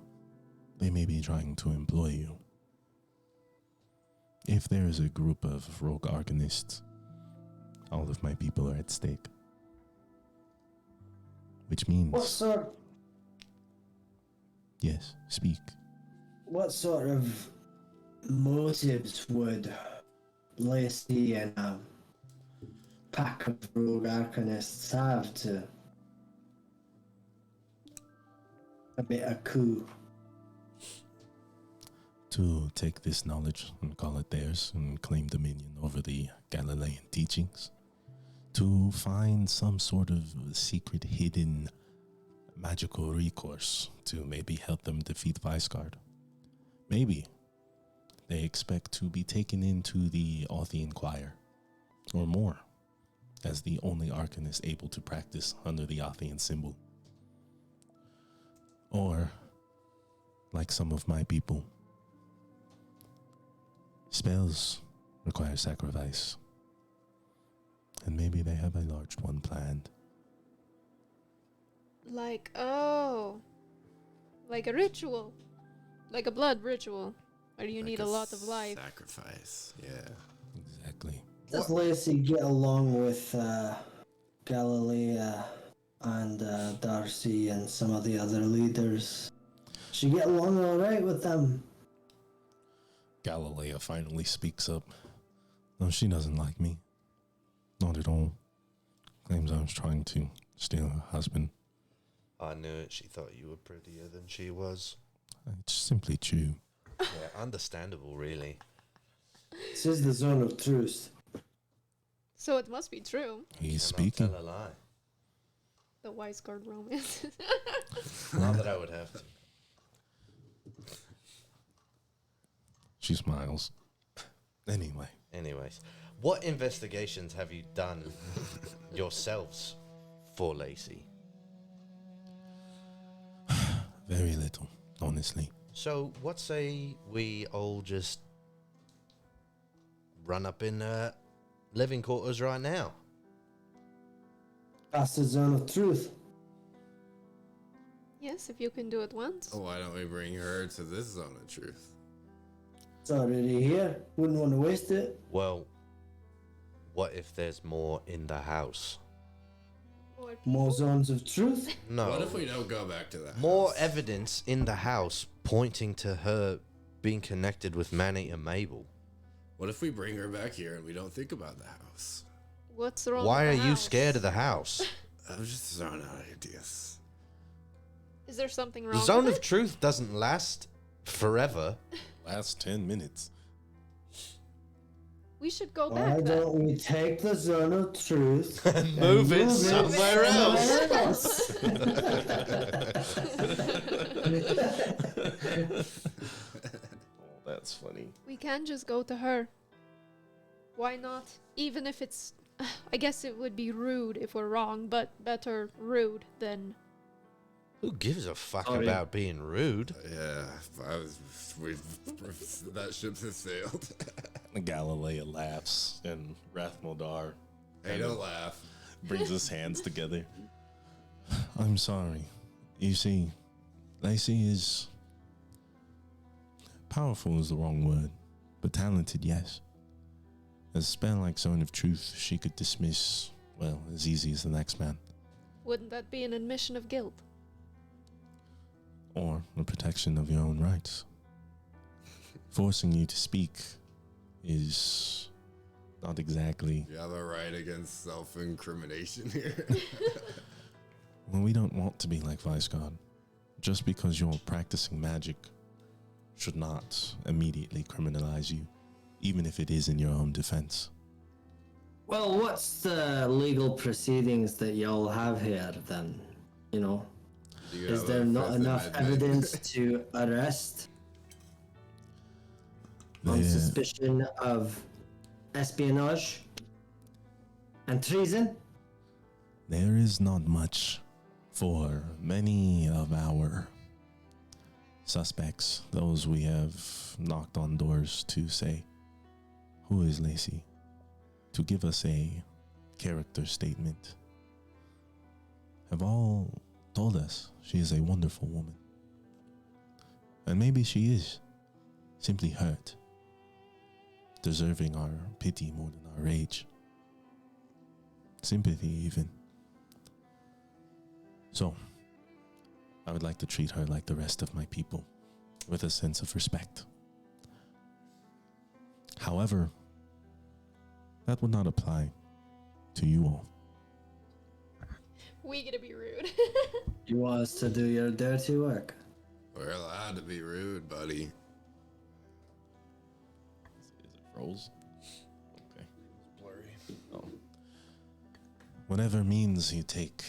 they may be trying to employ you. If there is a group of rogue Arcanists, all of my people are at stake. Which means... Yes, speak. What sort of motives would Lacey and a pack of rogue Arcanists have to commit a coup? To take this knowledge and call it theirs and claim dominion over the Galilean teachings. To find some sort of secret hidden magical recourse to maybe help them defeat Weisgard. Maybe they expect to be taken into the Authian Choir, or more, as the only Arcanist able to practice under the Authian symbol. Or, like some of my people, spells require sacrifice, and maybe they have a large one planned. Like a ritual. Like a blood ritual. Where you need a lot of life. Sacrifice, yeah. Exactly. Does Lacey get along with Galilea and Darcy and some of the other leaders? She get along alright with them? Galilea finally speaks up. No, she doesn't like me. Not at all. Claims I was trying to steal her husband. I knew it. She thought you were prettier than she was. It's simply true. Yeah, understandable, really. This is the zone of truth. So it must be true. He's Cannot speaking. tell a lie. The Weisgard romance. Not that I would have to. She smiles. Anyways, what investigations have you done yourselves for Lacey? Very little, honestly. So, what say we all just run up in living quarters right now? That's the zone of truth. Yes, if you can do it once. Oh, why don't we bring her to this zone of truth? It's already here. Wouldn't want to waste it. Well, what if there's more in the house? More zones of truth. No. What if we don't go back to that? More house? evidence in the house pointing to her being connected with Man-Eater Mabel. What if we bring her back here and we don't think about the house? What's wrong Why are with the you house? scared of the house? I was just throwing out ideas. Is there something The wrong zone with of truth doesn't last forever. Last 10 minutes. We should go Why back then. don't we take the zone of truth And move it somewhere else? Oh, that's funny. We can just go to her. Why not? Even if it's... I guess it would be rude if we're wrong, but better rude than... Who gives a fuck Sorry. about being rude? Yeah, that ship has sailed. Galilea laughs, and Rathmodar Hey, don't laugh. brings his hands together. I'm sorry. You see, Lacey is powerful is the wrong word, but talented, yes. A spell like Zone of Truth, she could dismiss, well, as easy as the next man. Wouldn't that be an admission of guilt? Or the protection of your own rights. Forcing you to speak is not exactly... You have a right against self-incrimination here. Well, we don't want to be like Vice God. Just because you're practicing magic should not immediately criminalize you, even if it is in your own defense. Well, what's the legal proceedings that y'all have here then? You know, You is have there a not Fifth enough Amendment. evidence to arrest on There- suspicion of espionage and treason? There is not much for many of our suspects, those we have knocked on doors to say, who is Lacey? To give us a character statement. Have all told us she is a wonderful woman. And maybe she is simply hurt, deserving our pity more than our rage. Sympathy, even. So, I would like to treat her like the rest of my people, with a sense of respect. However, that would not apply to you all. We gonna be rude. You want us to do your dirty work? We're allowed to be rude, buddy. Is it froze? Okay. Blurry. Oh. Whatever means you take,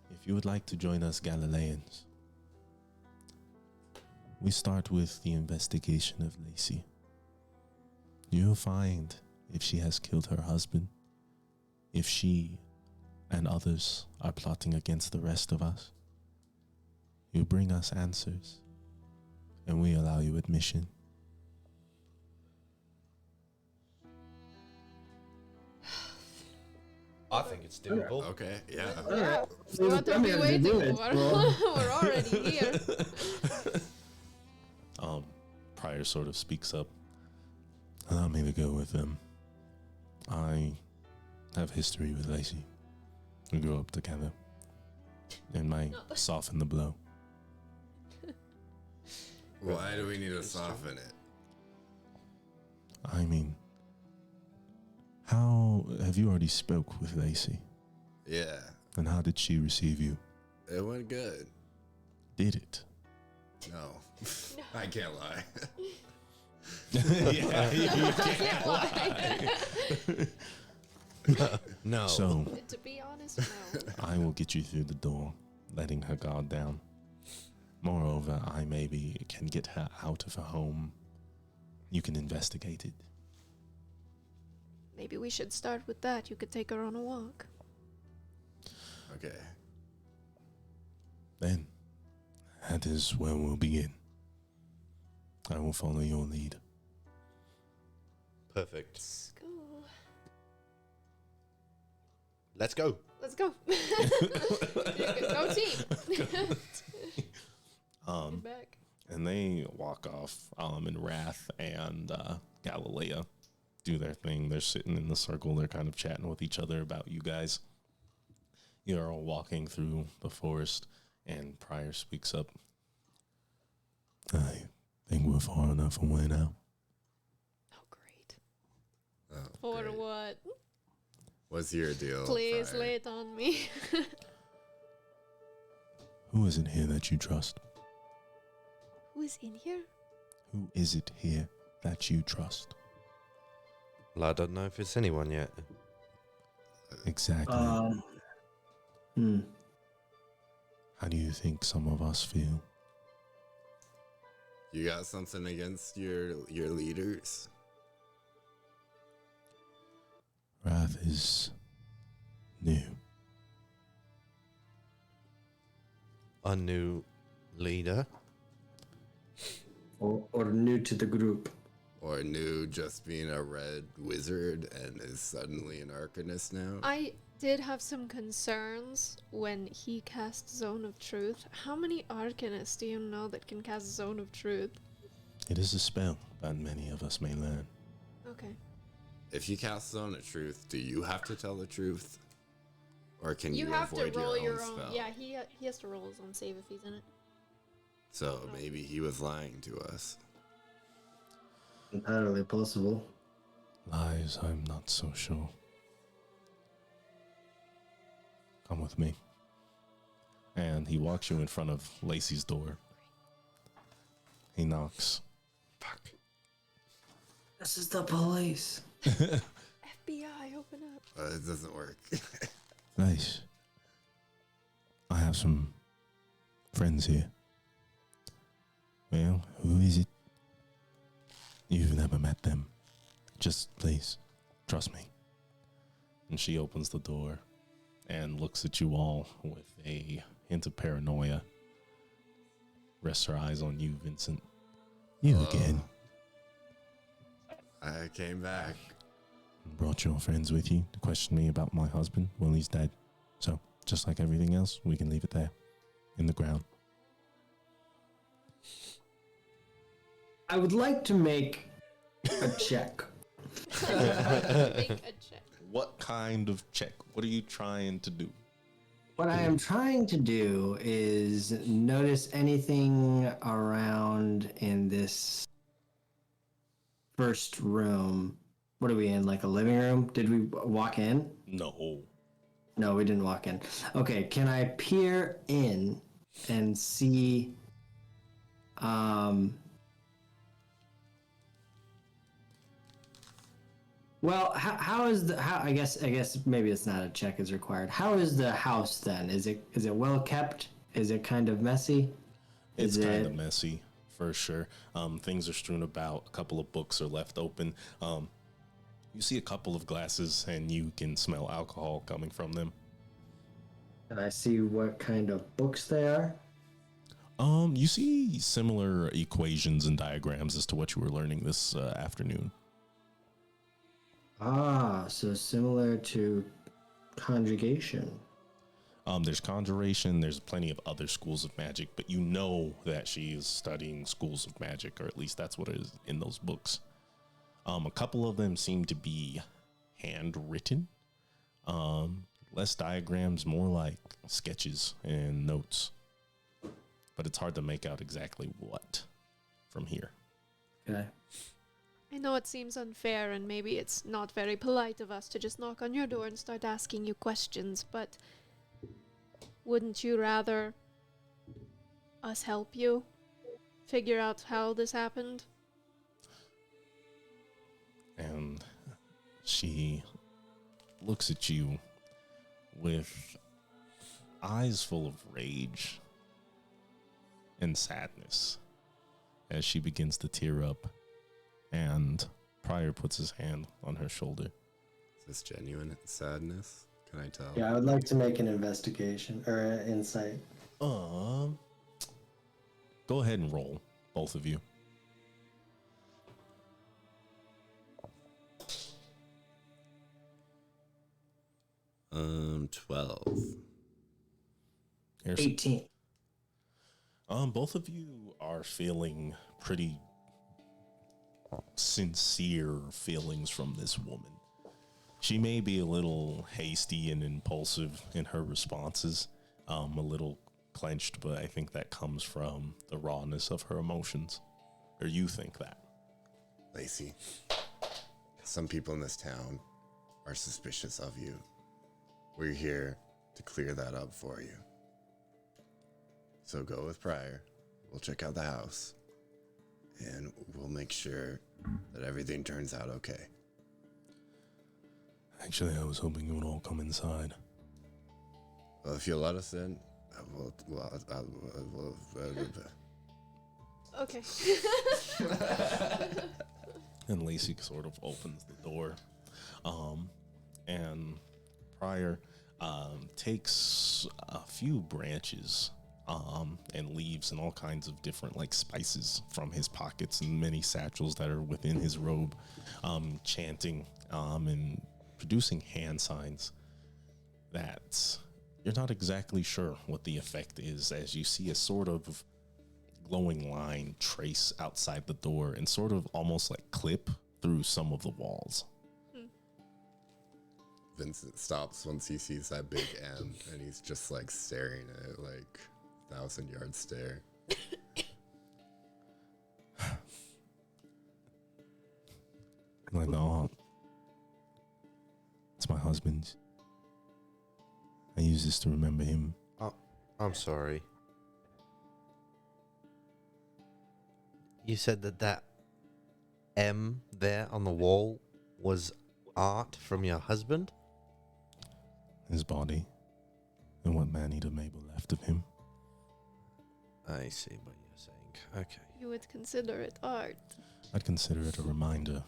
if you would like to join us Galileans, we start with the investigation of Lacey. You'll find if she has killed her husband, if she and others are plotting against the rest of us. You bring us answers, and we allow you admission. I think it's doable. Okay, yeah. Yeah. We What are come we here to waiting do it, for? bro. We're already here. Pryor sort of speaks up. Allow me to go with them. I have history with Lacey. We grew up together. And might soften the blow. Why do we need to soften it? I mean, how have you already spoke with Lacey? Yeah, And how did she receive you? it went good. Did it? No, I can't lie. Yeah, you Can't lie. No. So, To be honest, no. I will get you through the door, letting her guard down. Moreover, I maybe can get her out of her home. You can investigate it. Maybe we should start with that. You could take her on a walk. Okay. Then, that is where we'll begin. I will follow your lead. Perfect. Let's go. Let's go. Let's go. Go team. Get back. And they walk off. And Wrath and Galilea do their thing. They're sitting in the circle. They're kind of chatting with each other about you guys. You're all walking through the forest, and Pryor speaks up. I think we're far enough away now. Oh, great. Oh, For great. what? What's your deal? Please Friar? lay it on me. Who is it here that you trust? Who is in here? Who is it here that you trust? Well, I don't know if it's anyone yet. Exactly. How do you think some of us feel? You got something against your leaders? Wrath is new. A new leader. Or new to the group. Or new just being a red wizard and is suddenly an Arcanist now? I did have some concerns when he cast Zone of Truth. How many Arcanists do you know that can cast Zone of Truth? It is a spell that many of us may learn. Okay. If you cast Zone of Truth, do you have to tell the truth? Or can you, You have to avoid roll your your own own. spell? Yeah, he has to roll his own save if he's in it. So maybe he was lying to us. Entirely possible. Lies, I'm not so sure. Come with me. And he walks you in front of Lacey's door. He knocks. Fuck. This is the police. FBI, open up. It doesn't work. Nice. I have some friends here. Well, who is it? You've never met them. Just please, trust me. And she opens the door and looks at you all with a hint of paranoia. Rests her eyes on you, Vincent. You again. I came back. Brought your friends with you to question me about my husband. Well, he's dead. So, just like everything else, we can leave it there. In the ground. I would like to make a check. Make a check. What kind of check? What are you trying to do? What I am trying to do is notice anything around in this first room. What are we in? Like a living room? Did we walk in? No. No, we didn't walk in. Okay, can I peer in and see well, how is the how I guess maybe it's not a check is required. How is the house then? Is it well kept? Is it kind of messy? It's Is kind it- of messy, for sure. Things are strewn about. A couple of books are left open. You see a couple of glasses, and you can smell alcohol coming from them. Can I see what kind of books they are? You see similar equations and diagrams as to what you were learning this afternoon. Ah, so similar to conjugation. There's conjuration. There's plenty of other schools of magic, but you know that she is studying schools of magic, or at least that's what it is in those books. A couple of them seem to be handwritten. Less diagrams, more like sketches and notes. But it's hard to make out exactly what from here. Okay. I know it seems unfair and maybe it's not very polite of us to just knock on your door and start asking you questions, but wouldn't you rather us help you figure out how this happened? And she looks at you with eyes full of rage and sadness as she begins to tear up. And Pryor puts his hand on her shoulder. Is this genuine sadness? Can I tell? Yeah, I would like to make an investigation or an insight. Go ahead and roll, both of you. 12. Here's 18. Both of you are feeling pretty sincere feelings from this woman. She may be a little hasty and impulsive in her responses, a little clenched, but I think that comes from the rawness of her emotions. Or you think that. Lacey, some people in this town are suspicious of you. We're here to clear that up for you. So go with Pryor. We'll check out the house. And we'll make sure that everything turns out okay. Actually, I was hoping you would all come inside. Well, if you'll let us in, Okay. And Lacey sort of opens the door. And Pryor takes a few branches and leaves and all kinds of different like spices from his pockets and many satchels that are within his robe, chanting and producing hand signs that you're not exactly sure what the effect is, as you see a sort of glowing line trace outside the door and sort of almost like clip through some of the walls. Vincent stops once he sees that big M, and he's just like staring at it like 1,000-yard stare. Like, no, it's my husband's. I use this to remember him. I'm sorry. You said that M there on the wall was art from your husband? His body and what Manita Mabel left of him. I see what you're saying. Okay. You would consider it art. I'd consider it a reminder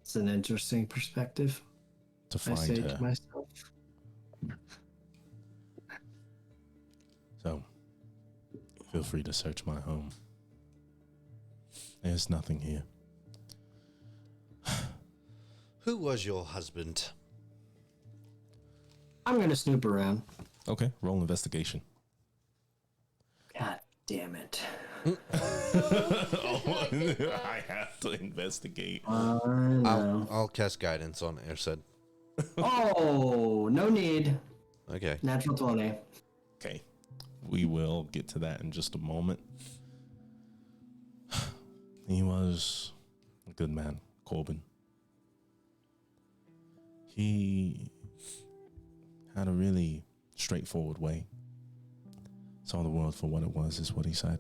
It's an interesting perspective, to I find say her. to myself. So, feel free to search my home. There's nothing here. Who was your husband? I'm going to snoop around. Okay, roll investigation. God damn it. I have to investigate. No. I'll cast guidance on Ersid. Oh, no need. Okay. Natural 20. Okay, we will get to that in just a moment. He was a good man, Corbin. He had a really straightforward way. Saw the world for what it was, is what he said.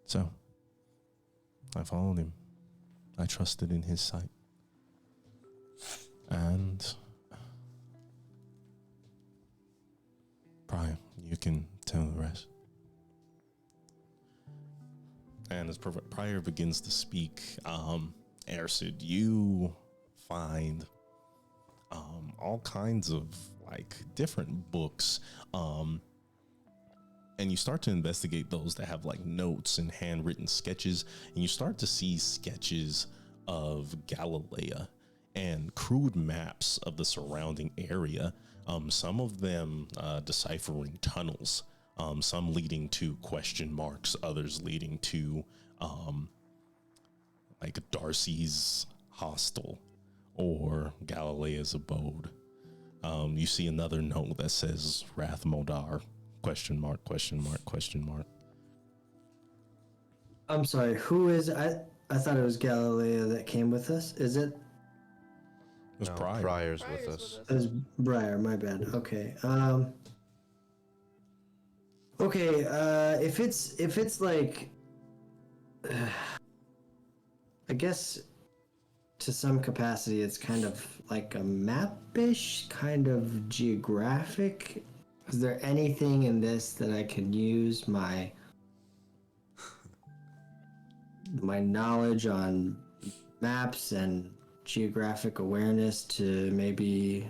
So, I followed him. I trusted in his sight. And Pryor, you can tell the rest. And as Pryor begins to speak, Ersid, you find all kinds of like different books, and you start to investigate those that have like notes and handwritten sketches, and you start to see sketches of Galilea and crude maps of the surrounding area, some of them deciphering tunnels, some leading to question marks, others leading to like Darcy's hostel or Galilea's abode. You see another note that says Rath Modar, question mark, question mark, question mark. I'm sorry, who is... I thought it was Galileo that came with us. Is it? It was No, Pryor. Pryor's with us. It was Briar, my bad. Okay. Okay, if it's like... I guess to some capacity it's kind of like a map-ish, kind of geographic. Is there anything in this that I could use my knowledge on maps and geographic awareness to maybe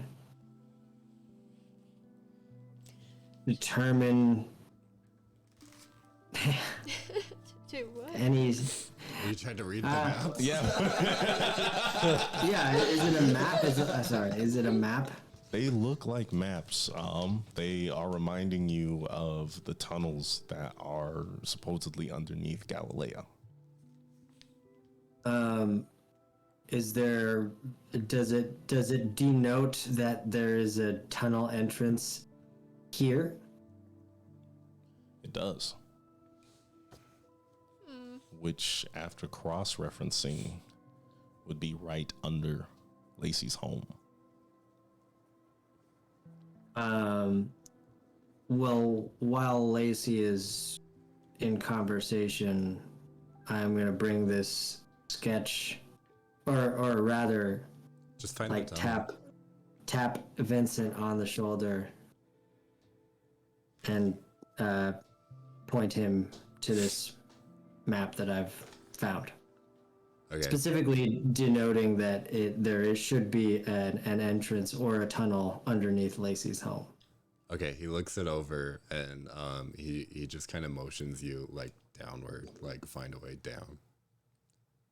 determine To what? Are you trying to read the maps? Yeah. Yeah, is it a map? Is it a map? They look like maps. They are reminding you of the tunnels that are supposedly underneath Galileo. Is there? Does it denote that there is a tunnel entrance here? It does. Which, after cross-referencing, would be right under Lacey's home. Well, while Lacey is in conversation, I'm gonna bring this sketch, or rather, Just find like the tunnel. tap Vincent on the shoulder, and point him to this map that I've found. Okay. Specifically denoting that should be an entrance or a tunnel underneath Lacey's home. Okay, he looks it over and he just kind of motions you like downward, like find a way down.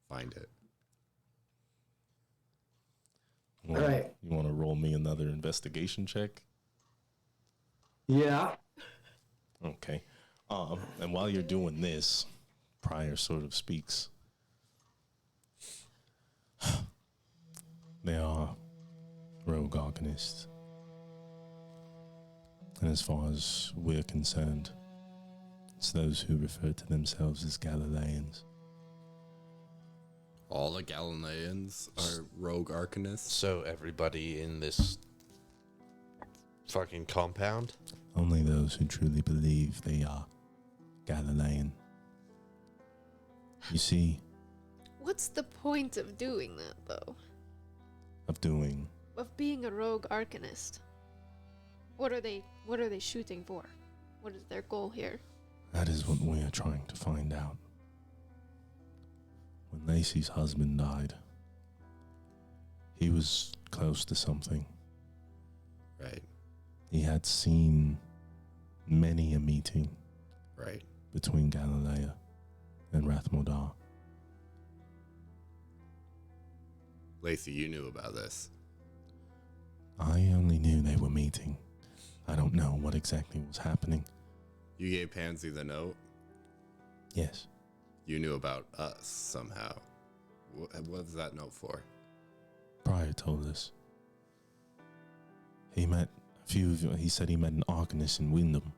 Find it. All right. You want to roll me another investigation check? Yeah. Okay. And while you're doing this, Pryor sort of speaks. They are rogue Arcanists. And as far as we're concerned, it's those who refer to themselves as Galileans. All the Galileans are rogue Arcanists. So everybody in this fucking compound? Only those who truly believe they are Galilean. You see, What's the point of doing that, though? Of doing, Of being a rogue Arcanist? What are they shooting for? What is their goal here? that is what we are trying to find out. When Lacey's husband died, he was close to something. Right, He had seen many a meeting right. between Galilea and Rathmodar. Lacey, you knew about this. I only knew they were meeting. I don't know what exactly was happening. You gave Pansy the note. Yes, You knew about us somehow. What was that note for? Pryor told us. He said he met an Arcanist in Wyndham.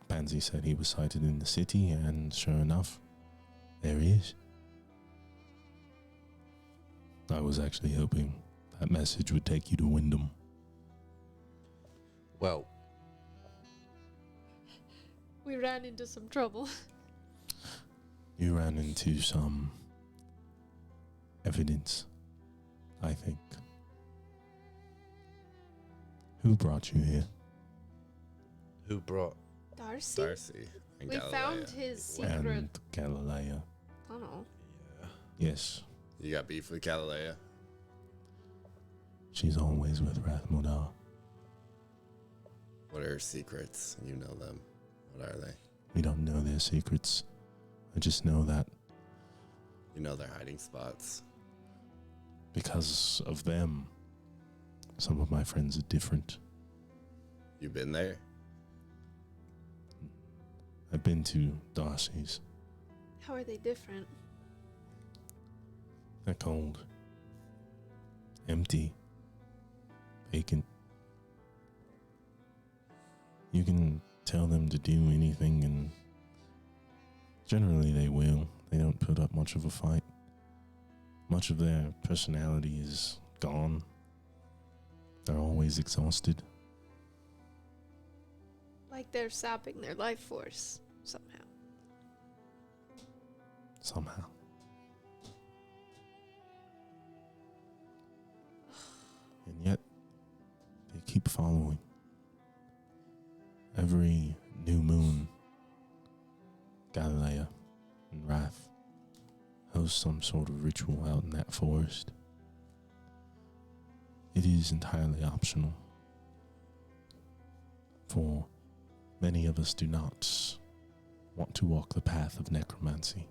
Pansy said he was sighted in the city, and sure enough, there he is. I was actually hoping that message would take you to Wyndham. Well, We ran into some trouble. You ran into some evidence, I think. Who brought you here? who brought... Darcy? Darcy. And We Galilea. found his secret And Galilea. tunnel. Yes, You got beef with Galilea? she's always with Rathmodar. What are her secrets? You know them. What are they? We don't know their secrets. I just know that You know their hiding spots. because of them, some of my friends are different. You been there? I've been to Darcy's. How are they different? They're cold, empty, vacant. You can tell them to do anything, and generally they will. They don't put up much of a fight. Much of their personality is gone. They're always exhausted. Like they're sapping their life force somehow. Somehow. And yet, they keep following. Every new moon, Galilea and Wrath host some sort of ritual out in that forest. It is entirely optional, for many of us do not want to walk the path of necromancy.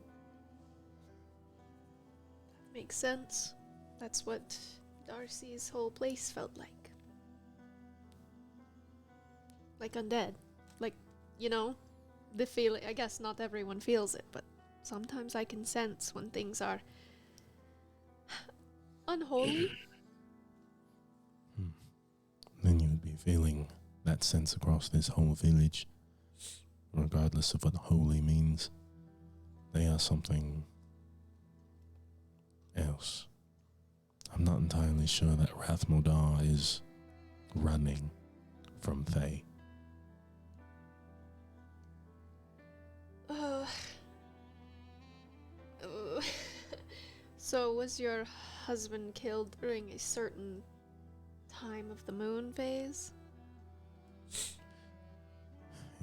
Makes sense. That's what Darcy's whole place felt like. Like undead. Like, you know, the feeling. I guess not everyone feels it, but sometimes I can sense when things are unholy. Then you would be feeling that sense across this whole village, regardless of what holy means. They are something else. I'm not entirely sure that Rathmodar is running from Fae. So was your husband killed during a certain time of the moon phase?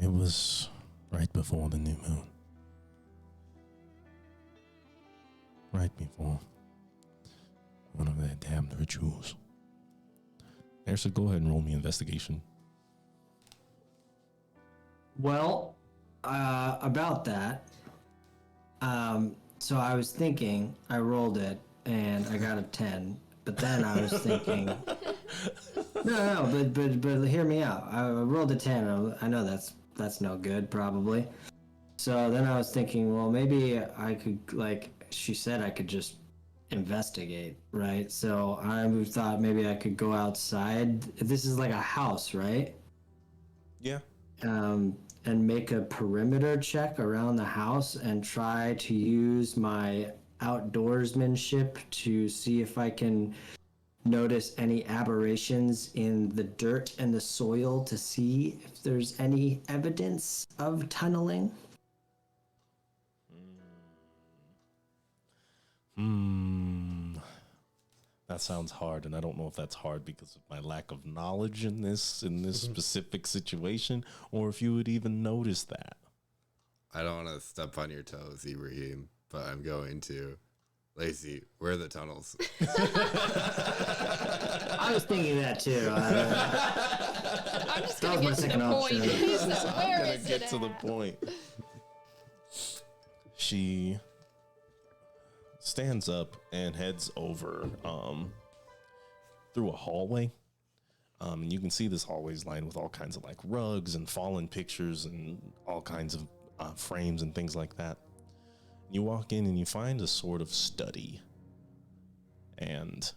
It was right before the new moon. Right before one of their damned rituals. Ersa, go ahead and roll me investigation. Well, about that, so I was thinking, I rolled it, and I got a 10, but then I was thinking, but hear me out. I rolled a 10, I know that's no good, probably. So then I was thinking, well, maybe I could, like, she said I could just investigate, right? So I thought maybe I could go outside. This is like a house, right? Yeah. And make a perimeter check around the house and try to use my outdoorsmanship to see if I can notice any aberrations in the dirt and the soil to see if there's any evidence of tunneling. That sounds hard, and I don't know if that's hard because of my lack of knowledge in this specific situation, or if you would even notice that. I don't want to step on your toes, Ibrahim, but I'm going to. Lacey, where are the tunnels? I was thinking that too. I'm just gonna get to the point. Where I'm is gonna get it to the at? point. She stands up and heads over through a hallway. And you can see this hallway is lined with all kinds of like rugs and fallen pictures and all kinds of frames and things like that. You walk in and you find a sort of study. And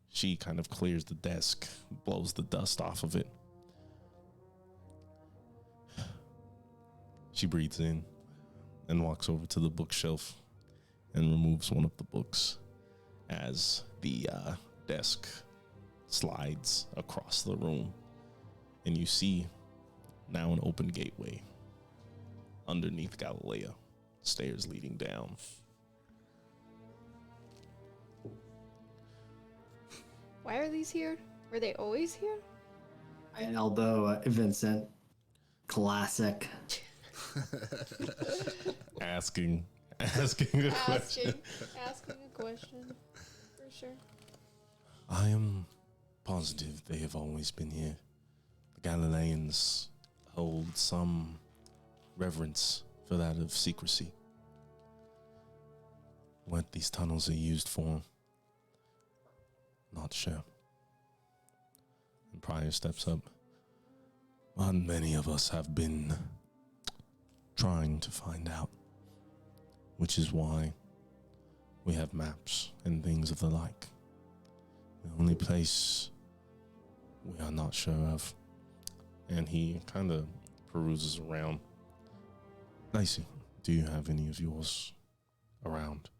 she kind of clears the desk, blows the dust off of it. She breathes in and walks over to the bookshelf and removes one of the books as the desk slides across the room. And you see now an open gateway underneath Galilea, stairs leading down. Why are these here? Were they always here? I elbow Vincent. Classic. Asking a question. Asking a question. For sure. I am positive they have always been here. The Galileans hold some reverence for that of secrecy. What these tunnels are used for, not sure. And Pryor steps up. But many of us have been trying to find out, which is why we have maps and things of the like. The only place we are not sure of. And he kind of peruses around. Lacey, do you have any of yours around?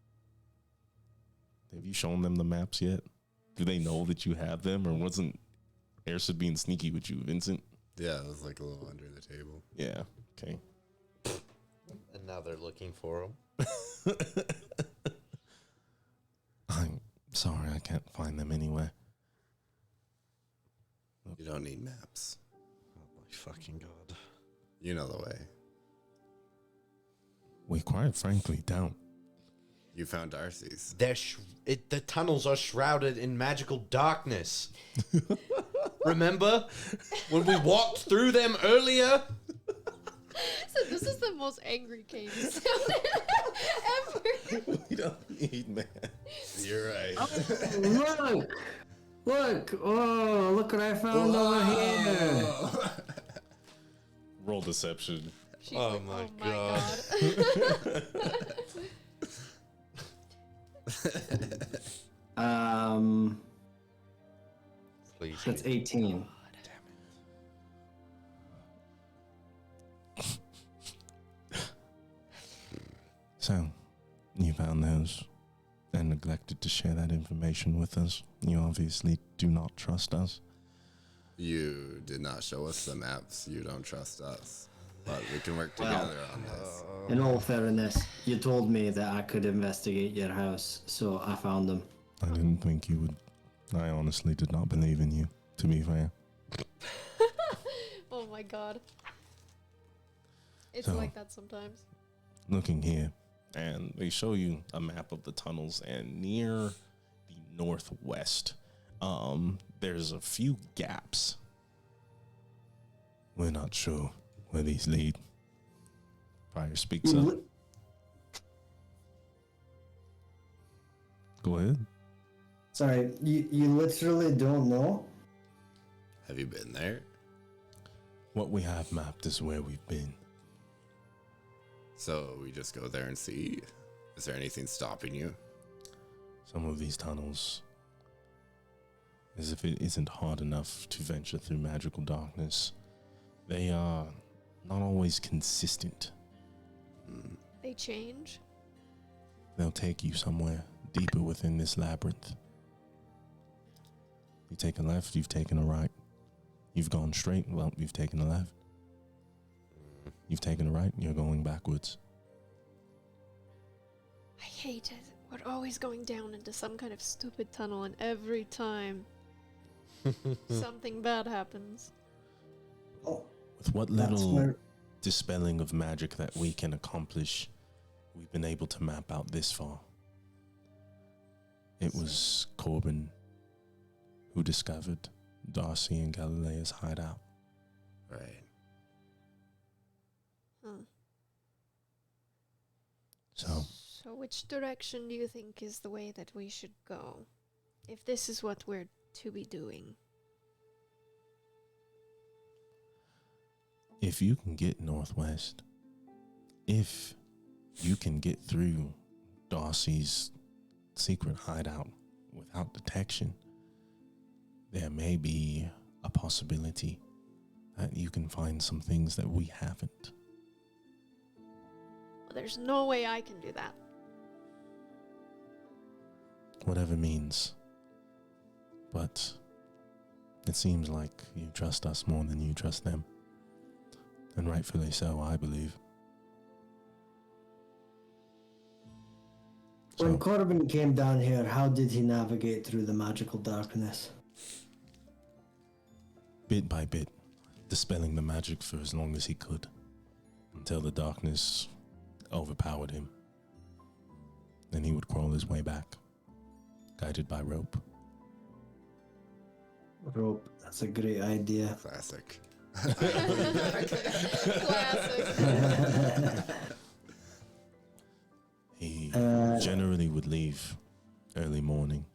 Have you shown them the maps yet? Do they know that you have them, or wasn't Ersa being sneaky with you, Vincent? Yeah, it was like a little under the table. Yeah, okay. And now they're looking for him. I'm sorry, I can't find them anywhere. You don't need maps. Oh my fucking god. You know the way. We quite frankly don't. You found Darcy's. The tunnels are shrouded in magical darkness. Remember when we walked through them earlier? So this is the most angry Kane sound ever. We don't need man. You're right. Oh, look! Oh, look what I found over here. Roll deception. She's Oh like, my God. Please. That's 18. So, you found those and neglected to share that information with us. You obviously do not trust us. You did not show us the maps. You don't trust us. But we can work together on this. In all fairness, you told me that I could investigate your house, so I found them. I didn't think you would. I honestly did not believe in you, to be fair. Oh my God. It's So- like that sometimes. Looking here, And they show you a map of the tunnels, and near the northwest, there's a few gaps. we're not sure where these lead. Fire speaks You up. li- Go ahead. Sorry, you literally don't know? Have you been there? What we have mapped is where we've been. So we just go there and see? Is there anything stopping you? Some of these tunnels, as if it isn't hard enough to venture through magical darkness, they are not always consistent. They change. They'll take you somewhere deeper within this labyrinth. You take a left, you've taken a right. You've gone straight, well, you've taken a left. You've taken a right, you're going backwards. I hate it. We're always going down into some kind of stupid tunnel, and every time something bad happens. Oh, With what that's little where... dispelling of magic that we can accomplish, we've been able to map out this far. It was Corbin who discovered Darcy and Galilea's hideout. Right. Huh. So, So which direction do you think is the way that we should go? If this is what we're to be doing. if you can get northwest, if you can get through Darcy's secret hideout without detection, there may be a possibility that you can find some things that we haven't. Well, there's no way I can do that. Whatever means. But it seems like you trust us more than you trust them. And rightfully so, I believe. When So, Corbin came down here, how did he navigate through the magical darkness? bit by bit, dispelling the magic for as long as he could, until the darkness overpowered him. Then he would crawl his way back, guided by rope. Rope, that's a great idea. Classic. Classic. He Uh, generally would leave early morning.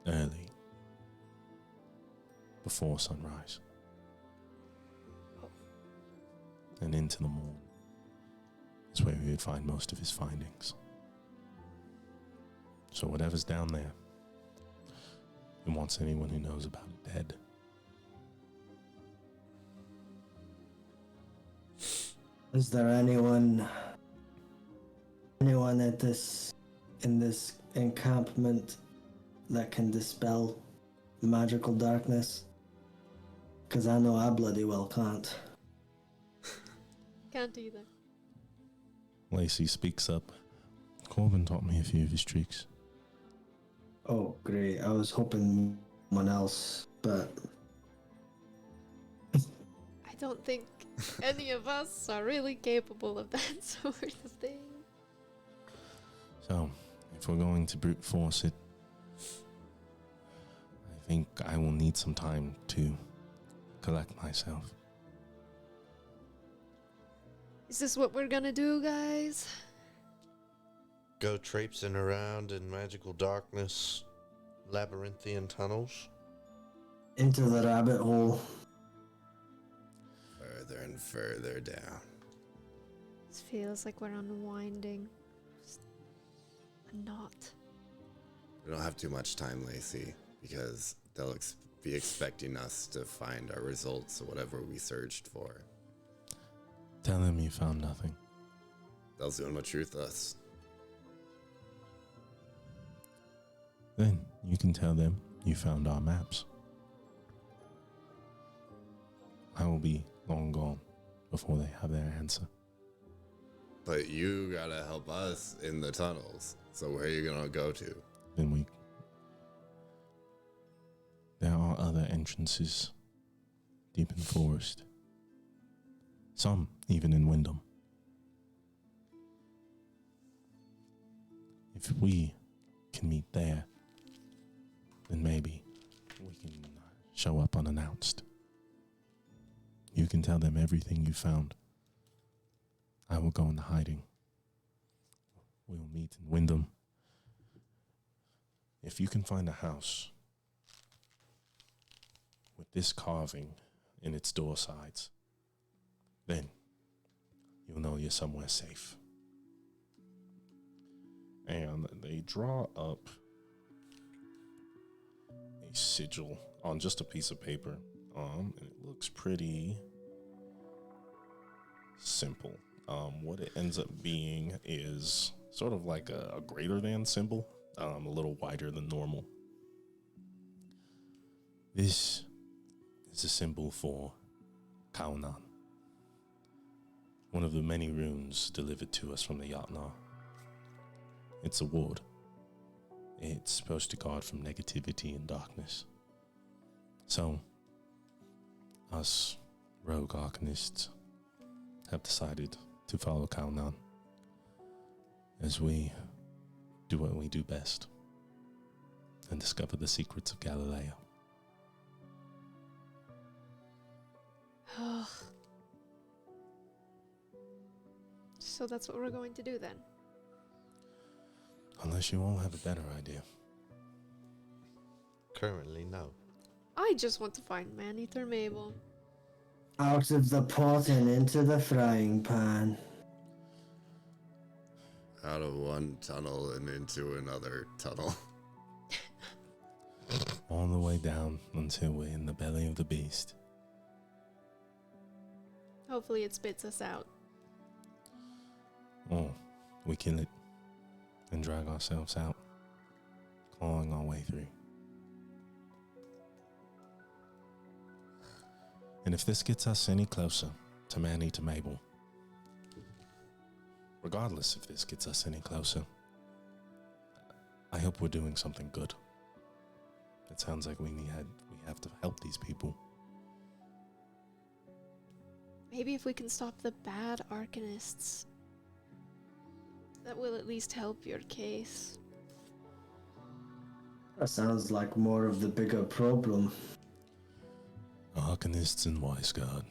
Early. Before sunrise. And into the morn is where we would find most of his findings. So whatever's down there, he wants anyone who knows about it dead. Is there anyone at in this encampment that can dispel magical darkness? Because I know I bloody well can't. Can't either. Lacey speaks up. Corbin taught me a few of his tricks. Oh, great. I was hoping someone else, but I don't think any of us are really capable of that sort of thing. So, if we're going to brute force it, I think I will need some time to collect myself. Is this what we're gonna do, guys? Go traipsing around in magical darkness, labyrinthian tunnels. Into the rabbit hole. Further and further down. This feels like we're unwinding. Just a knot. We don't have too much time, Lacey, because they'll be expecting us to find our results or whatever we searched for. Tell them you found nothing. They'll soon know truth us. Then you can tell them you found our maps. I will be long gone before they have their answer. But you gotta help us in the tunnels. So where are you gonna go to? Then there are other entrances deep in the forest. Some even in Wyndham. If we can meet there, then maybe we can show up unannounced. You can tell them everything you found. I will go into hiding. We will meet in Wyndham. If you can find a house with this carving in its door sides, then you'll know you're somewhere safe. And they draw up a sigil on just a piece of paper. And it looks pretty simple. What it ends up being is sort of like a greater than symbol, a little wider than normal. This is a symbol for Kaunan, one of the many runes delivered to us from the Yatnar. It's a ward. It's supposed to guard from negativity and darkness. So, us rogue Arcanists have decided to follow Kaunan as we do what we do best and discover the secrets of Galileo. So that's what we're going to do then. Unless you all have a better idea. Currently, no. I just want to find Maneater Mabel. Out of the pot and into the frying pan. Out of one tunnel and into another tunnel. All the way down until we're in the belly of the beast. Hopefully it spits us out. Or we kill it and drag ourselves out, clawing our way through. And if this gets us any closer to Maneater Mabel, regardless if this gets us any closer, I hope we're doing something good. It sounds like we have to help these people. Maybe if we can stop the bad Arcanists, that will at least help your case. That sounds like more of the bigger problem. Arcanists in Weisgard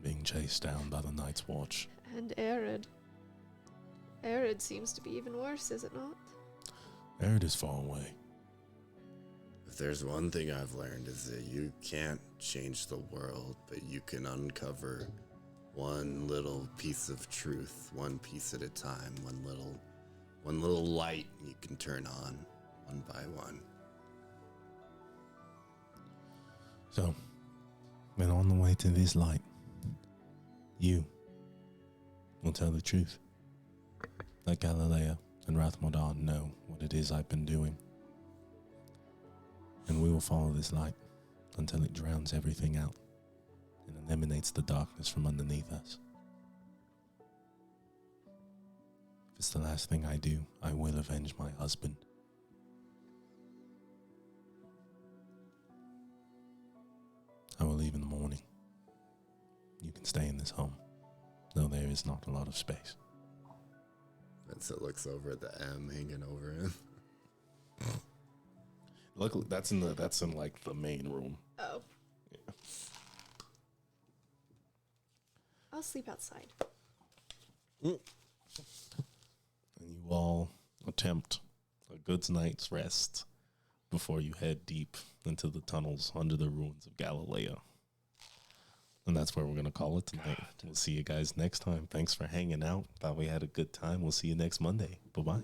being chased down by the Night's Watch. And Arid. Arid seems to be even worse, is it not? Arid is far away. If there's one thing I've learned is that you can't change the world, but you can uncover one little piece of truth, one piece at a time, one little light you can turn on, one by one. So, when on the way to this light, you will tell the truth. Let Galileo and Rathmodar know what it is I've been doing. And we will follow this light until it drowns everything out and eliminates the darkness from underneath us. If it's the last thing I do, I will avenge my husband. I will leave in the morning. You can stay in this home, though there is not a lot of space. Vincent looks over at the M hanging over him. Luckily, that's in like the main room. Oh. Yeah. I'll sleep outside. And you all attempt a good night's rest before you head deep into the tunnels under the ruins of Galileo. And that's where we're going to call it tonight. We'll see you guys next time. Thanks for hanging out. Thought we had a good time. We'll see you next Monday. Bye-bye.